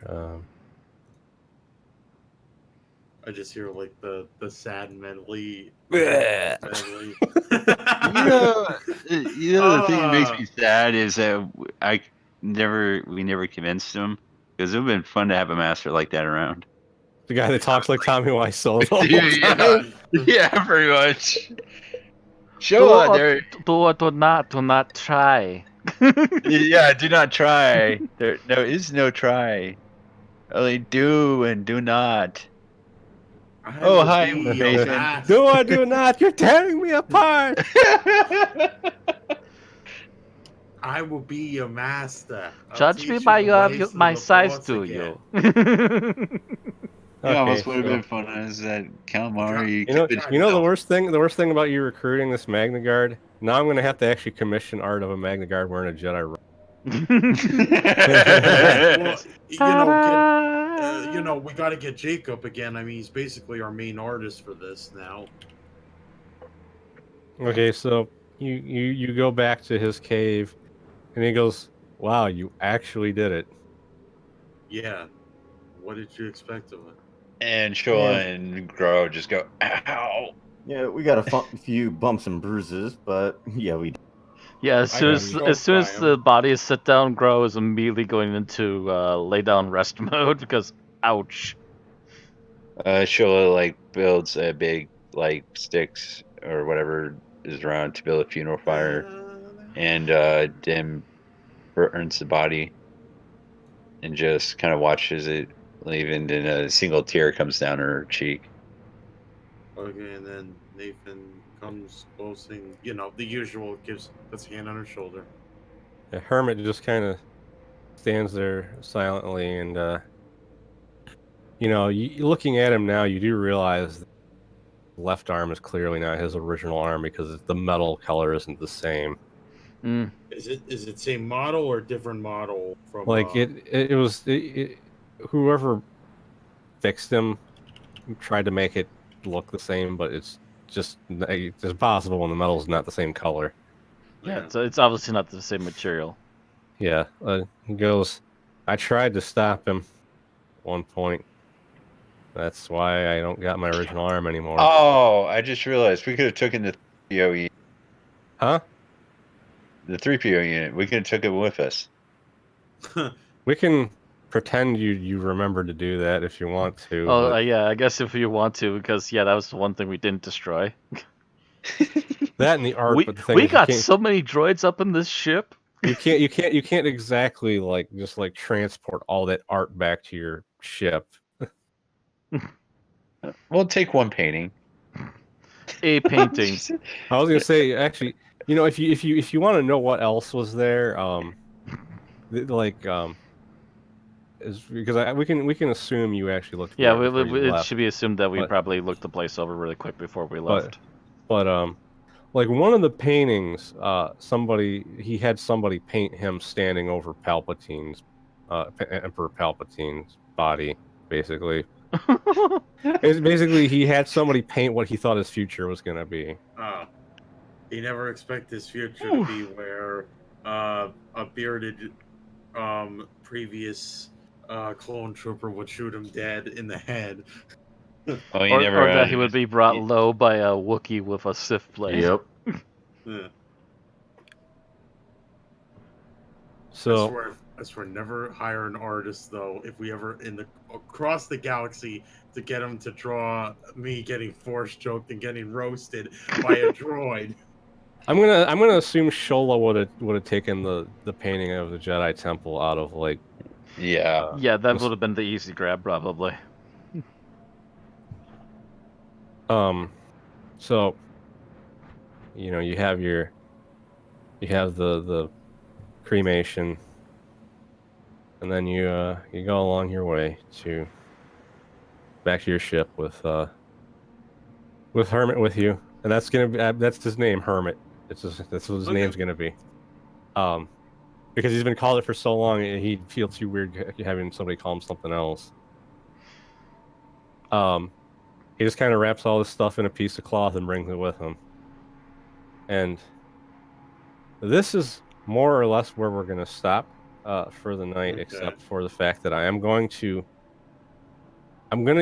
I just hear like the sad medley. Bleh. The thing that makes me sad is that we never convinced him, because it would have been fun to have a master like that around. The guy that talks like Tommy Wiseau. Yeah, pretty much. Sure, there. Do not try. Yeah, do not try. There is no try. Only do and do not. Oh, hi, Nathan. No, I do not. You're tearing me apart. I will be your master. I'll Judge teach me you by the ways of my the size, Force do again. you? It almost would have been fun as that calamari. You know the worst thing about you recruiting this Magna Guard. Now I'm gonna have to actually commission art of a Magna Guard wearing a Jedi robe. Well, we got to get Jacob again. I mean, he's basically our main artist for this now. Okay, so you go back to his cave, and he goes, "Wow, you actually did it." Yeah. What did you expect of it? And Shola and Grow just go, ow. Yeah, we got a few bumps and bruises, but yeah, we. Yeah, as soon as the body sit down, Grow is immediately going into lay down rest mode because, ouch. Shola builds a big sticks or whatever is around to build a funeral fire, and Dim burns the body and just kind of watches it leave, and then a single tear comes down her cheek. Okay, and then Nathan comes close and, the usual, puts a hand on her shoulder. The hermit just kind of stands there silently, and looking at him now, you do realize the left arm is clearly not his original arm because the metal color isn't the same. Mm. Is it same model or different model from? Whoever fixed him tried to make it look the same, but it's possible when the metal's not the same color. Yeah, so it's obviously not the same material. Yeah, he goes, I tried to stop him at one point. That's why I don't got my original arm anymore. Oh, I just realized we could have taken the 3PO unit. Huh? The 3PO unit. We could have took it with us. We can pretend you remember to do that if you want to. Oh, yeah, I guess if you want to, because that was the one thing we didn't destroy. That and the art. But the thing we is, got so many droids up in this ship. You can't exactly just transport all that art back to your ship. We'll take one painting. A painting. I was gonna say, actually, if you want to know what else was there, is because we can assume you actually looked. Yeah, it should be assumed that we probably looked the place over really quick before we left. But one of the paintings, he had somebody paint him standing over Palpatine's, Emperor Palpatine's body, basically. It's basically he had somebody paint what he thought his future was gonna be. He never expected his future to be where a bearded previous clone trooper would shoot him dead in the head. Or that he would be brought low by a Wookiee with a Sith blade. Yep. Yeah. So I swear, never hire an artist though. If we ever across the galaxy to get him to draw me getting force choked and getting roasted by a droid. I'm gonna assume Shola would have taken the painting of the Jedi Temple out of like Yeah. Yeah, that this- would have been the easy grab, probably. so you know you have the cremation, and then you go along your way to back to your ship with Hermit with you, and that's gonna be that's his name, Hermit. That's what his Okay. name's gonna be. Because he's been called it for so long, he'd feel too weird having somebody call him something else. He just kind of wraps all this stuff in a piece of cloth and brings it with him. And this is more or less where we're going to stop for the night, Okay. except for the fact that I'm going to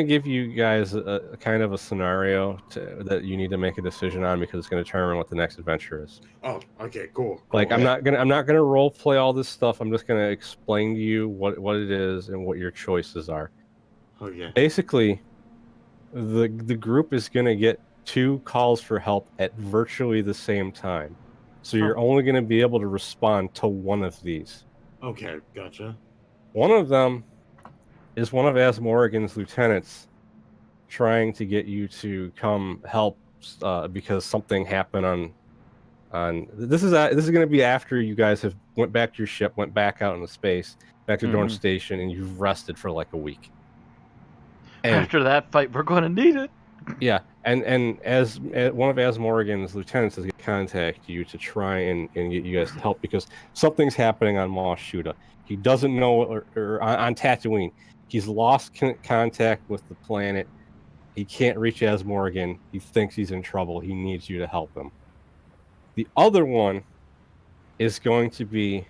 give you guys a kind of a scenario that you need to make a decision on because it's going to determine what the next adventure is. Oh, okay, cool. Like cool. I'm not gonna role play all this stuff. I'm just gonna explain to you what it is and what your choices are. Okay. Basically, the group is gonna get 2 calls for help at virtually the same time. So you're only gonna be able to respond to one of these. Okay, gotcha. One of them is one of Asmorgan's lieutenants trying to get you to come help because something happened on this is going to be after you guys have went back to your ship, went back out into space, back to Dorn Station, and you've rested for like a week. And After that fight, we're going to need it. yeah, and as one of Asmorgan's lieutenants is going to contact you to try and get you guys to help because something's happening on Mos Shuda. He doesn't know, or on Tatooine, he's lost contact with the planet. He can't reach Asmorgan. He thinks he's in trouble. He needs you to help him. The other one is going to be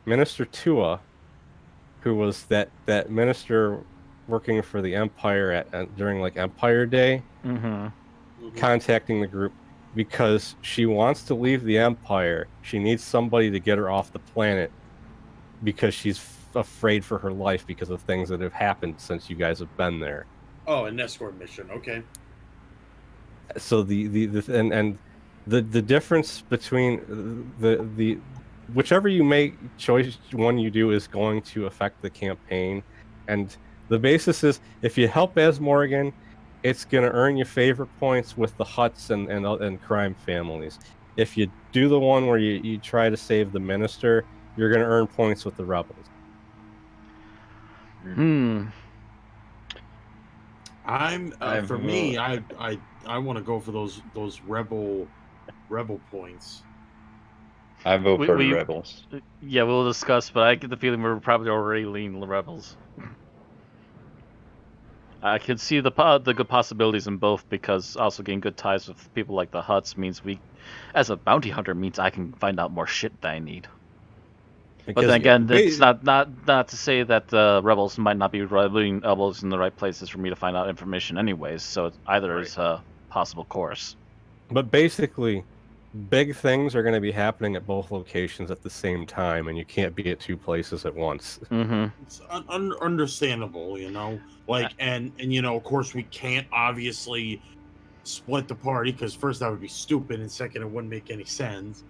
Minister Tua, who was that minister working for the Empire during like Empire Day, contacting the group because she wants to leave the Empire. She needs somebody to get her off the planet because she's afraid for her life because of things that have happened since you guys have been there. Oh, an escort mission. Okay. So the difference between the whichever you make choice one you do is going to affect the campaign, and the basis is if you help Asmorgan, it's going to earn you favor points with the Hutts and crime families. If you do the one where you try to save the minister, you're going to earn points with the rebels. I'm for me, I want to go for those rebel points. I vote for the rebels. Yeah, we'll discuss, but I get the feeling we're probably already leaning the rebels. I can see the good possibilities in both because also getting good ties with people like the Hutts means as a bounty hunter, means I can find out more shit that I need. But then again, it's not to say that the rebels might not be rubbing elbows in the right places for me to find out information anyways, so either is a possible course. But basically, big things are going to be happening at both locations at the same time, and you can't be at 2 places at once. It's understandable, you know. Like, and you know, of course, we can't obviously split the party because first that would be stupid, and second, it wouldn't make any sense.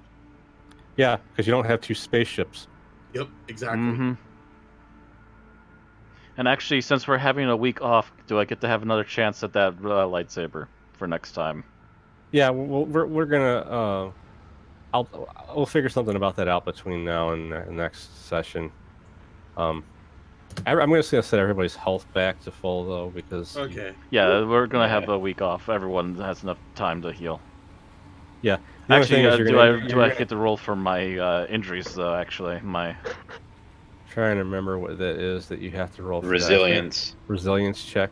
Yeah, because you don't have 2 spaceships. Yep, exactly. And actually, since we're having a week off, do I get to have another chance at that lightsaber for next time? Yeah, we're gonna we'll figure something about that out between now and the next session. I'm just gonna set everybody's health back to full though because yeah, we're gonna have a week off. Everyone has enough time to heal. Yeah. Actually, do I get to roll for my injuries though? Actually, trying to remember what that is that you have to roll for resilience. Resilience check.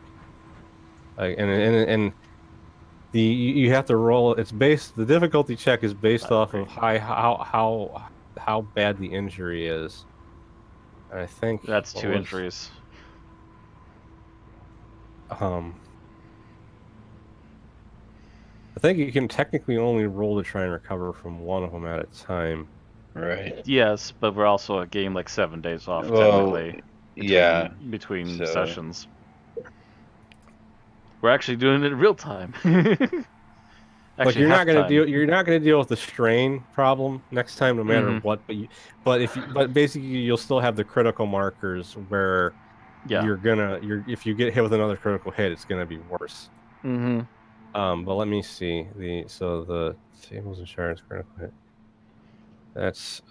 And you have to roll. It's based. The difficulty check is based off of how bad the injury is. And I think that's 2 injuries. I think you can technically only roll to try and recover from one of them at a time. Right. Yes, but we're also getting like 7 days off Well, technically yeah. between so- sessions. We're actually doing it in real time. Like Actually, half the time. you're not gonna deal with the strain problem next time, no matter Mhm. what. But basically you'll still have the critical markers where Yeah. if you get hit with another critical hit, it's gonna be worse. Mm-hmm. But let me see the tables and shards critical hit. That's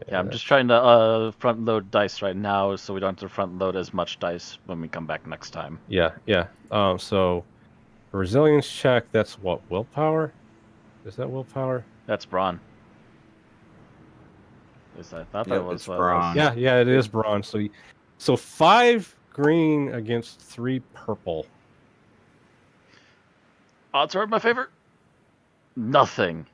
Yeah, I'm just trying to front load dice right now, so we don't have to front load as much dice when we come back next time. Yeah. So resilience check. That's what, willpower? Is that willpower? That's brawn. I thought that Yep, was it's what it was. brawn. Yeah, it is bronze. So 5 green against 3 purple. Odds are in my favor. Nothing.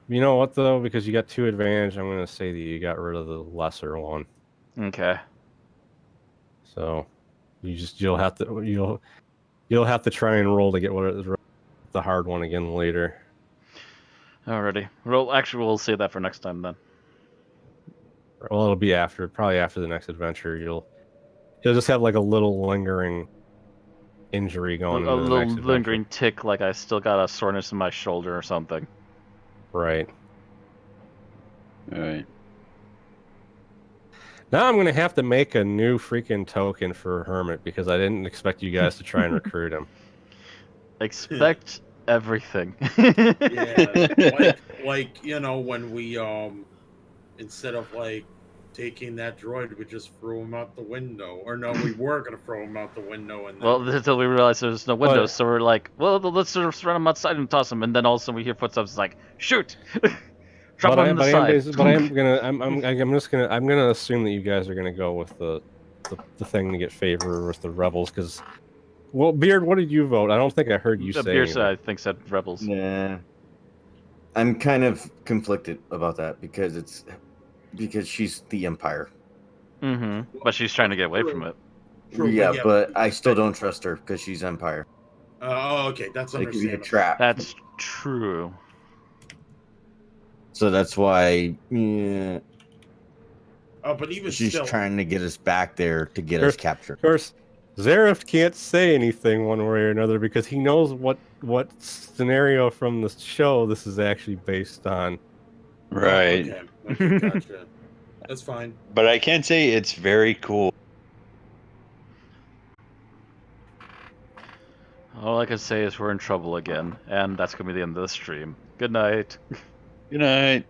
You know what though? Because you got 2 advantage, I'm gonna say that you got rid of the lesser one. Okay. So you'll have to try and roll to get the hard one again later. Alrighty. Well, actually, we'll save that for next time then. Well, it'll be probably after the next adventure. You'll just have like a little lingering injury A going into the little next adventure. lingering tick, like I still got a soreness in my shoulder or something. Right. All right. Now I'm gonna have to make a new freaking token for Hermit because I didn't expect you guys to try and recruit him. Expect everything. Yeah, like when we instead of like taking that droid, we just threw him out the window. Or no, we were gonna throw him out the window, and then Well, until we realized there's no windows, so we're like, well, let's just run him outside and toss him. And then all of a sudden we hear footsteps. It's like, shoot! Drop him on the side. I'm gonna assume that you guys are gonna go with the thing to get favor with the rebels because. Well, Beard, what did you vote? I don't think I heard you The say. beer, I think, said rebels. Nah. I'm kind of conflicted about that because she's the Empire. Mm-hmm. But she's trying to get away from it. True, yeah, but I still don't trust her because she's Empire. Okay, that's It could be a understandable. trap. That's true. So that's why yeah, But even she's still, trying to get us back there to get us captured. Of course, Zareth can't say anything one way or another because he knows what scenario from the show this is actually based on. Right. Okay, gotcha. That's fine. But I can say it's very cool. All I can say is we're in trouble again, and that's gonna be the end of the stream. Good night. Good night.